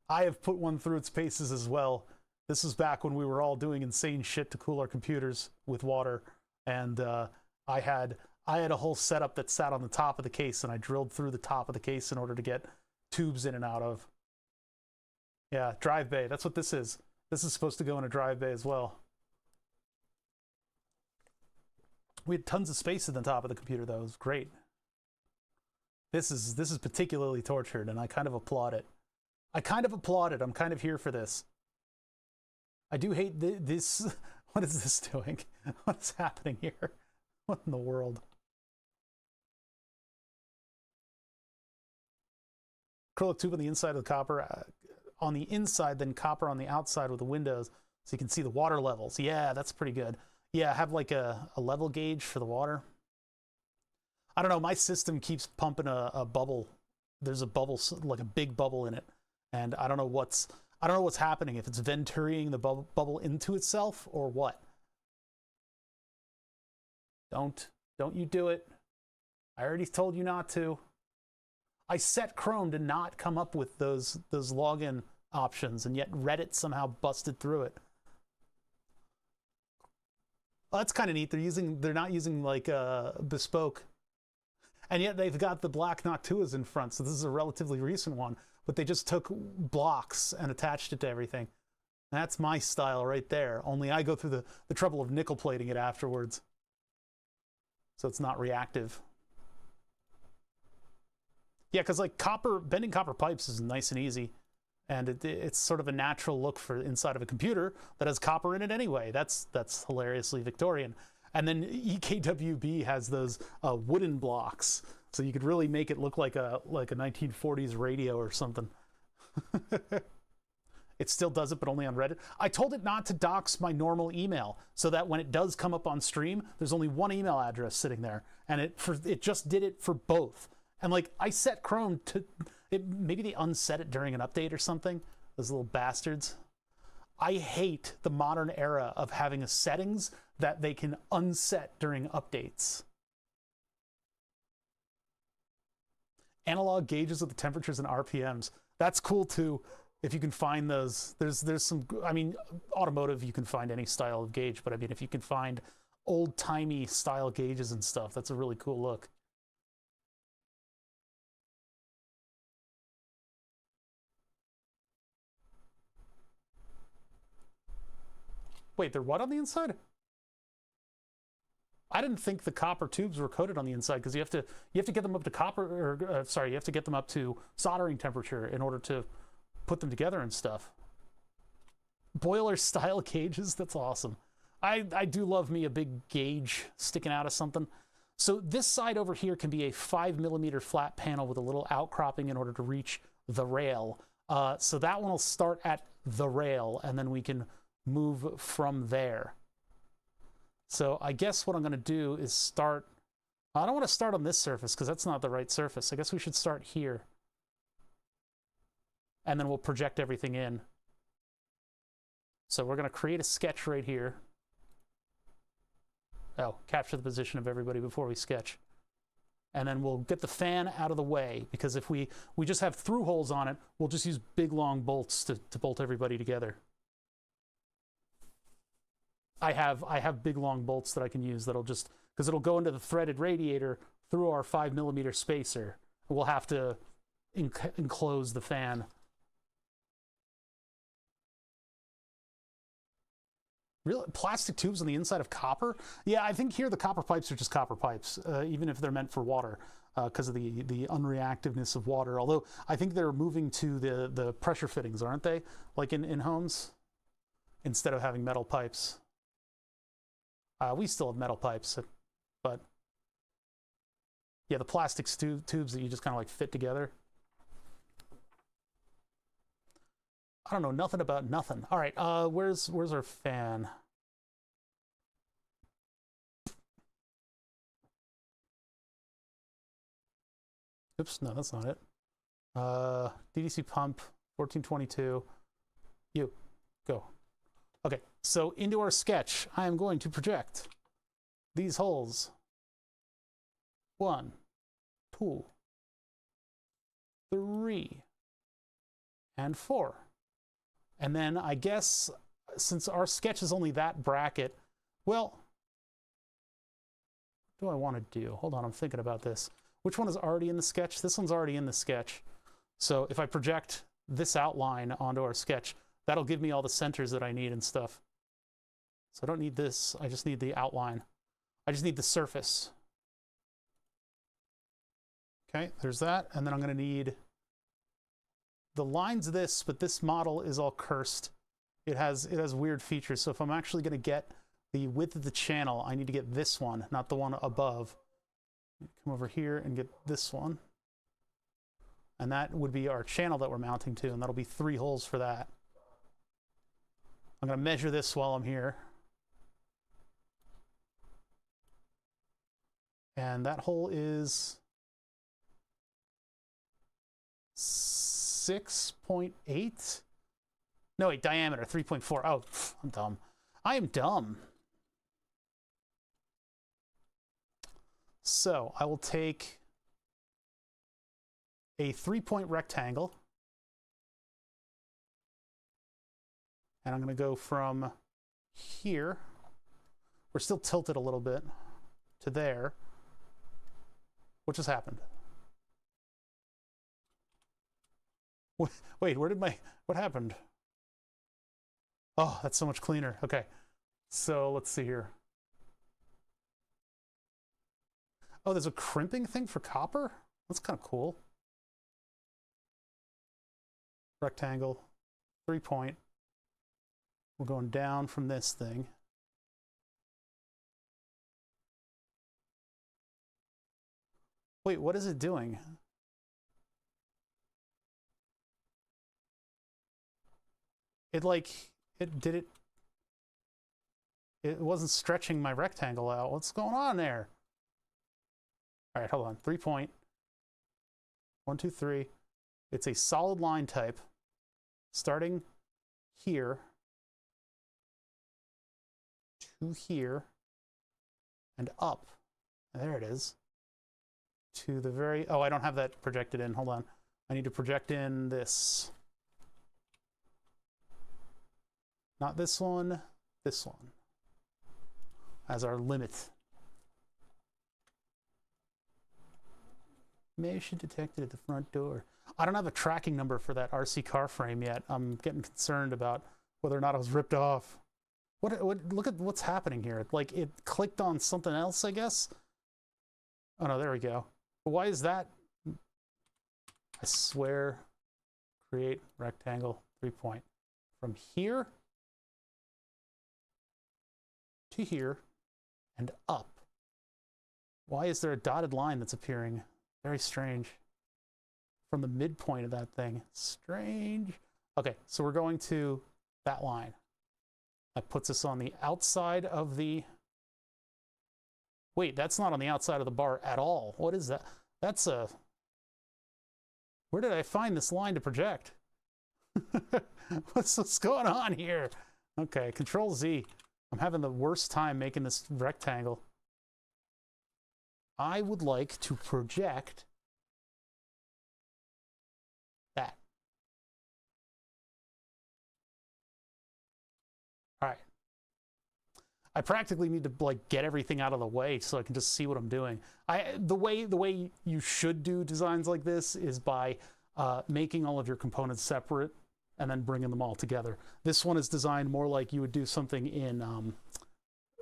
I have put one through its paces as well. This is back when we were all doing insane shit to cool our computers with water, and I had a whole setup that sat on the top of the case, and I drilled through the top of the case in order to get tubes in and out of. Yeah, drive bay. That's what this is. This is supposed to go in a drive bay as well. We had tons of space at the top of the computer, though. It was great. This is particularly tortured, and I kind of applaud it. I kind of applaud it. I'm kind of here for this. I do hate this. What is this doing? What is happening here? What in the world? Acrylic tube on the inside of the copper. On the inside, then copper on the outside with the windows, so you can see the water levels. Yeah, that's pretty good. Yeah, have like a level gauge for the water. I don't know, my system keeps pumping a bubble. There's a bubble, like a big bubble in it, and I don't know what's happening, if it's venturing the bubble into itself or what. Don't you do it. I already told you not to. I set Chrome to not come up with those login options, and yet Reddit somehow busted through it. Well, that's kind of neat. They're not using like bespoke, and yet they've got the black Noctuas in front. So this is a relatively recent one, but they just took blocks and attached it to everything. That's my style right there. Only I go through the trouble of nickel plating it afterwards, so it's not reactive. Yeah, because like bending copper pipes is nice and easy, and it's sort of a natural look for inside of a computer that has copper in it anyway. That's hilariously Victorian. And then EKWB has those wooden blocks, so you could really make it look like a 1940s radio or something. It still does it, but only on Reddit. I told it not to dox my normal email, so that when it does come up on stream, there's only one email address sitting there, and it just did it for both. And like, I set Chrome to, maybe they unset it during an update or something, those little bastards. I hate the modern era of having a settings that they can unset during updates. Analog gauges with the temperatures and RPMs. That's cool too, if you can find those. There's some, I mean, automotive, you can find any style of gauge, but I mean, if you can find old-timey style gauges and stuff, that's a really cool look. Wait, they're what on the inside? I didn't think the copper tubes were coated on the inside, because you have to get them up to you have to get them up to soldering temperature in order to put them together and stuff. Boiler style gauges, that's awesome. I do love me a big gauge sticking out of something. So this side over here can be a 5mm flat panel with a little outcropping in order to reach the rail. So that one will start at the rail, and then we can move from there. So I guess what I'm going to do is start, I don't want to start on this surface because that's not the right surface. I guess we should start here, and then we'll project everything in. So we're going to create a sketch right here. Oh, capture the position of everybody before we sketch. And then we'll get the fan out of the way, because if we just have through holes on it, we'll just use big long bolts to bolt everybody together. I have big long bolts that I can use that'll just, because it'll go into the threaded radiator through our 5mm spacer. We'll have to enclose the fan. Real plastic tubes on the inside of copper? Yeah, I think here the copper pipes are just copper pipes, even if they're meant for water, because of the unreactiveness of water. Although I think they're moving to the pressure fittings, aren't they? Like in homes, instead of having metal pipes. We still have metal pipes, but yeah, the plastic tubes that you just kind of like fit together. I don't know nothing about nothing. All right, where's our fan? Oops, no, that's not it. DDC pump, 1422. You, go. Okay, so into our sketch, I am going to project these holes. 1, 2, 3, and 4. And then I guess, since our sketch is only that bracket, well, what do I want to do? Hold on, I'm thinking about this. Which one is already in the sketch? This one's already in the sketch. So if I project this outline onto our sketch, that'll give me all the centers that I need and stuff. So I don't need this, I just need the outline. I just need the surface. Okay, there's that, and then I'm gonna need the lines of this, but this model is all cursed. It has weird features, so if I'm actually gonna get the width of the channel, I need to get this one, not the one above. Come over here and get this one. And that would be our channel that we're mounting to, and that'll be 3 holes for that. I'm gonna measure this while I'm here. And that hole is 6.8? No, wait, diameter, 3.4. Oh, I'm dumb. I am dumb. So I will take a 3-point rectangle, and I'm going to go from here, we're still tilted a little bit, to there. What just happened? Wait, where did what happened? Oh, that's so much cleaner. Okay, so let's see here. Oh, there's a crimping thing for copper? That's kind of cool. Rectangle, 3-point. We're going down from this thing. Wait, what is it doing? It wasn't stretching my rectangle out. What's going on there? All right, hold on. 3-point. 1, 2, 3. It's a solid line type, starting here to here and up. There it is. To the very, oh, I don't have that projected in. Hold on. I need to project in this. Not this one, this one as our limit. Motion detected at the front door. I don't have a tracking number for that RC car frame yet. I'm getting concerned about whether or not it was ripped off. Look at what's happening here. Like, it clicked on something else, I guess. Oh no, there we go. But why is that? I swear. Create rectangle, 3-point. From here to here and up. Why is there a dotted line that's appearing? Very strange. From the midpoint of that thing. Strange. Okay, so we're going to that line. That puts us on the outside of the... Wait, that's not on the outside of the bar at all. What is that? That's a... Where did I find this line to project? What's going on here? Okay, Control Z. I'm having the worst time making this rectangle. I would like to project that. All right. I practically need to like get everything out of the way so I can just see what I'm doing. The way you should do designs like this is by making all of your components separate and then bringing them all together. This one is designed more like you would do something in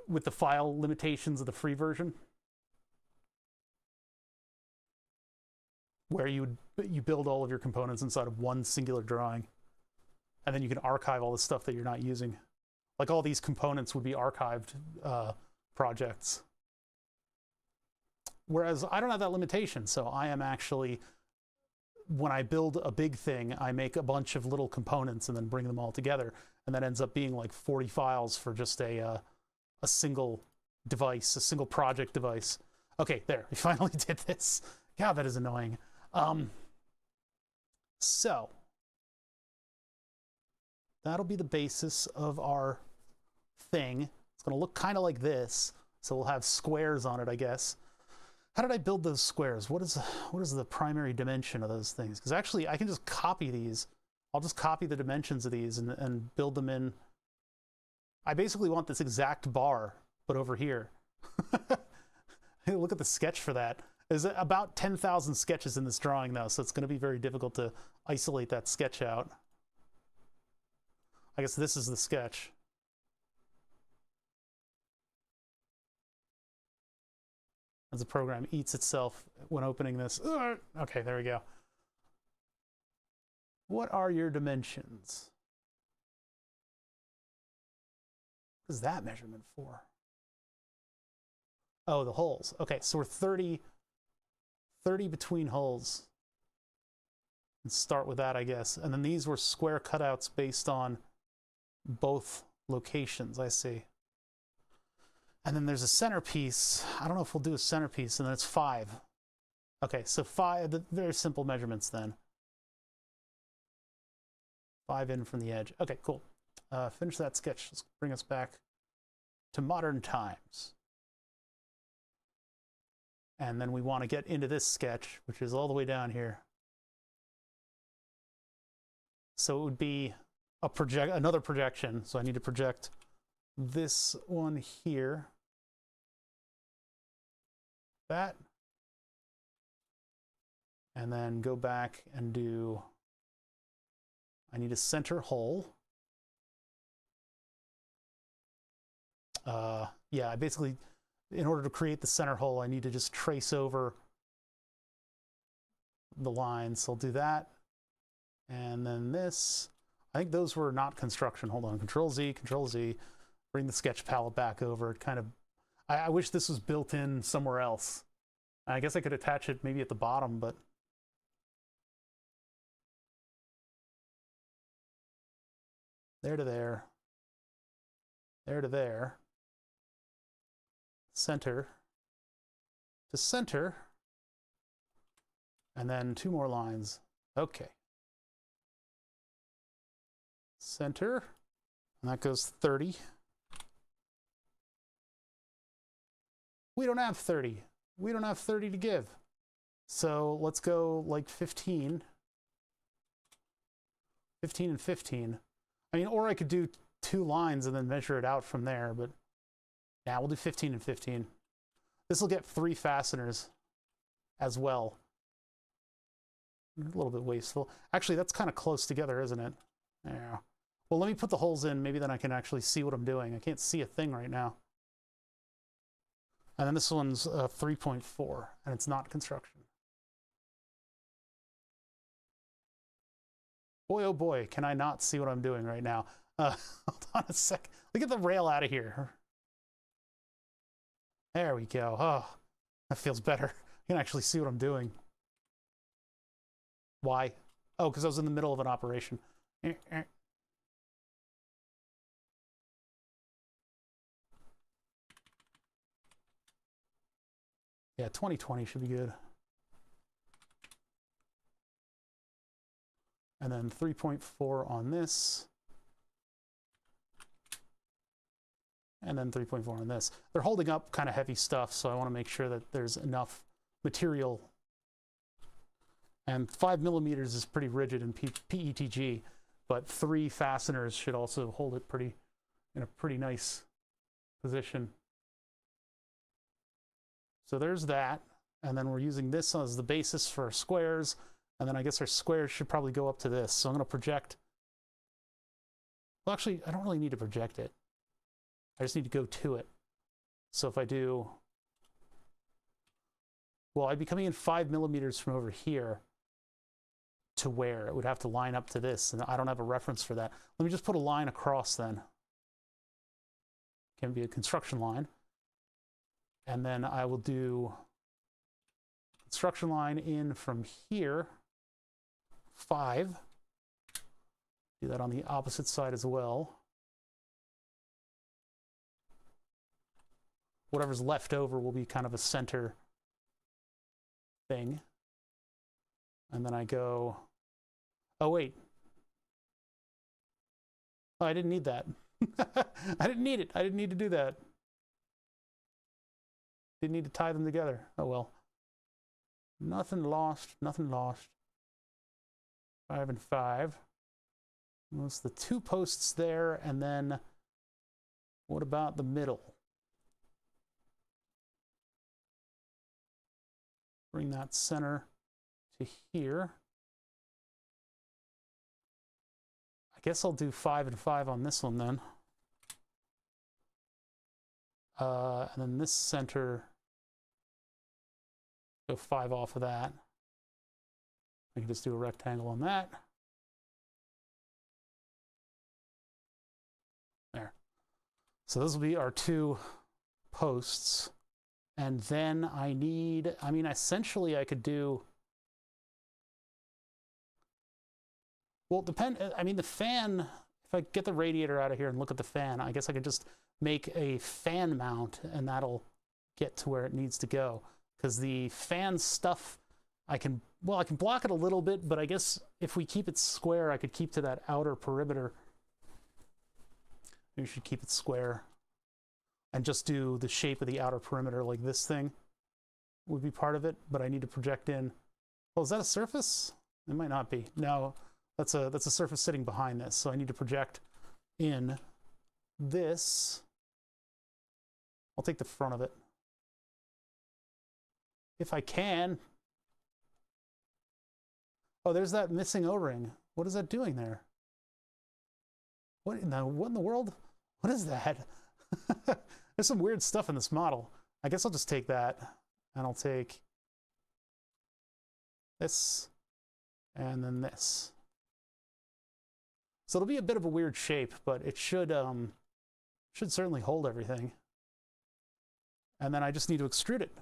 with the file limitations of the free version, where you build all of your components inside of one singular drawing, and then you can archive all the stuff that you're not using. Like all these components would be archived projects. Whereas I don't have that limitation, so I am actually, when I build a big thing, I make a bunch of little components and then bring them all together, and that ends up being like 40 files for just a single device, a single project device. Okay, there, we finally did this. God, that is annoying. So that'll be the basis of our thing. It's going to look kind of like this, so we'll have squares on it, I guess. How did I build those squares? What is the primary dimension of those things? Because actually, I can just copy these. I'll just copy the dimensions of these and build them in. I basically want this exact bar, but over here. Hey, look at the sketch for that. There's about 10,000 sketches in this drawing, though, so it's going to be very difficult to isolate that sketch out. I guess this is the sketch. As the program eats itself when opening this. Okay, there we go. What are your dimensions? What is that measurement for? Oh, the holes. Okay, so we're 30 between holes. Let's start with that, I guess. And then these were square cutouts based on both locations, I see. And then there's a centerpiece. I don't know if we'll do a centerpiece, and then it's 5. Okay, so 5, very simple measurements then. 5 in from the edge. Okay, cool. Finish that sketch. Let's bring us back to modern times. And then we want to get into this sketch, which is all the way down here. So it would be another projection. So I need to project this one here. That. And then go back and do, I need a center hole. Yeah, I basically, in order to create the center hole, I need to just trace over the lines. So I'll do that. And then this, I think those were not construction. Hold on, Control Z, bring the sketch palette back over. It kind of, I wish this was built in somewhere else. I guess I could attach it maybe at the bottom, but there to there, there to there, center to center, and then 2 more lines. Okay. Center, and that goes 30. We don't have 30. We don't have 30 to give. So let's go like 15. 15 and 15. I mean, or I could do 2 lines and then measure it out from there, but yeah, we'll do 15 and 15. This will get 3 fasteners as well. A little bit wasteful. Actually, that's kind of close together, isn't it? Yeah. Well, let me put the holes in. Maybe then I can actually see what I'm doing. I can't see a thing right now. And then this one's 3.4, and it's not construction. Boy, oh boy, can I not see what I'm doing right now. Hold on a sec. Let me get the rail out of here. There we go. Oh, that feels better. I can actually see what I'm doing. Why? Oh, because I was in the middle of an operation. Yeah, 2020 should be good. And then 3.4 on this. and then 3.4 on this. They're holding up kind of heavy stuff, so I want to make sure that there's enough material. And 5 millimeters is pretty rigid in PETG, but 3 fasteners should also hold it in a pretty nice position. So there's that, and then we're using this as the basis for our squares, and then I guess our squares should probably go up to this. So I'm going to project. Well, actually, I don't really need to project it. I just need to go to it. So if I do, well, I'd be coming in 5 millimeters from over here to where it would have to line up to this, and I don't have a reference for that. Let me just put a line across then. Can be a construction line. And then I will do construction line in from here, 5. Do that on the opposite side as well. Whatever's left over will be kind of a center thing. And then I go, oh wait. Oh, I didn't need that. I didn't need it. I didn't need to do that. Didn't need to tie them together. Oh well. Nothing lost. Nothing lost. 5 and 5. That's the 2 posts there, and then what about the middle? Bring that center to here. I guess I'll do 5 and 5 on this one then. And then this center, go 5 off of that. I can just do a rectangle on that. There. So those will be our 2 posts. And then I need, I mean, essentially I could do, well, I mean, the fan, if I get the radiator out of here and look at the fan, I guess I could just make a fan mount and that'll get to where it needs to go. Because the fan stuff, I can block it a little bit, but I guess if we keep it square, I could keep to that outer perimeter. Maybe we should keep it square and just do the shape of the outer perimeter, like this thing would be part of it, but I need to project in. Oh, is that a surface? It might not be. No, that's a surface sitting behind this, so I need to project in this. I'll take the front of it. If I can. Oh, there's that missing O-ring. What is that doing there? What in the world? What is that? There's some weird stuff in this model. I guess I'll just take that, and I'll take this, and then this. So it'll be a bit of a weird shape, but it should certainly hold everything. And then I just need to extrude it.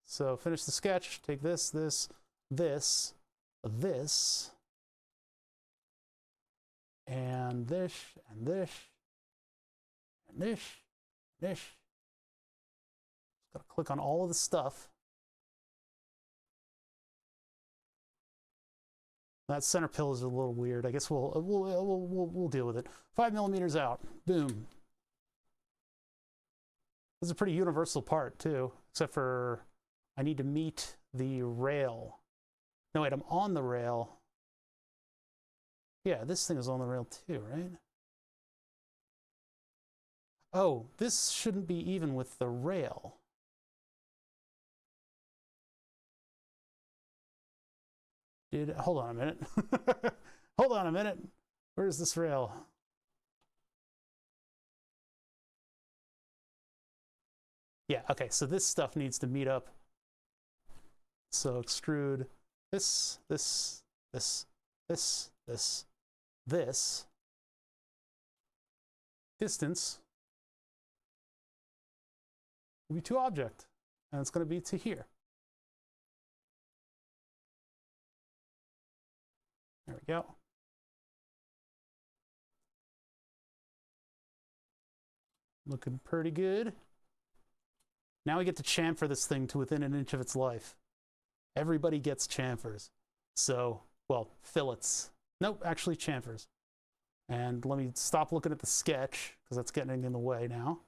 So finish the sketch, take this, this, this, this, and this, and this, and this, this. Just gotta click on all of the stuff. That center pill is a little weird. I guess we'll deal with it. 5 millimeters out. Boom. This is a pretty universal part too, except for I need to meet the rail. No, wait, I'm on the rail. Yeah, this thing is on the rail too, right? Oh, this shouldn't be even with the rail. Hold on a minute. Hold on a minute. Where's this rail? Yeah, okay, so this stuff needs to meet up. So extrude this, this, this, this, this, this. Distance will be to object, and it's going to be to here. There we go. Looking pretty good. Now we get to chamfer this thing to within an inch of its life. Everybody gets chamfers. So, well, fillets. Nope, actually chamfers. And let me stop looking at the sketch because that's getting in the way now.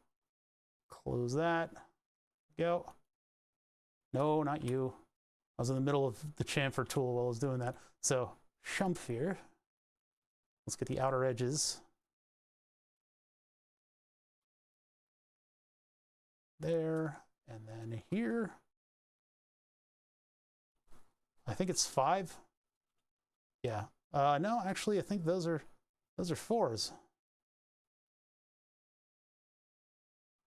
Close that. Go. No, not you. I was in the middle of the chamfer tool while I was doing that. So, shump here. Let's get the outer edges. There, and then here. I think it's 5. Yeah. No, actually, I think those are 4s.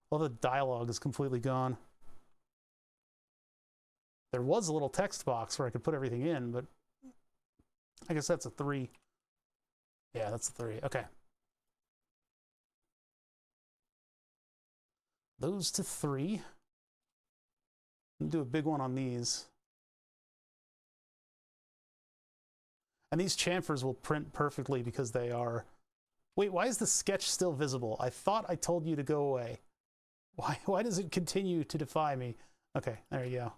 Well, the dialogue is completely gone. There was a little text box where I could put everything in, but I guess that's a 3. Yeah, that's a 3. Okay. Those to 3. I'll do a big one on these. And these chamfers will print perfectly because they are... Wait, why is the sketch still visible? I thought I told you to go away. Why does it continue to defy me? Okay, there you go.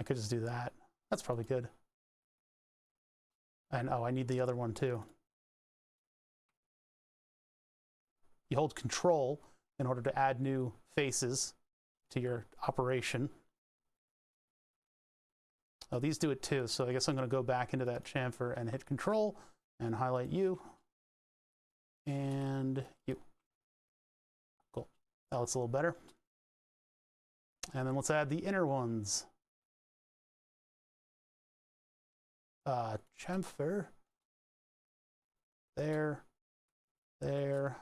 I could just do that. That's probably good. And oh, I need the other one too. You hold Control in order to add new faces to your operation. Oh, these do it too, so I guess I'm going to go back into that chamfer and hit Control and highlight you and you. Cool. That looks a little better. And then let's add the inner ones. Chamfer. There. There.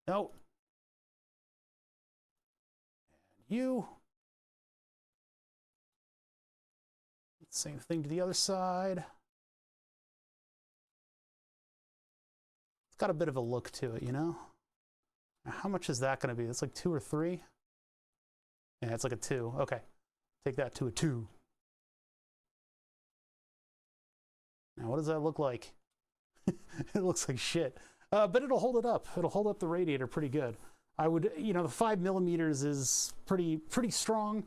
No. And you. Same thing to the other side. It's got a bit of a look to it, you know? Now, how much is that going to be? It's like 2 or 3? Yeah, it's like a 2. Okay. Take that to a 2. Now, what does that look like? It looks like shit. But it'll hold it up. It'll hold up the radiator pretty good. I would, you know, the 5mm is pretty strong.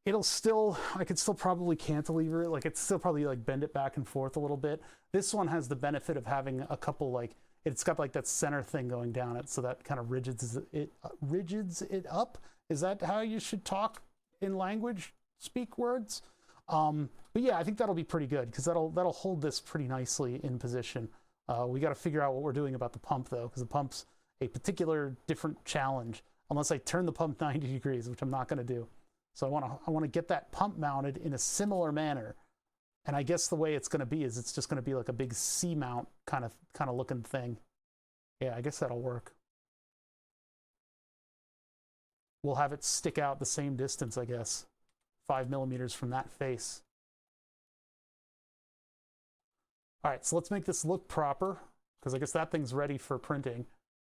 It'll still, I could still probably cantilever it. Like, it's still probably like bend it back and forth a little bit. This one has the benefit of having a couple, like, it's got like that center thing going down it, so that kind of rigids it up. Is that how you should talk in language, speak words? But yeah, I think that'll be pretty good because that'll hold this pretty nicely in position. We got to figure out what we're doing about the pump though, because the pump's a particular different challenge unless I turn the pump 90 degrees, which I'm not going to do. So I want to get that pump mounted in a similar manner. And I guess the way it's going to be is it's just going to be like a big C-mount kind of looking thing. Yeah, I guess that'll work. We'll have it stick out the same distance, I guess. 5mm from that face. All right, so let's make this look proper, because I guess that thing's ready for printing.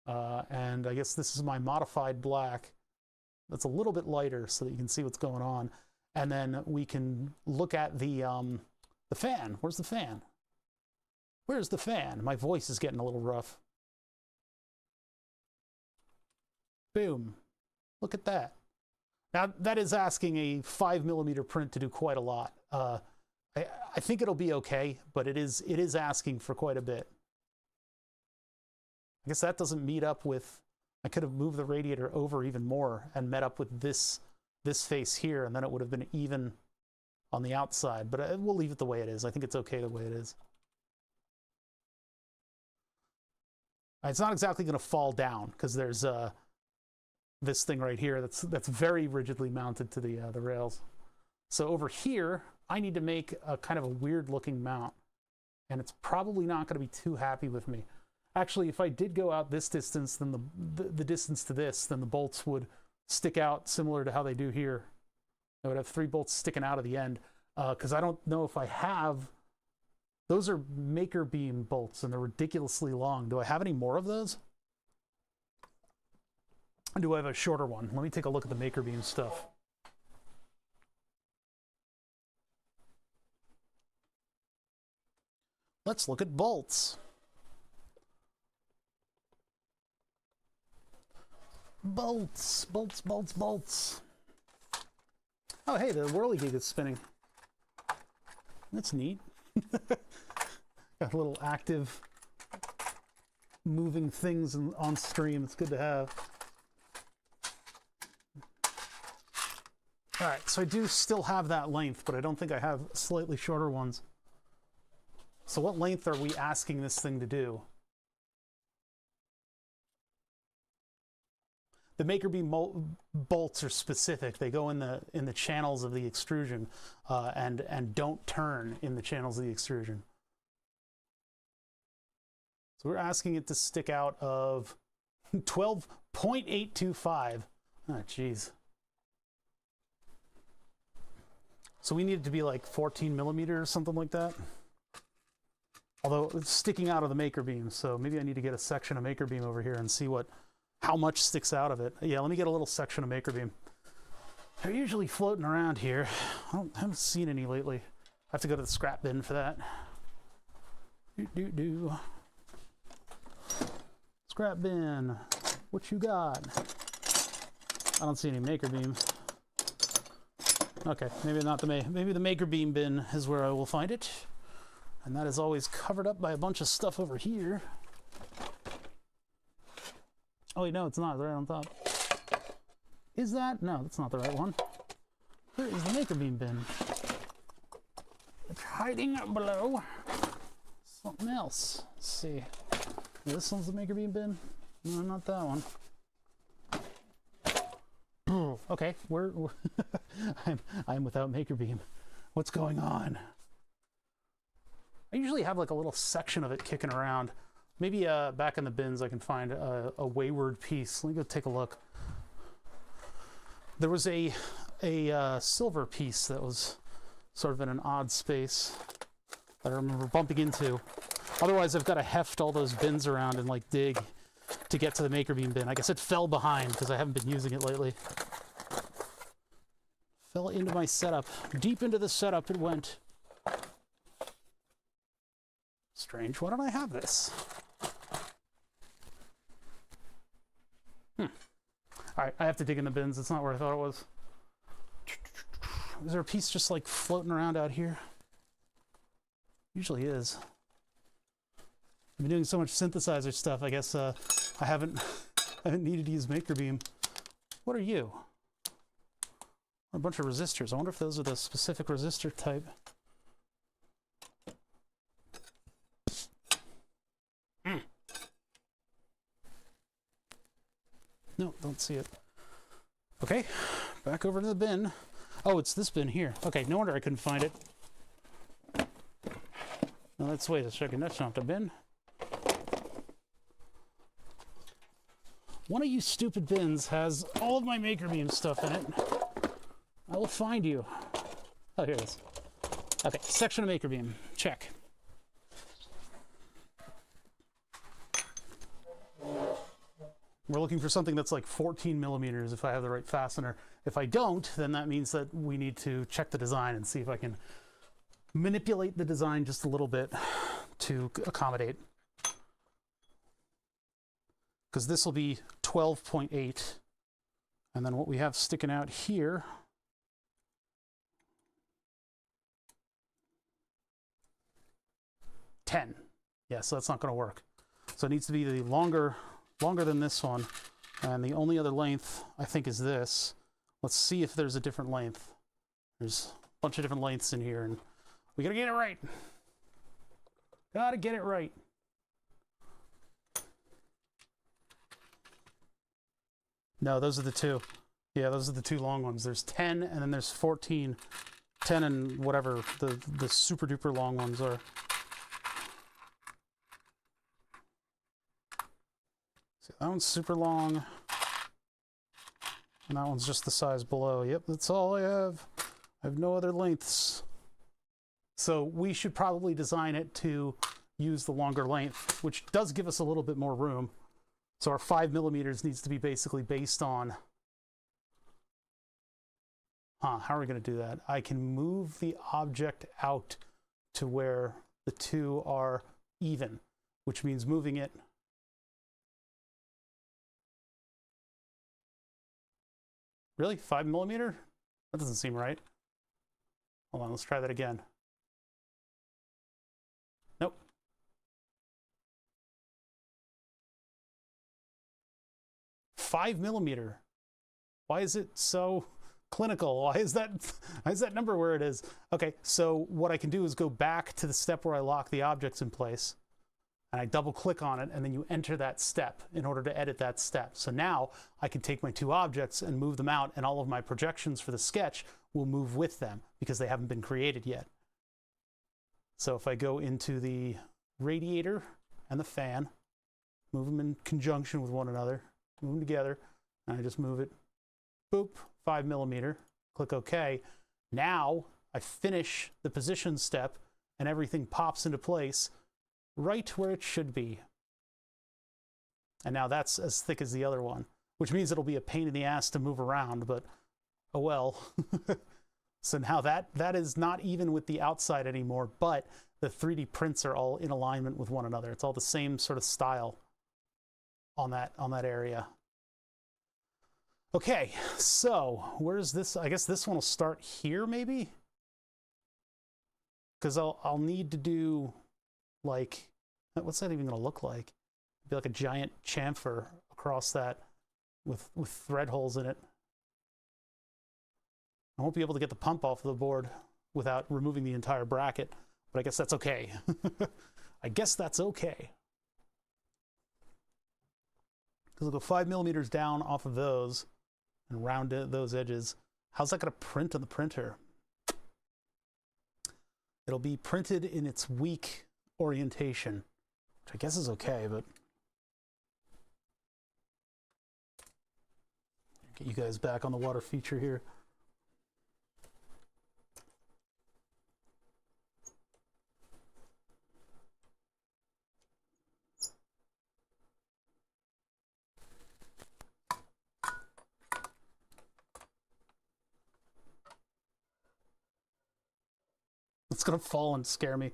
And I guess this is my modified black. That's a little bit lighter so that you can see what's going on. And then we can look at the fan. Where's the fan? Where's the fan? My voice is getting a little rough. Boom. Look at that. Now, that is asking a 5mm print to do quite a lot. I think it'll be okay, but it is asking for quite a bit. I guess that doesn't meet up with... I could have moved the radiator over even more and met up with this face here, and then it would have been even on the outside. But we'll leave it the way it is. I think it's okay the way it is. It's not exactly going to fall down because there's this thing right here that's very rigidly mounted to the rails. So over here, I need to make a kind of a weird looking mount, and it's probably not going to be too happy with me. Actually, if I did go out this distance, then the distance to this, then the bolts would stick out similar to how they do here. I would have 3 bolts sticking out of the end, because I don't know if I have... Those are maker beam bolts, and they're ridiculously long. Do I have any more of those? Or do I have a shorter one? Let me take a look at the maker beam stuff. Let's look at bolts. Bolts, bolts, bolts, bolts. Oh, hey, the whirligig is spinning. That's neat. Got a little active moving things on stream. It's good to have. All right, so I do still have that length, but I don't think I have slightly shorter ones. So what length are we asking this thing to do? The maker beam bolts are specific. They go in the channels of the extrusion and don't turn in the channels of the extrusion. So we're asking it to stick out of 12.825. Oh, geez. So we need it to be like 14 millimeters, something like that. Although it's sticking out of the maker beam, so maybe I need to get a section of maker beam over here and see how much sticks out of it. Yeah, let me get a little section of maker beam. They're usually floating around here. I haven't seen any lately. I have to go to the scrap bin for that. Scrap bin, what you got? I don't see any maker beam. Okay, maybe not maybe the maker beam bin is where I will find it. And that is always covered up by a bunch of stuff over here. Oh wait, no, it's not. It's right on top. Is that? No, that's not the right one. Where is the maker beam bin? It's hiding below something else. Let's see. This one's the maker beam bin? No, not that one. Okay, I'm without maker beam. What's going on? I usually have like a little section of it kicking around. Maybe back in the bins I can find a wayward piece. Let me go take a look. There was a silver piece that was sort of in an odd space that I remember bumping into. Otherwise I've got to heft all those bins around and like dig to get to the maker beam bin. I guess it fell behind because I haven't been using it lately. Fell into my setup. Deep into the setup it went. Strange. Why don't I have this? All right, I have to dig in the bins. It's not where I thought it was. Is there a piece just like floating around out here? Usually is. I've been doing so much synthesizer stuff. I guess I haven't needed to use maker beam. What are you? A bunch of resistors. I wonder if those are the specific resistor type. No, don't see it. Okay, back over to the bin. Oh, it's this bin here. Okay, no wonder I couldn't find it. Now let's wait a second. That's not the bin. One of you stupid bins has all of my maker beam stuff in it. I will find you. Oh, here it is. Okay, section of maker beam. Check. We're looking for something that's like 14 millimeters if I have the right fastener. If I don't, then that means that we need to check the design and see if I can manipulate the design just a little bit to accommodate. Because this will be 12.8. And then what we have sticking out here $10. Yeah, so that's not going to work. So it needs to be the longer than this one, and the only other length I think is this. Let's see if there's a different length. There's a bunch of different lengths in here, and we gotta get it right. Gotta get it right. No, those are the two. Yeah, those are the two long ones. There's 10 and then there's 14. 10 and whatever the super duper long ones are. See, that one's super long. And that one's just the size below. Yep, that's all I have. I have no other lengths. So we should probably design it to use the longer length, which does give us a little bit more room. So our 5 millimeters needs to be basically based on... how are we going to do that? I can move the object out to where the two are even, which means moving it Really? 5mm? That doesn't seem right. Hold on, let's try that again. Nope. Five millimeter. Why is it so clinical? Why is that number where it is? Okay, so what I can do is go back to the step where I lock the objects in place, and I double click on it, and then you enter that step in order to edit that step. So now I can take my two objects and move them out, and all of my projections for the sketch will move with them because they haven't been created yet. So if I go into the radiator and the fan, move them in conjunction with one another, move them together, and I just move it, boop, 5mm, click OK. Now I finish the position step and everything pops into place right where it should be. And now that's as thick as the other one, which means it'll be a pain in the ass to move around, but oh well. So now that is not even with the outside anymore, but the 3D prints are all in alignment with one another. It's all the same sort of style on that area. Okay, so where's this? I guess this one will start here, maybe? Because I'll need to do, like, what's that even going to look like? It'd be like a giant chamfer across that with thread holes in it. I won't be able to get the pump off the board without removing the entire bracket, but I guess that's okay. I guess that's okay. Because I'll go 5mm down off of those and round those edges. How's that going to print on the printer? It'll be printed in its weak orientation, which I guess is okay, but get you guys back on the water feature here. It's gonna fall and scare me.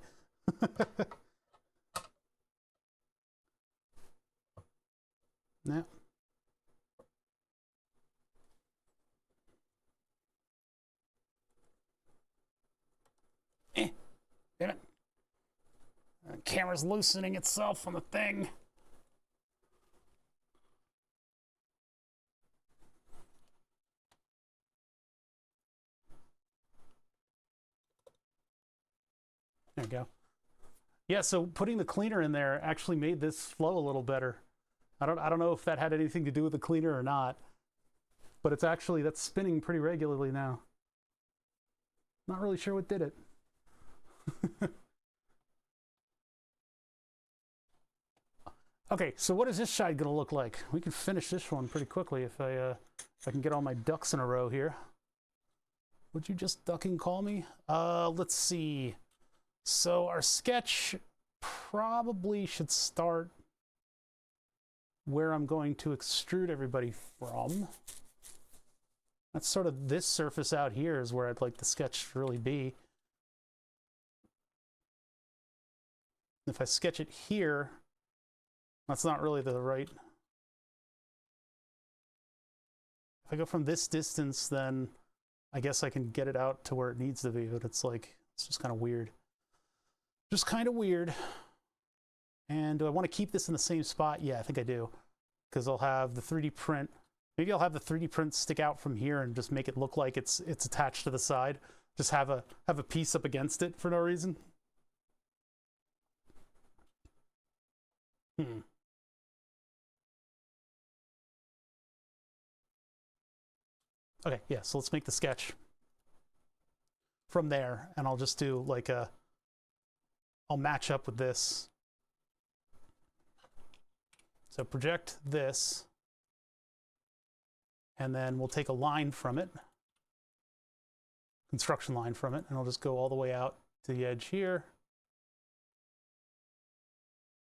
Yeah. Damn it. The camera's loosening itself on the thing. There you go. Yeah, so putting the cleaner in there actually made this flow a little better. I don't know if that had anything to do with the cleaner or not, but it's actually, that's spinning pretty regularly now. Not really sure what did it. Okay, so what is this side gonna look like? We can finish this one pretty quickly if I can get all my ducks in a row here. Would you just duck and call me? Let's see. So our sketch probably should start where I'm going to extrude everybody from. That's sort of this surface out here is where I'd like the sketch to really be. If I sketch it here, that's not really the right. If I go from this distance, then I guess I can get it out to where it needs to be, but it's like, it's just kind of weird. Just kind of weird. And do I want to keep this in the same spot? Yeah, I think I do. Because I'll have the 3D print. Maybe I'll have the 3D print stick out from here and just make it look like it's attached to the side. Just have a piece up against it for no reason. Okay, yeah, so let's make the sketch from there, and I'll just do like I'll match up with this. So project this, and then we'll take a line from it, construction line from it, and I'll just go all the way out to the edge here.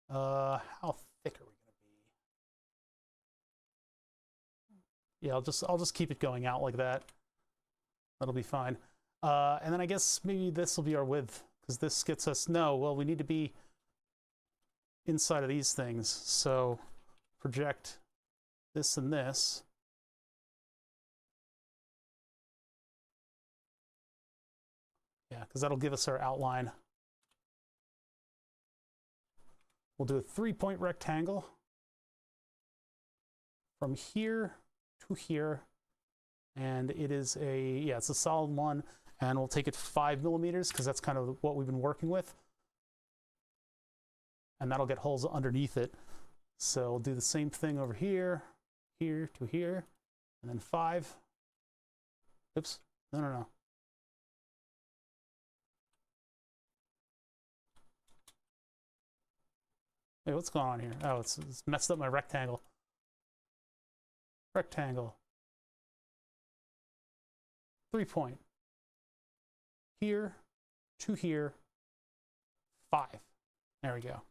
How thick are we gonna be? Yeah, I'll just keep it going out like that. That'll be fine. And then I guess maybe this will be our width, because this gets us, no, well, we need to be inside of these things. So project this and this. Yeah, because that'll give us our outline. We'll do a 3-point rectangle from here to here. And it is a, yeah, it's a solid one. And we'll take it 5 millimeters because that's kind of what we've been working with. And that'll get holes underneath it. So we'll do the same thing over here, here to here, and then 5. Oops, no. Wait, what's going on here? Oh, it's messed up my rectangle. Rectangle. 3-point. Here to here, 5. There we go.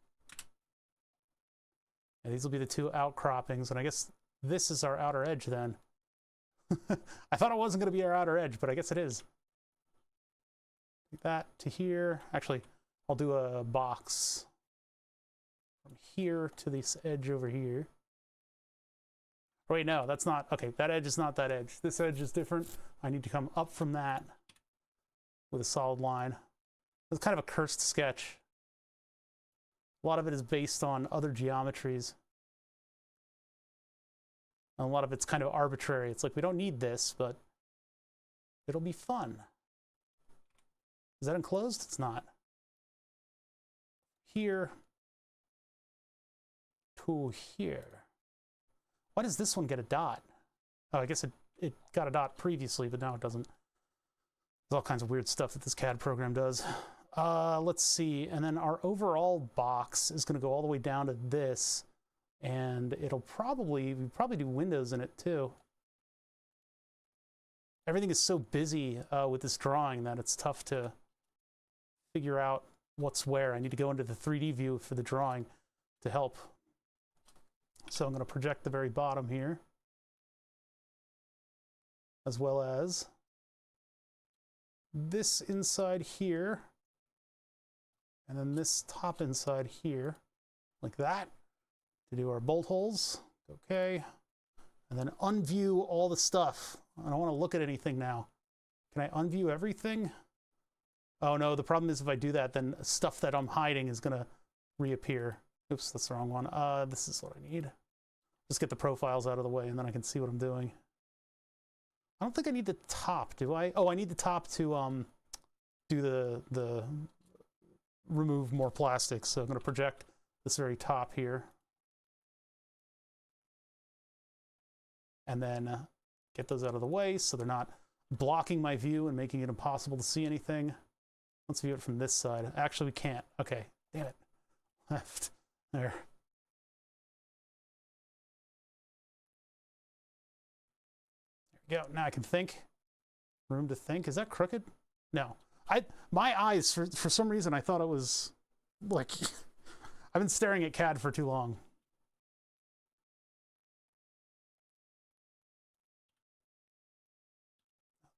And these will be the 2 outcroppings, and I guess this is our outer edge then. I thought it wasn't going to be our outer edge, but I guess it is. Like that to here. Actually, I'll do a box from here to this edge over here. Oh, wait, no, that's not. Okay, that edge is not that edge. This edge is different. I need to come up from that with a solid line. It's kind of a cursed sketch. A lot of it is based on other geometries. And a lot of it's kind of arbitrary. It's like, we don't need this, but it'll be fun. Is that enclosed? It's not. Here to here. Why does this one get a dot? Oh, I guess it got a dot previously, but now it doesn't. There's all kinds of weird stuff that this CAD program does. Let's see, and then our overall box is going to go all the way down to this, and it'll we probably do windows in it too. Everything is so busy with this drawing that it's tough to figure out what's where. I need to go into the 3D view for the drawing to help. So I'm going to project the very bottom here, as well as this inside here, and then this top inside here, like that, to do our bolt holes. Okay. And then unview all the stuff. I don't want to look at anything now. Can I unview everything? Oh no, the problem is if I do that, then stuff that I'm hiding is going to reappear. Oops, that's the wrong one. This is what I need. Just get the profiles out of the way, and then I can see what I'm doing. I don't think I need the top, do I? Oh, I need the top to do the remove more plastic. So I'm going to project this very top here. And then get those out of the way so they're not blocking my view and making it impossible to see anything. Let's view it from this side. Actually, we can't. Okay, damn it. Left. There. There we go. Now I can think. Room to think. Is that crooked? No. My eyes, for some reason, I thought it was like I've been staring at CAD for too long.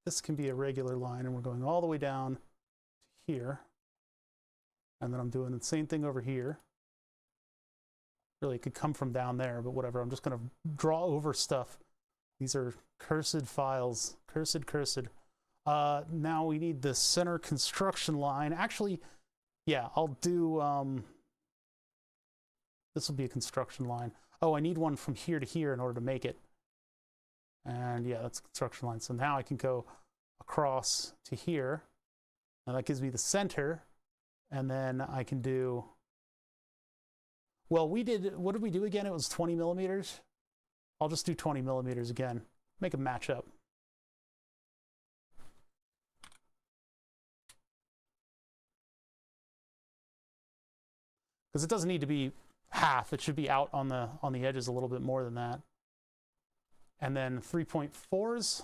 This can be a regular line, and we're going all the way down to here. And then I'm doing the same thing over here. Really, it could come from down there, but whatever. I'm just going to draw over stuff. These are cursed files. Cursed. Now we need the center construction line. Actually, yeah, I'll do... this will be a construction line. Oh, I need one from here to here in order to make it. And yeah, that's a construction line. So now I can go across to here. Now that gives me the center. And then I can do... Well, what did we do again? It was 20 millimeters. I'll just do 20 millimeters again. Make them match up. Because it doesn't need to be half. It should be out on the edges a little bit more than that. And then 3.4s.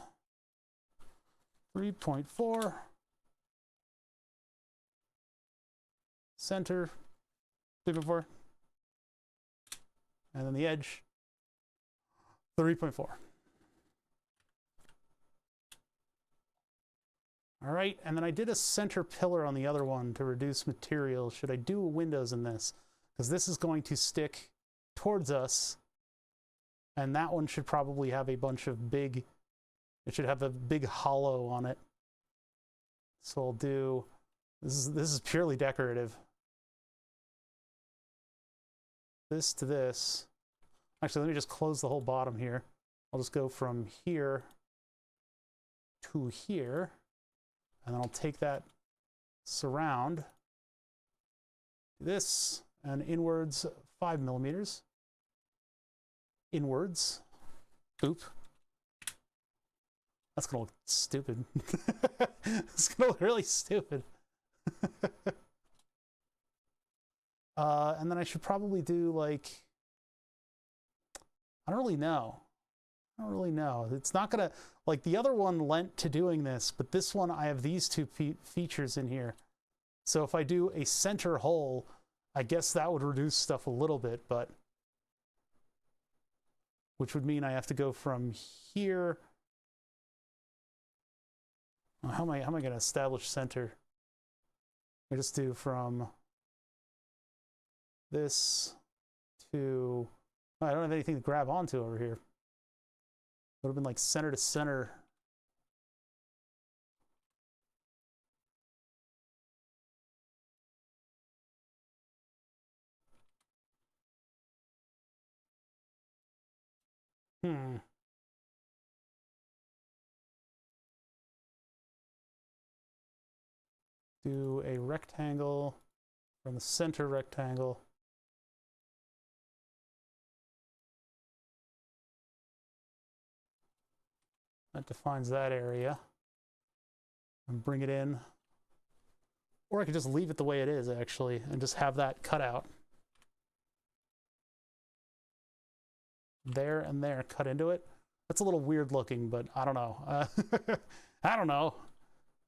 3.4. Center. 3.4. And then the edge. 3.4. All right, and then I did a center pillar on the other one to reduce material. Should I do windows in this? Because this is going to stick towards us. And that one should probably have a bunch of it should have a big hollow on it. So I'll do, this is purely decorative. This to this. Actually, let me just close the whole bottom here. I'll just go from here to here, and then I'll take that surround, this, and inwards 5 millimeters. Inwards. Oop. That's gonna look stupid. It's gonna look really stupid. And then I should probably do like, I don't really know. I don't really know. It's not gonna, like the other one lent to doing this, but this one I have these two features in here. So if I do a center hole, I guess that would reduce stuff a little bit, but which would mean I have to go from here. How am I going to establish center? I just do from this to, I don't have anything to grab onto over here. Would have been like center to center. Do a rectangle from the center rectangle. That defines that area. And bring it in. Or I could just leave it the way it is, actually, and just have that cut out. There and there, cut into it. That's a little weird looking, but I don't know. I don't know.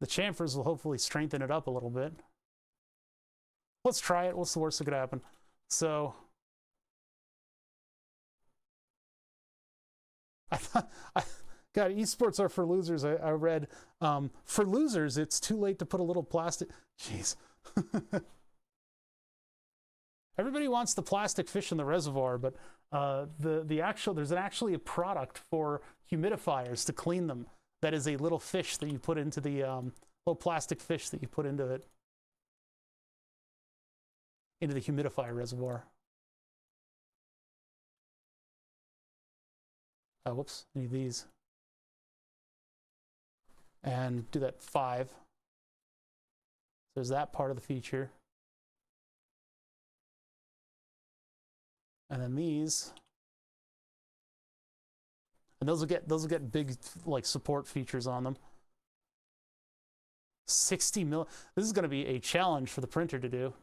The chamfers will hopefully strengthen it up a little bit. Let's try it. What's the worst that could happen? So, God, esports are for losers. I read, for losers, it's too late to put a little plastic. Jeez. Everybody wants the plastic fish in the reservoir, but there's actually a product for humidifiers to clean them. That is a little fish that you put into the little plastic fish that you put into it, into the humidifier reservoir. Whoops, I need these. And do that 5. There's that part of the feature. And then these. And those will get big like support features on them. 60 mil. This is going to be a challenge for the printer to do.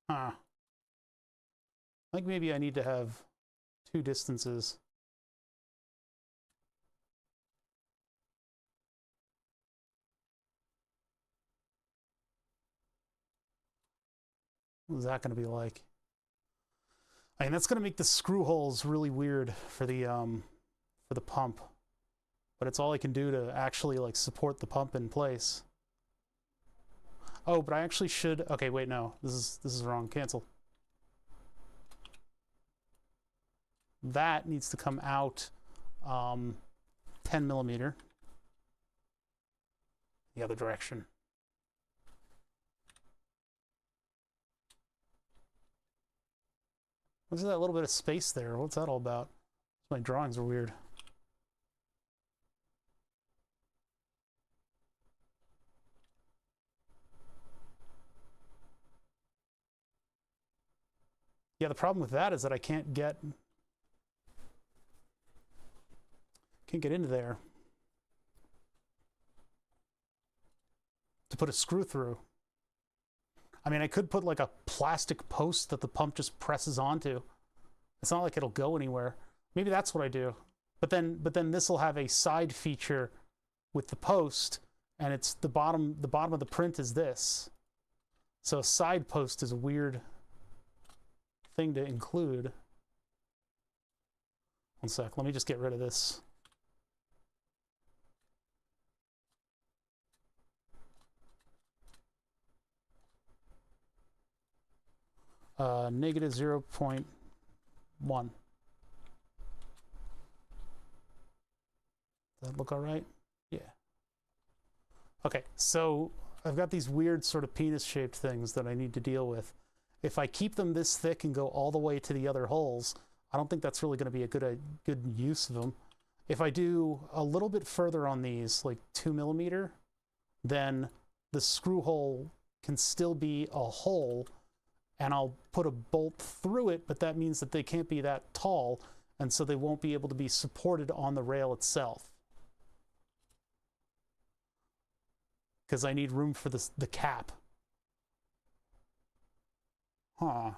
Huh. I think maybe I need to have 2 distances. What is that going to be like? I mean, that's going to make the screw holes really weird for the pump, but it's all I can do to actually like support the pump in place. Oh, but I actually should. Okay, wait, no, this is wrong. Cancel. That needs to come out 10 millimeter the other direction. What's that little bit of space there? What's that all about? My drawings are weird. Yeah, the problem with that is that I can't get into there to put a screw through. I mean, I could put like a plastic post that the pump just presses onto. It's not like it'll go anywhere. Maybe that's what I do. But then this will have a side feature with the post, and it's the bottom of the print is this. So a side post is a weird thing to include. One sec, let me just get rid of this. negative 0.1. Does that look all right? Yeah. Okay, so I've got these weird sort of penis-shaped things that I need to deal with. If I keep them this thick and go all the way to the other holes, I don't think that's really going to be a good use of them. If I do a little bit further on these, like 2 millimeter, then the screw hole can still be a hole, and I'll put a bolt through it, but that means that they can't be that tall, and so they won't be able to be supported on the rail itself. Because I need room for the cap. Huh.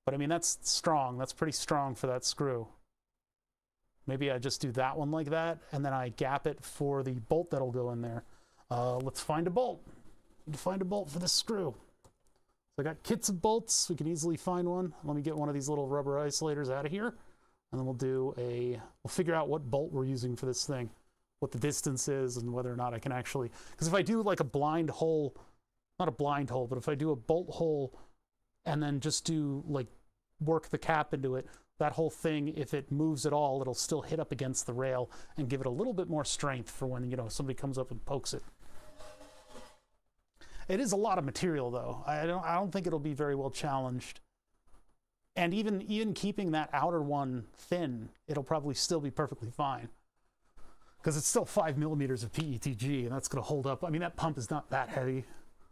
But I mean, that's strong. That's pretty strong for that screw. Maybe I just do that one like that, and then I gap it for the bolt that'll go in there. Let's find a bolt. Need to find a bolt for this screw. So I got kits of bolts. We can easily find one. Let me get one of these little rubber isolators out of here, and then we'll figure out what bolt we're using for this thing, what the distance is, and whether or not I can actually, because if I do like a blind hole, not a blind hole, but if I do a bolt hole and then just do like work the cap into it, that whole thing, if it moves at all, it'll still hit up against the rail and give it a little bit more strength for when, you know, somebody comes up and pokes it. It is a lot of material though. I don't think it'll be very well challenged. And even keeping that outer one thin, it'll probably still be perfectly fine. Because it's still 5 millimeters of PETG, and that's going to hold up. I mean, that pump is not that heavy.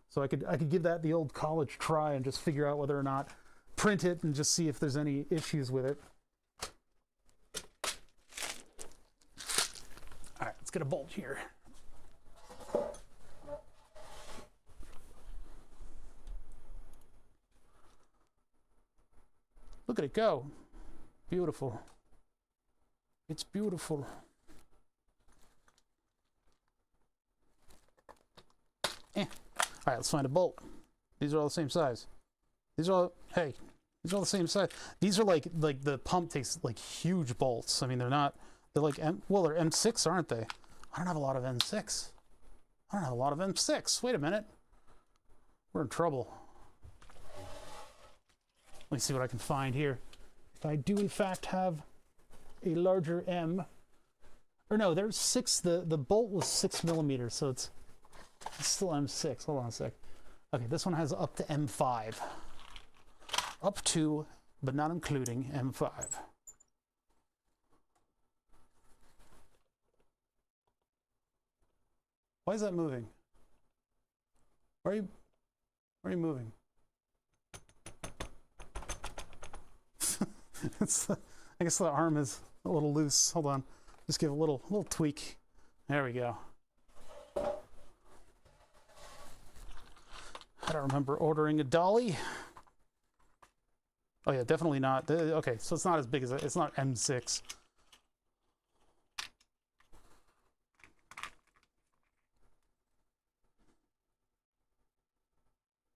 So I could give that the old college try and just figure out whether or not, print it and just see if there's any issues with it. All right, let's get a bolt here. Look at it go. Beautiful. It's beautiful. All right, let's find a bolt. These are all the same size. These are all, hey, these are all the same size. These are like the pump takes like huge bolts. I mean, they're like, they're M6, aren't they? I don't have a lot of M6. I don't have a lot of M6. Wait a minute. We're in trouble. Let me see what I can find here. If I do in fact have a larger M, or no, there's 6, the bolt was 6 millimeters, so it's still M6. Hold on a sec. Okay, this one has up to M5. Up to, but not including, M5. Why is that moving? Why are you moving? I guess the arm is a little loose. Hold on. Just give a little tweak. There we go. I don't remember ordering a dolly. Oh yeah, definitely not. Okay, so it's not as big as it's not M6.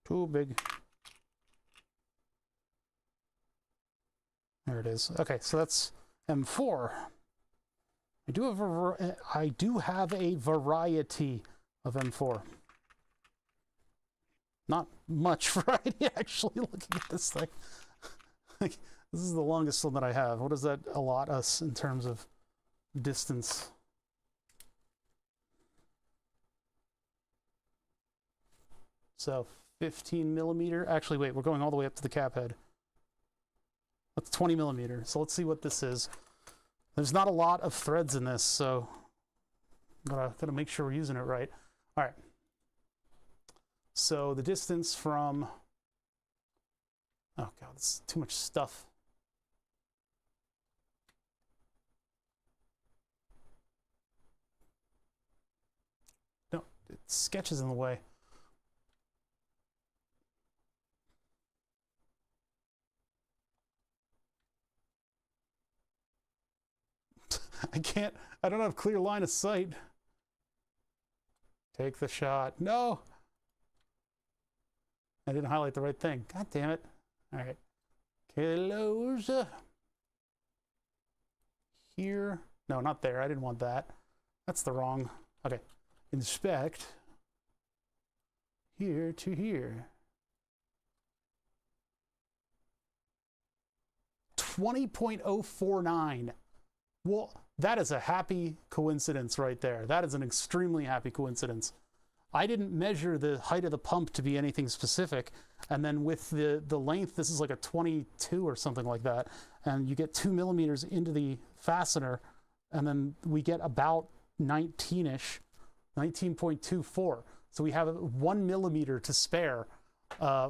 Too big. There it is. Okay, so that's M4. I do have a variety of M4. Not much variety, actually, looking at this thing. This is the longest one that I have. What does that allot us in terms of distance? So 15 millimeter. Actually, wait, we're going all the way up to the cap head. That's 20 millimeter. So let's see what this is. There's not a lot of threads in this, so gotta make sure we're using it right. All right. So the distance from, oh God, it's too much stuff. No, it sketches in the way. I don't have clear line of sight. Take the shot. No! I didn't highlight the right thing. God damn it. All right. Close. Here. No, not there. I didn't want that. That's the wrong. Okay. Inspect. Here to here. 20.049. Well, that is a happy coincidence right there. That is an extremely happy coincidence. I didn't measure the height of the pump to be anything specific, and then with the length, this is like a 22 or something like that, and you get 2 millimeters into the fastener, and then we get about 19-ish, 19.24. So we have 1 millimeter to spare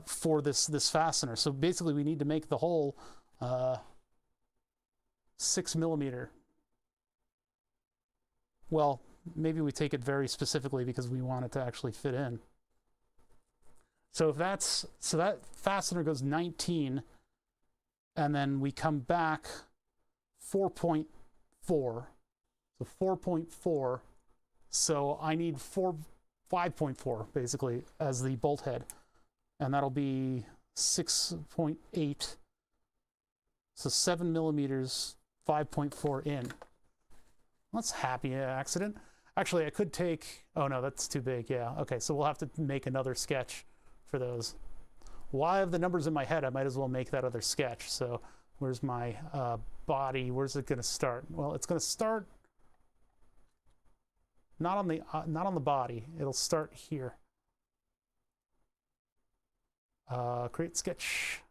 for this fastener. So basically we need to make the hole 6 millimeter. Well, maybe we take it very specifically because we want it to actually fit in. So if that's, so that fastener goes 19, and then we come back 4.4. So 4.4. So I need 5.4 basically as the bolt head, and that'll be 6.8. So 7 millimeters, 5.4 in. That's a happy accident. Actually, I could take, oh no, that's too big, yeah. Okay, so we'll have to make another sketch for those. While I have the numbers in my head, I might as well make that other sketch. So where's my body? Where's it gonna start? Well, it's gonna start not on the body. It'll start here. Create sketch.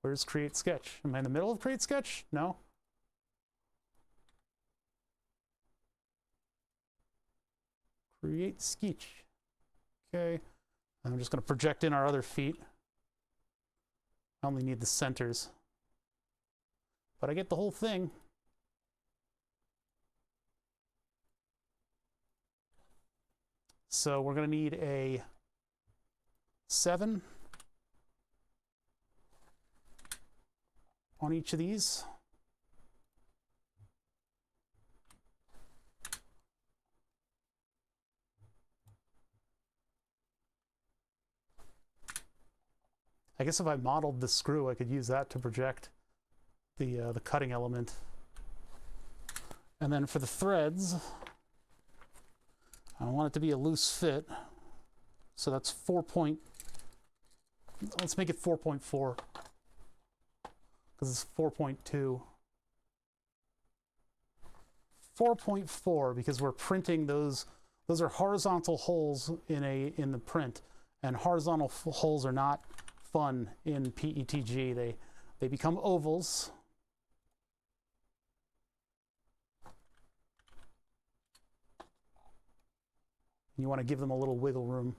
Where's create sketch? Am I in the middle of create sketch? No. Create sketch. Okay. I'm just going to project in our other feet. I only need the centers, but I get the whole thing. So we're going to need a 7 on each of these. I guess if I modeled the screw, I could use that to project the cutting element. And then for the threads, I want it to be a loose fit. So that's let's make it 4.4 because it's 4.2. 4.4 because we're printing those are horizontal holes in the print, and horizontal holes are not fun in PETG. They become ovals. You want to give them a little wiggle room.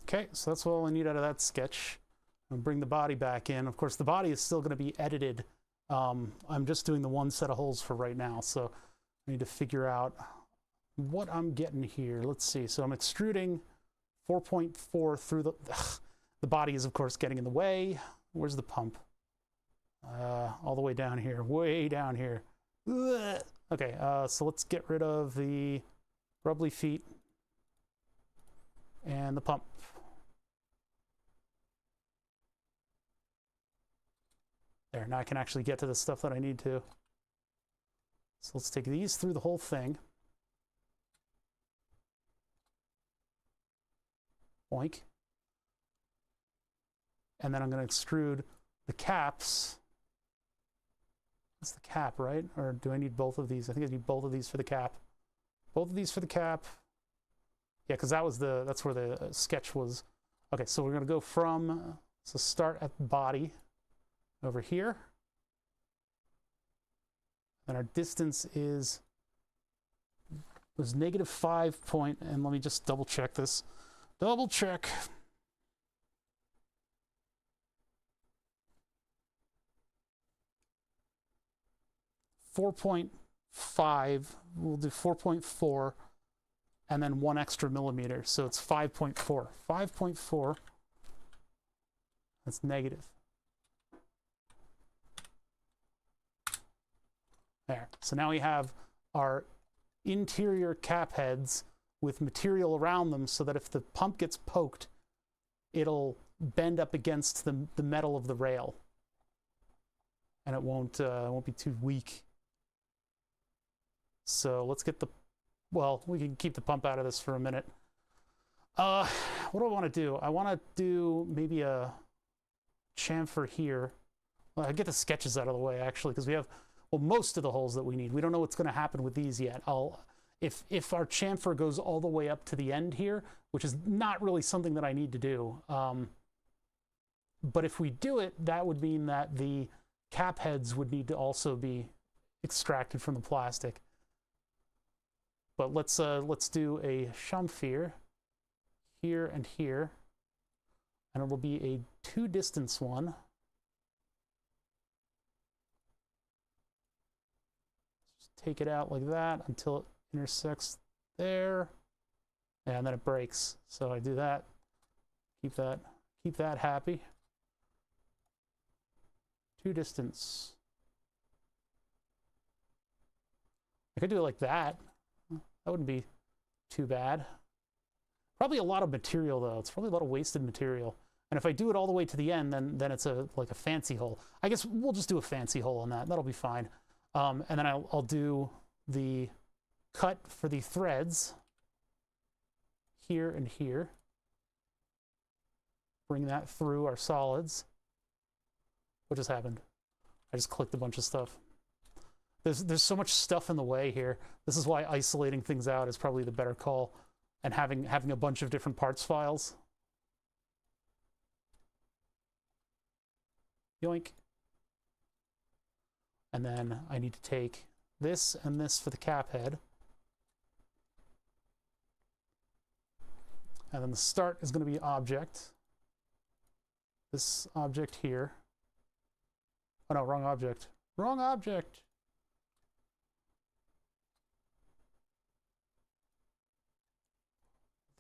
Okay, so that's all I need out of that sketch. I'll bring the body back in. Of course, the body is still going to be edited. I'm just doing the one set of holes for right now, so I need to figure out what I'm getting here. Let's see. So I'm extruding 4.4 through the body is, of course, getting in the way. Where's the pump? All the way down here. Way down here. Ugh. Okay, so let's get rid of the rubbly feet and the pump. There, now I can actually get to the stuff that I need to. So let's take these through the whole thing. Boink. And then I'm going to extrude the caps. That's the cap, right? Or do I need both of these? I think I need both of these for the cap. Both of these for the cap. Yeah, because that's where the sketch was. Okay, so we're going to go from, so start at body over here. And our distance was -5 point, and let me just double check this. Double check. .5, we'll do 4.4, and then 1 extra millimeter, so it's 5.4. 5.4, that's negative. There, so now we have our interior cap heads with material around them so that if the pump gets poked, it'll bend up against the metal of the rail, and it won't be too weak. So let's get well, we can keep the pump out of this for a minute. what do I want to do? I want to do maybe a chamfer here. Well, I get the sketches out of the way actually, because we have, well, most of the holes that we need. We don't know what's going to happen with these yet. If our chamfer goes all the way up to the end here, which is not really something that I need to do, but if we do it, that would mean that the cap heads would need to also be extracted from the plastic. But let's do a chamfer here and here, and it'll be a 2 distance one. Just take it out like that until it intersects there, and then it breaks. So I do that, keep that happy. 2 distance. I could do it like that. That wouldn't be too bad. Probably a lot of material though. It's probably a lot of wasted material. And if I do it all the way to the end, then it's like a fancy hole. I guess we'll just do a fancy hole on that. That'll be fine. And then I'll do the cut for the threads here and here. Bring that through our solids. What just happened? I just clicked a bunch of stuff. There's so much stuff in the way here. This is why isolating things out is probably the better call, and having a bunch of different parts files. Yoink. And then I need to take this and this for the cap head. And then the start is going to be object. This object here. Oh no, wrong object. Wrong object.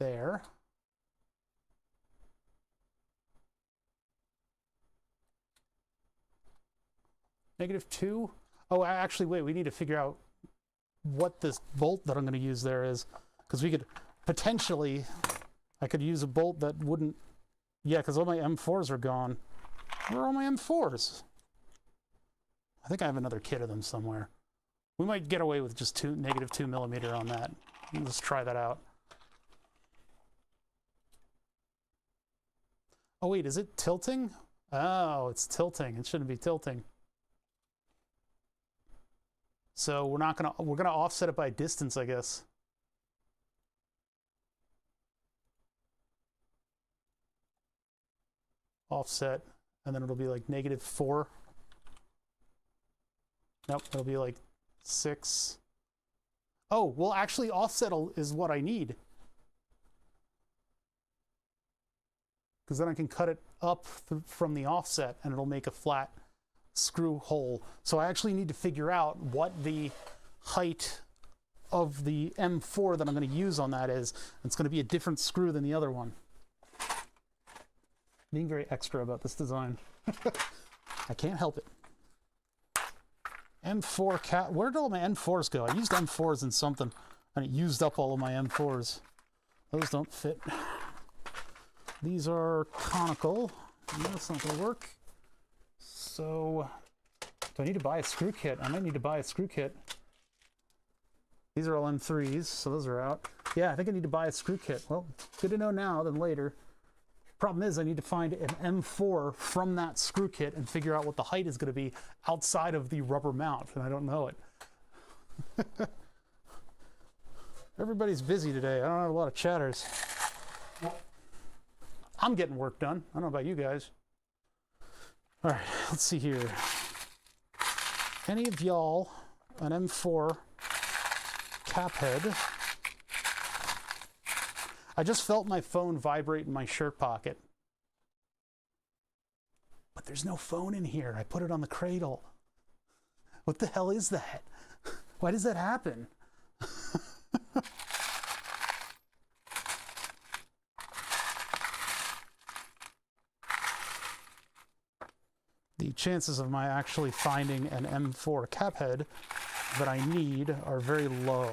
There. -2. Oh, actually, wait, we need to figure out what this bolt that I'm going to use there is, because we could potentially, I could use a bolt that wouldn't, yeah, because all my M4s are gone. Where are all my M4s? I think I have another kit of them somewhere. We might get away with just -2mm on that. Let's try that out. Oh wait, is it tilting? Oh, it's tilting. It shouldn't be tilting. So we're gonna offset it by distance, I guess. Offset, and then it'll be like -4. Nope, it'll be like 6. Oh, well, actually, offset is what I need. Because then I can cut it up from the offset and it'll make a flat screw hole. So I actually need to figure out what the height of the M4 that I'm going to use on that is. It's going to be a different screw than the other one. Being very extra about this design. I can't help it. M4 cap. Where did all my M4s go? I used M4s in something and it used up all of my M4s. Those don't fit. These are conical. That's not going to work. So, do I need to buy a screw kit? I might need to buy a screw kit. These are all M3s, so those are out. Yeah, I think I need to buy a screw kit. Well, good to know now than later. Problem is, I need to find an M4 from that screw kit and figure out what the height is going to be outside of the rubber mount, and I don't know it. Everybody's busy today. I don't have a lot of chatters. I'm getting work done. I don't know about you guys. All right, let's see here. Any of y'all an M4 cap head? I just felt my phone vibrate in my shirt pocket. But there's no phone in here. I put it on the cradle. What the hell is that? Why does that happen? The chances of my actually finding an M4 cap head that I need are very low.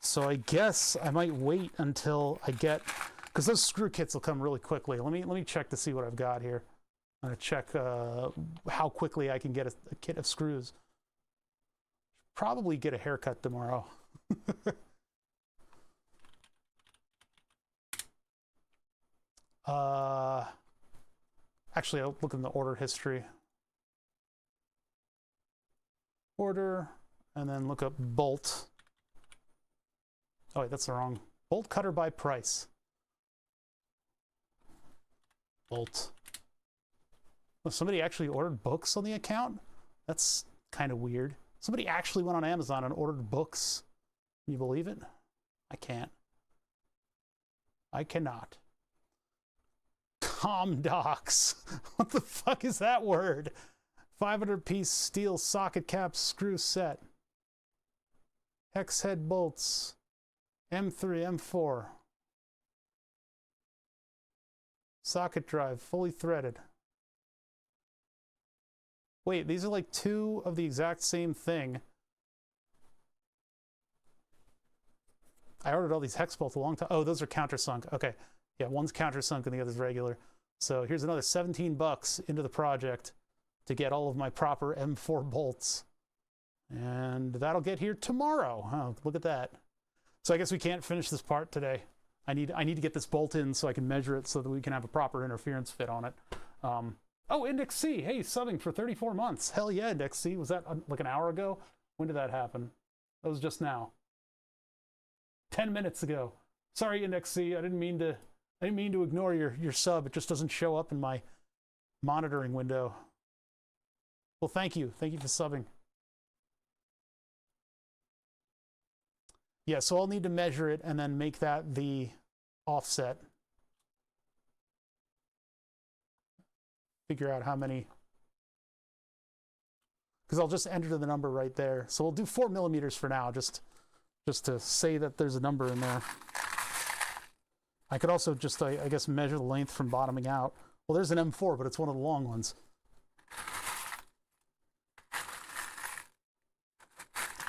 So I guess I might wait until I get, because those screw kits will come really quickly. Let me check to see what I've got here. I'm gonna check how quickly I can get a kit of screws. Probably get a haircut tomorrow. Actually, I'll look in the order history. Order, and then look up bolt. Oh wait, that's the wrong. Bolt cutter by price. Bolt. Oh, somebody actually ordered books on the account? That's kind of weird. Somebody actually went on Amazon and ordered books. Can you believe it? I can't. I cannot. Comdocs. What the fuck is that word? 500-piece steel socket cap screw set. Hex head bolts. M3, M4. Socket drive, fully threaded. Wait, these are like two of the exact same thing. I ordered all these hex bolts a long time. Oh, those are countersunk. Okay. Yeah, one's countersunk and the other's regular. So here's another 17 bucks into the project to get all of my proper M4 bolts. And that'll get here tomorrow. Oh, look at that. So I guess we can't finish this part today. I need to get this bolt in so I can measure it so that we can have a proper interference fit on it. Oh, Index C. Hey, subbing for 34 months. Hell yeah, Index C. Was that like an hour ago? When did that happen? That was just now. 10 minutes ago. Sorry, Index C. I didn't mean to ignore your sub. It just doesn't show up in my monitoring window. Well, thank you. Thank you for subbing. Yeah, so I'll need to measure it and then make that the offset. Figure out how many, because I'll just enter the number right there. So we'll do 4 millimeters for now, just to say that there's a number in there. I could also just, I guess, measure the length from bottoming out. Well, there's an M4, but it's one of the long ones.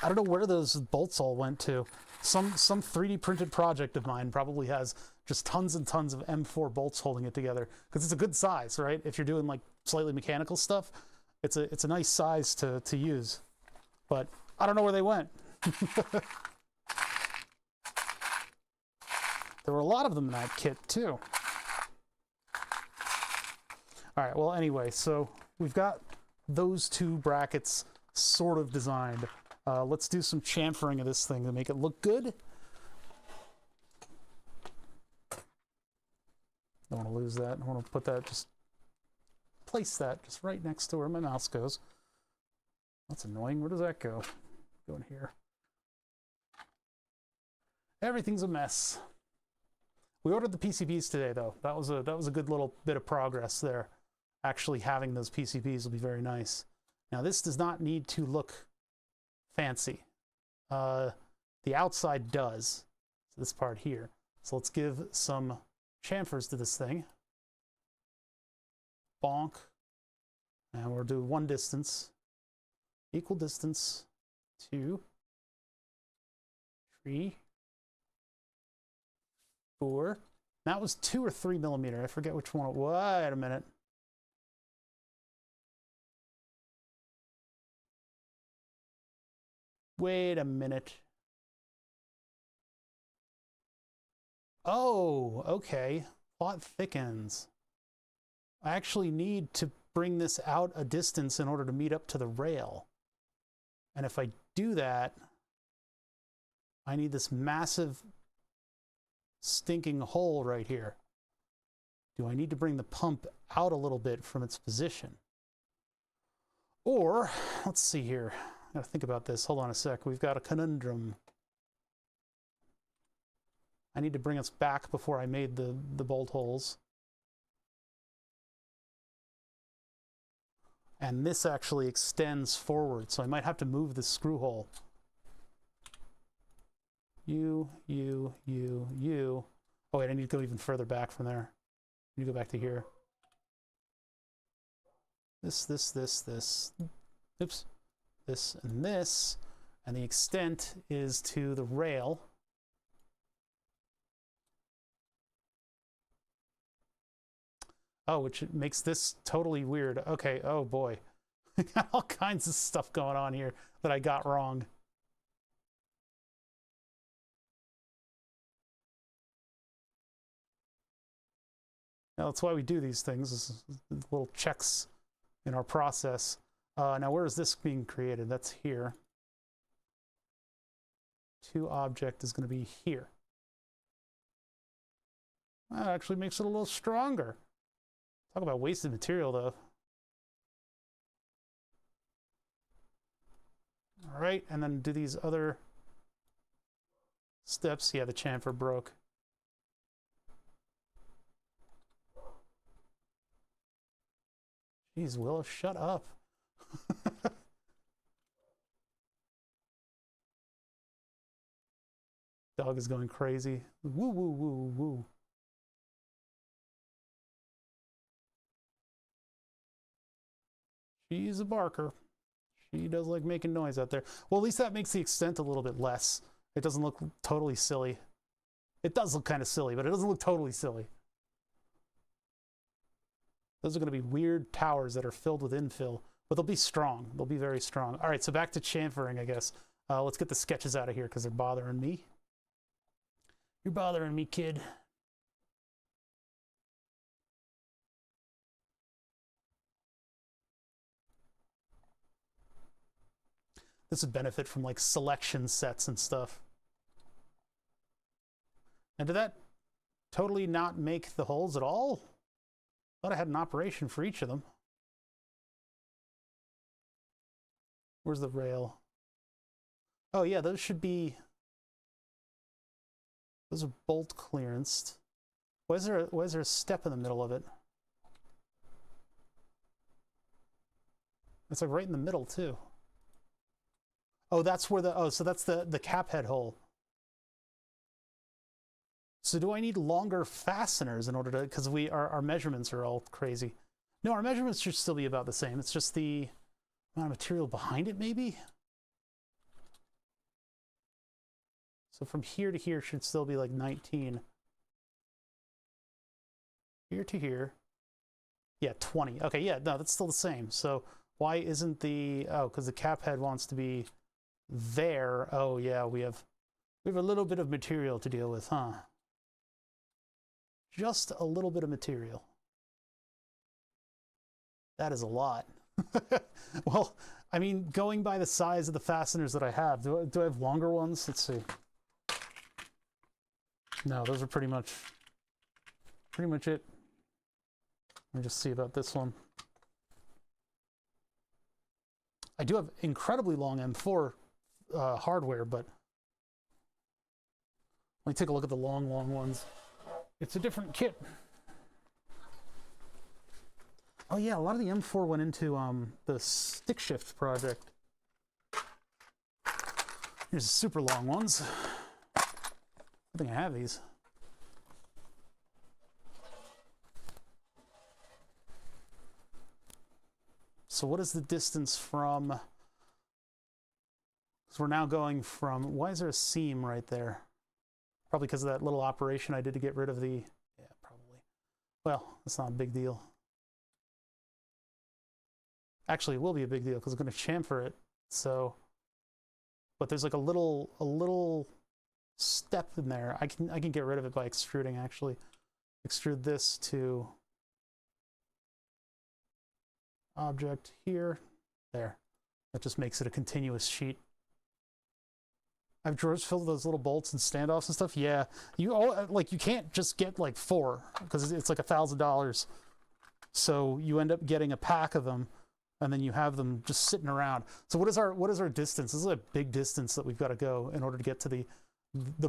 I don't know where those bolts all went to. Some 3D printed project of mine probably has just tons and tons of M4 bolts holding it together, because it's a good size, right? If you're doing like slightly mechanical stuff, it's a nice size to use. But I don't know where they went. There were a lot of them in that kit too. All right, well, anyway, so we've got those two brackets sort of designed. Let's do some chamfering of this thing to make it look good. Don't want to lose that. I want to put that, just place that just right next to where my mouse goes. That's annoying. Where does that go? Go in here. Everything's a mess. We ordered the PCBs today, though. That was a good little bit of progress there. Actually having those PCBs will be very nice. Now this does not need to look fancy. The outside does. So this part here. So let's give some chamfers to this thing. Bonk. And we'll do one distance. Equal distance. 2, 3, 4. That was 2 or 3 millimeter. I forget which one. Wait a minute. Wait a minute. Oh, okay. Plot thickens. I actually need to bring this out a distance in order to meet up to the rail. And if I do that, I need this massive stinking hole right here. Do I need to bring the pump out a little bit from its position? Or, let's see here. I gotta think about this. Hold on a sec. We've got a conundrum. I need to bring us back before I made the bolt holes. And this actually extends forward, so I might have to move the screw hole. You. Oh wait, I need to go even further back from there. I need to go back to here. This. Oops. This, and the extent is to the rail. Oh, which makes this totally weird. Okay, oh boy. Got all kinds of stuff going on here that I got wrong. Now, that's why we do these things, is little checks in our process. Now, where is this being created? That's here. To object is going to be here. That actually makes it a little stronger. Talk about wasted material, though. All right, and then do these other steps. Yeah, the chamfer broke. Jeez, Willow, shut up. Dog is going crazy. Woo, woo, woo, woo. She's a barker. She does like making noise out there. Well, at least that makes the extent a little bit less. It doesn't look totally silly. It does look kind of silly, but it doesn't look totally silly. Those are going to be weird towers that are filled with infill, but they'll be strong. They'll be very strong. All right, so back to chamfering, I guess. Let's get the sketches out of here because they're bothering me. You're bothering me, kid. This would benefit from like selection sets and stuff. And did that totally not make the holes at all? Thought I had an operation for each of them. Where's the rail? Oh yeah, those should be... Those are bolt clearanced. Why is there a step in the middle of it? It's like right in the middle too. Oh, that's where the... Oh, so that's the cap head hole. So do I need longer fasteners in order to... Because our measurements are all crazy. No, our measurements should still be about the same. It's just the amount of material behind it, maybe? So from here to here should still be like 19. Here to here. Yeah, 20. Okay, yeah, no, that's still the same. So why isn't the... Oh, because the cap head wants to be there. Oh, yeah, we have a little bit of material to deal with, huh? Just a little bit of material. That is a lot. Well, I mean, going by the size of the fasteners that I have, do I have longer ones? Let's see. No, those are pretty much it. Let me just see about this one. I do have incredibly long M4 hardware, but let me take a look at the long ones. It's a different kit. Oh yeah, a lot of the M4 went into the stick shift project. Here's the super long ones. I think I have these. So what is the distance from... Because we're now going from... Why is there a seam right there? Probably because of that little operation I did to get rid of the... Yeah, probably. Well, that's not a big deal. Actually, it will be a big deal because I'm going to chamfer it. So, but there's like a little step in there. I can get rid of it by extruding. Actually, extrude this to object here. There. That just makes it a continuous sheet. I have drawers filled with those little bolts and standoffs and stuff. Yeah, you can't just get like 4 because it's like $1,000. So you end up getting a pack of them, and then you have them just sitting around. So what is our distance? This is a big distance that we've got to go in order to get to the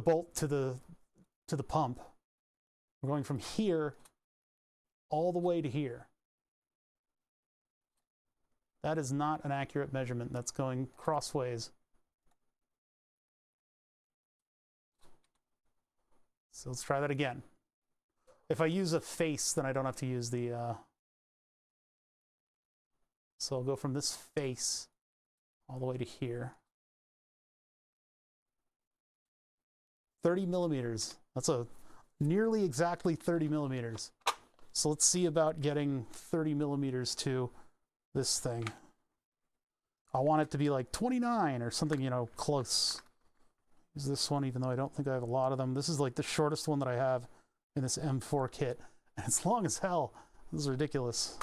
bolt to the pump. We're going from here all the way to here. That is not an accurate measurement. That's going crossways. So let's try that again. If I use a face, then I don't have to use the... So I'll go from this face all the way to here. 30 millimeters. That's a nearly exactly 30 millimeters. So let's see about getting 30 millimeters to this thing. I want it to be like 29 or something, you know, close. Use this one, even though I don't think I have a lot of them. This is like the shortest one that I have in this M4 kit. And it's long as hell. This is ridiculous.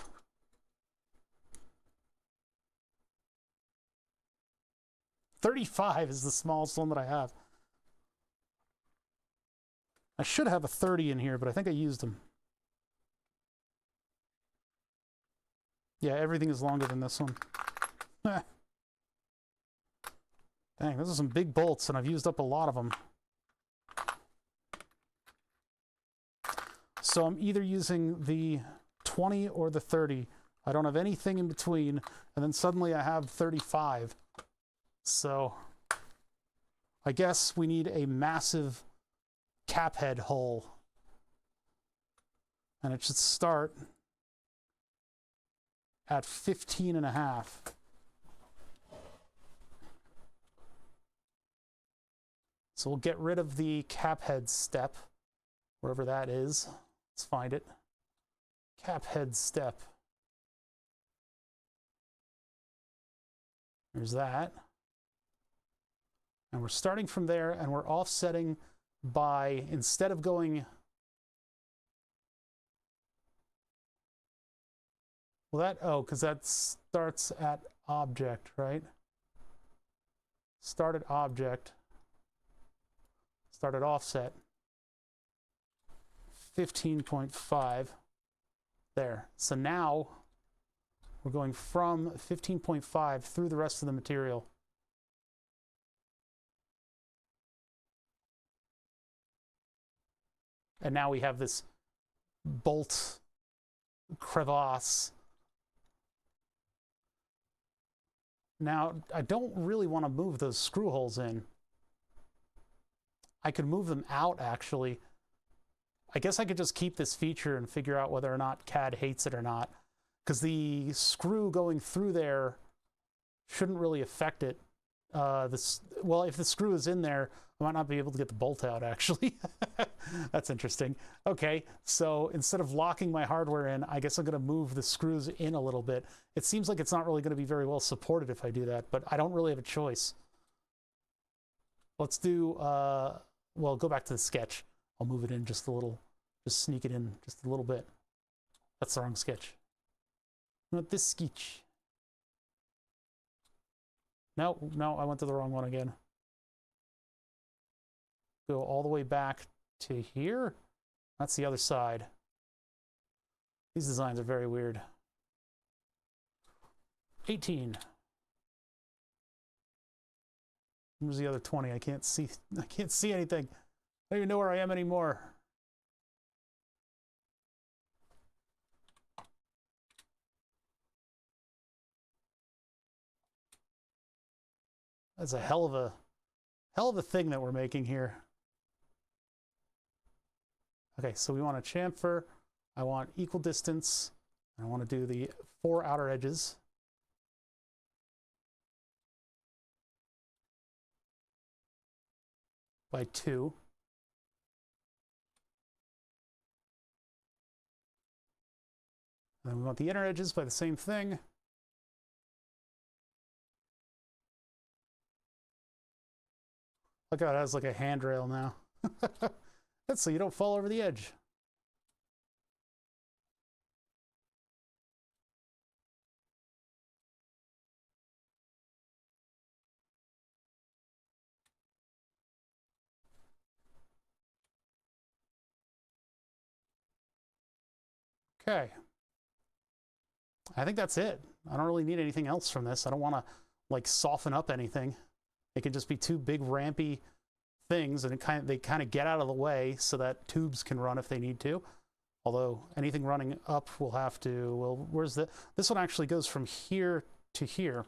$35 is the smallest one that I have. I should have a 30 in here, but I think I used them. Yeah, everything is longer than this one. Dang, those are some big bolts, and I've used up a lot of them. So I'm either using the 20 or the 30. I don't have anything in between, and then suddenly I have 35. So I guess we need a massive cap head hole. And it should start at 15.5. So we'll get rid of the cap head step, wherever that is. Let's find it. Cap head step. There's that. And we're starting from there, and we're offsetting by, instead of going, well, that, oh, because that starts at object, right? Start at object. Start at offset. 15.5. There. So now we're going from 15.5 through the rest of the material. And now we have this bolt crevasse. Now, I don't really want to move those screw holes in. I could move them out, actually. I guess I could just keep this feature and figure out whether or not CAD hates it or not. Because the screw going through there shouldn't really affect it. Well, if the screw is in there, I might not be able to get the bolt out, actually. That's interesting. Okay, so instead of locking my hardware in, I guess I'm going to move the screws in a little bit. It seems like it's not really going to be very well supported if I do that, but I don't really have a choice. Let's do, well, go back to the sketch. I'll move it in just a little, just sneak it in just a little bit. That's the wrong sketch. Not this sketch. No, I went to the wrong one again. Go all the way back to here. That's the other side. These designs are very weird. 18. Where's the other 20? I can't see anything. I don't even know where I am anymore. That's a hell of a thing that we're making here. Okay, so we want a chamfer. I want equal distance. I want to do the 4 outer edges. By 2. And then we want the inner edges by the same thing. Look how it has like a handrail now. That's so you don't fall over the edge. Okay. I think that's it. I don't really need anything else from this. I don't want to like soften up anything. It can just be 2 big rampy things, and they kind of get out of the way so that tubes can run if they need to. Although anything running up will have to, well, where's this one actually goes from here to here.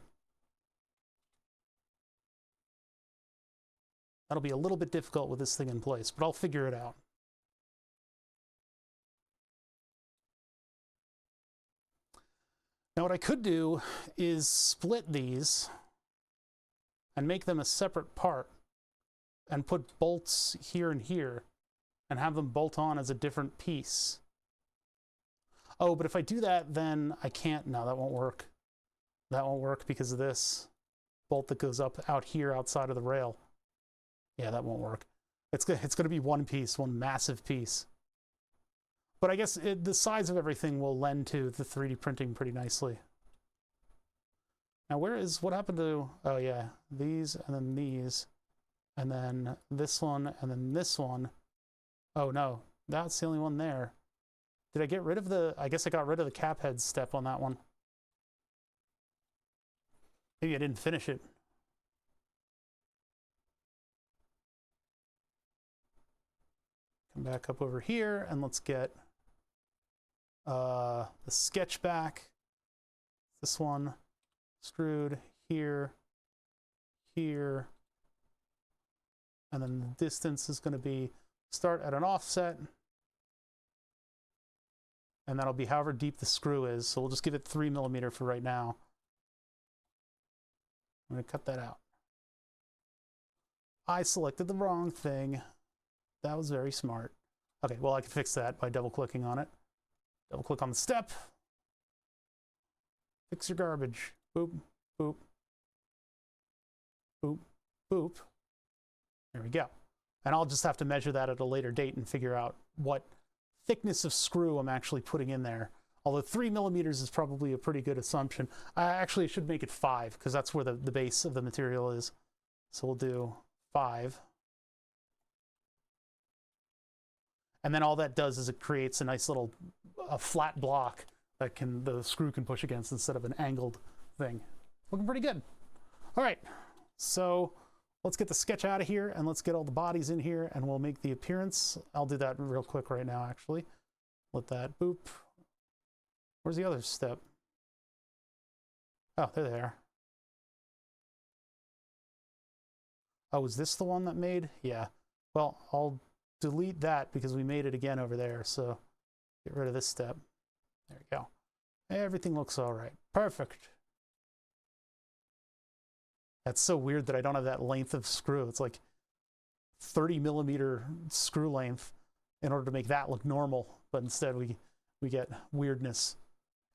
That'll be a little bit difficult with this thing in place, but I'll figure it out. Now what I could do is split these and make them a separate part and put bolts here and here and have them bolt on as a different piece. Oh, but if I do that, then I can't. No, that won't work. That won't work because of this bolt that goes up out here outside of the rail. Yeah, that won't work. It's going to be one piece, one massive piece. But I guess the size of everything will lend to the 3D printing pretty nicely. Now what happened to, oh yeah, these and then these, and then this one and then this one. Oh no, that's the only one there. Did I get rid of I guess I got rid of the cap head step on that one. Maybe I didn't finish it. Come back up over here and let's get the sketch back. This one screwed here, here, and then the distance is going to be start at an offset, and that'll be however deep the screw is. So we'll just give it 3 millimeter for right now. I'm going to cut that out. I selected the wrong thing. That was very smart. Okay, well, I can fix that by double-clicking on it. Double-click on the step. Fix your garbage. Boop, boop, boop, boop. There we go. And I'll just have to measure that at a later date and figure out what thickness of screw I'm actually putting in there. Although 3 millimeters is probably a pretty good assumption. I actually should make it 5 because that's where the base of the material is. So we'll do 5. And then all that does is it creates a nice little flat block that the screw can push against instead of an angled thing. Looking pretty good. All right, so let's get the sketch out of here and let's get all the bodies in here and we'll make the appearance. I'll do that real quick right now, actually. Let that boop. Where's the other step? Oh, there they are. Oh, is this the one that made? Yeah. Well, I'll delete that because we made it again over there. So get rid of this step. There we go. Everything looks all right. Perfect. That's so weird that I don't have that length of screw. It's like 30 millimeter screw length in order to make that look normal. But instead we get weirdness.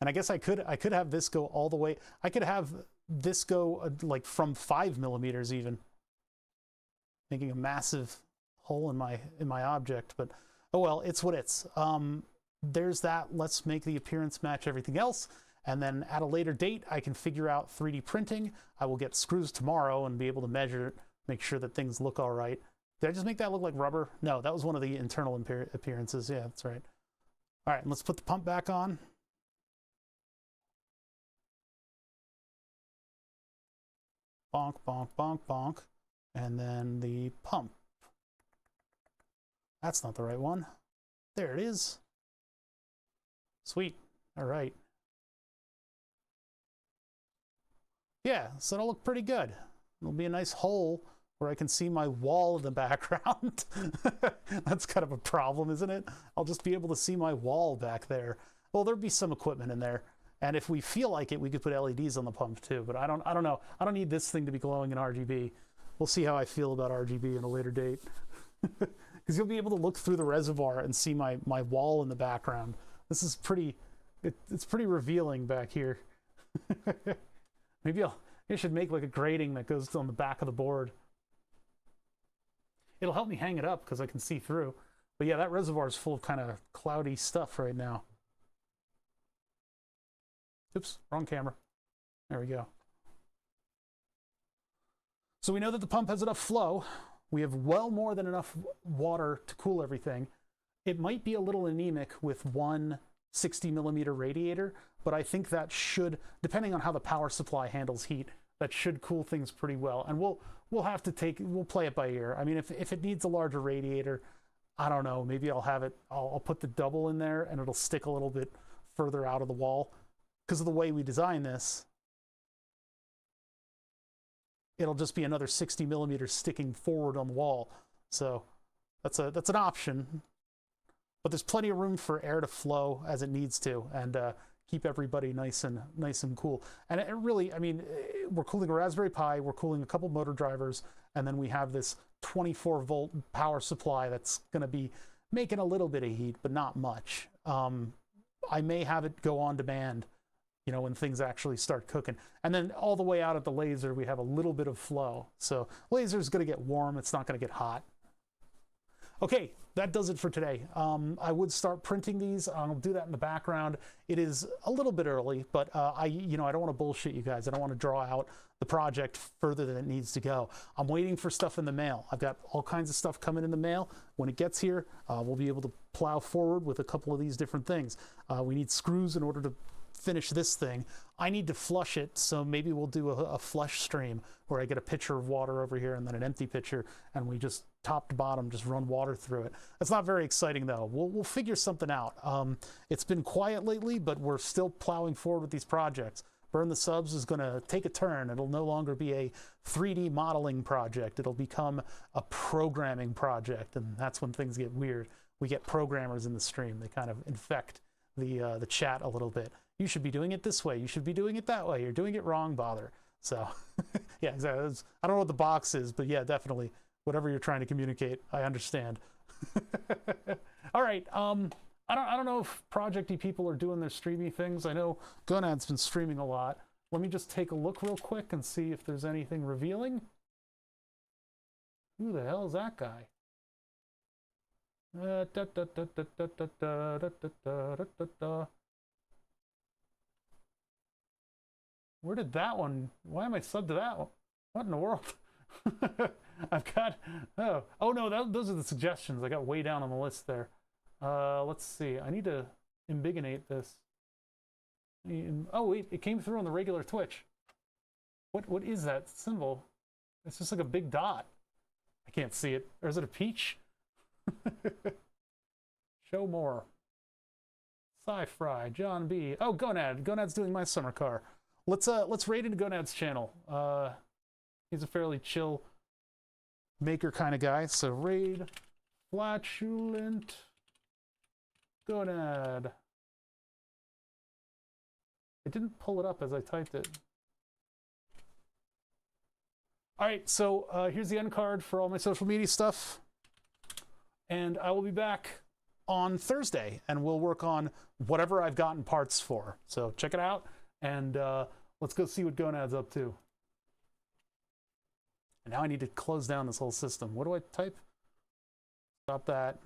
And I guess I could have this go all the way. I could have this go like from 5 millimeters even, making a massive hole in my object. But oh well, it's what it's. There's that. Let's make the appearance match everything else. And then at a later date, I can figure out 3D printing. I will get screws tomorrow and be able to measure it, make sure that things look all right. Did I just make that look like rubber? No, that was one of the internal appearances. Yeah, that's right. All right, let's put the pump back on. Bonk, bonk, bonk, bonk. And then the pump. That's not the right one. There it is. Sweet. All right. Yeah, so it'll look pretty good. It'll be a nice hole where I can see my wall in the background. That's kind of a problem, isn't it? I'll just be able to see my wall back there. Well, there'll be some equipment in there. And if we feel like it, we could put LEDs on the pump too. But I don't know. I don't need this thing to be glowing in RGB. We'll see how I feel about RGB in a later date. Because you'll be able to look through the reservoir and see my wall in the background. This is pretty, it's pretty revealing back here. Maybe I should make like a grating that goes on the back of the board. It'll help me hang it up because I can see through. But yeah, that reservoir is full of kind of cloudy stuff right now. Oops, wrong camera. There we go. So we know that the pump has enough flow. We have well more than enough water to cool everything. It might be a little anemic with one 60 millimeter radiator, but I think that should, depending on how the power supply handles heat, that should cool things pretty well. And we'll have to we'll play it by ear. I mean, if it needs a larger radiator, I don't know, maybe I'll put the double in there and it'll stick a little bit further out of the wall. Because of the way we design this, it'll just be another 60 millimeters sticking forward on the wall. So that's an option. But there's plenty of room for air to flow as it needs to, and keep everybody nice and cool. And it really, I mean, we're cooling a Raspberry Pi, we're cooling a couple motor drivers, and then we have this 24 volt power supply that's going to be making a little bit of heat, but not much. I may have it go on demand, you know, when things actually start cooking. And then all the way out at the laser, we have a little bit of flow. So laser's going to get warm, it's not going to get hot. Okay, that does it for today. I would start printing these. I'll do that in the background. It is a little bit early, but I don't want to bullshit you guys. I don't want to draw out the project further than it needs to go. I'm waiting for stuff in the mail. I've got all kinds of stuff coming in the mail. When it gets here, we'll be able to plow forward with a couple of these different things. We need screws in order to finish this thing. I need to flush it, so maybe we'll do a flush stream where I get a pitcher of water over here and then an empty pitcher, and we just top to bottom just run water through it. It's not very exciting though. We'll figure something out. It's been quiet lately, but we're still plowing forward with these projects. Burn the Subs is going to take a turn. It'll no longer be a 3D modeling project. It'll become a programming project, and that's when things get weird. We get programmers in the stream. They kind of infect the chat a little bit. You should be doing it this way. You should be doing it that way. You're doing it wrong, bother. So, yeah, exactly. I don't know what the box is, but yeah, definitely. Whatever you're trying to communicate, I understand. All right. I don't know if project-y people are doing their streamy things. I know Gonad's been streaming a lot. Let me just take a look real quick and see if there's anything revealing. Who the hell is that guy? Where did that one? Why am I subbed to that one? What in the world? I've got, oh no, those are the suggestions. I got way down on the list there. Let's see. I need to embiggenate this. Oh wait, it came through on the regular Twitch. What is that symbol? It's just like a big dot. I can't see it. Or is it a peach? Show more. Sci-Fry, John B. Oh, Gonad. Gonad's doing my summer car. Let's raid into Gonad's channel. He's a fairly chill maker kind of guy. So raid flatulent Gonad. It didn't pull it up as I typed it. All right, so here's the end card for all my social media stuff. And I will be back on Thursday, and we'll work on whatever I've gotten parts for. So check it out, and let's go see what Gonad's up to. And now I need to close down this whole system. What do I type? Stop that.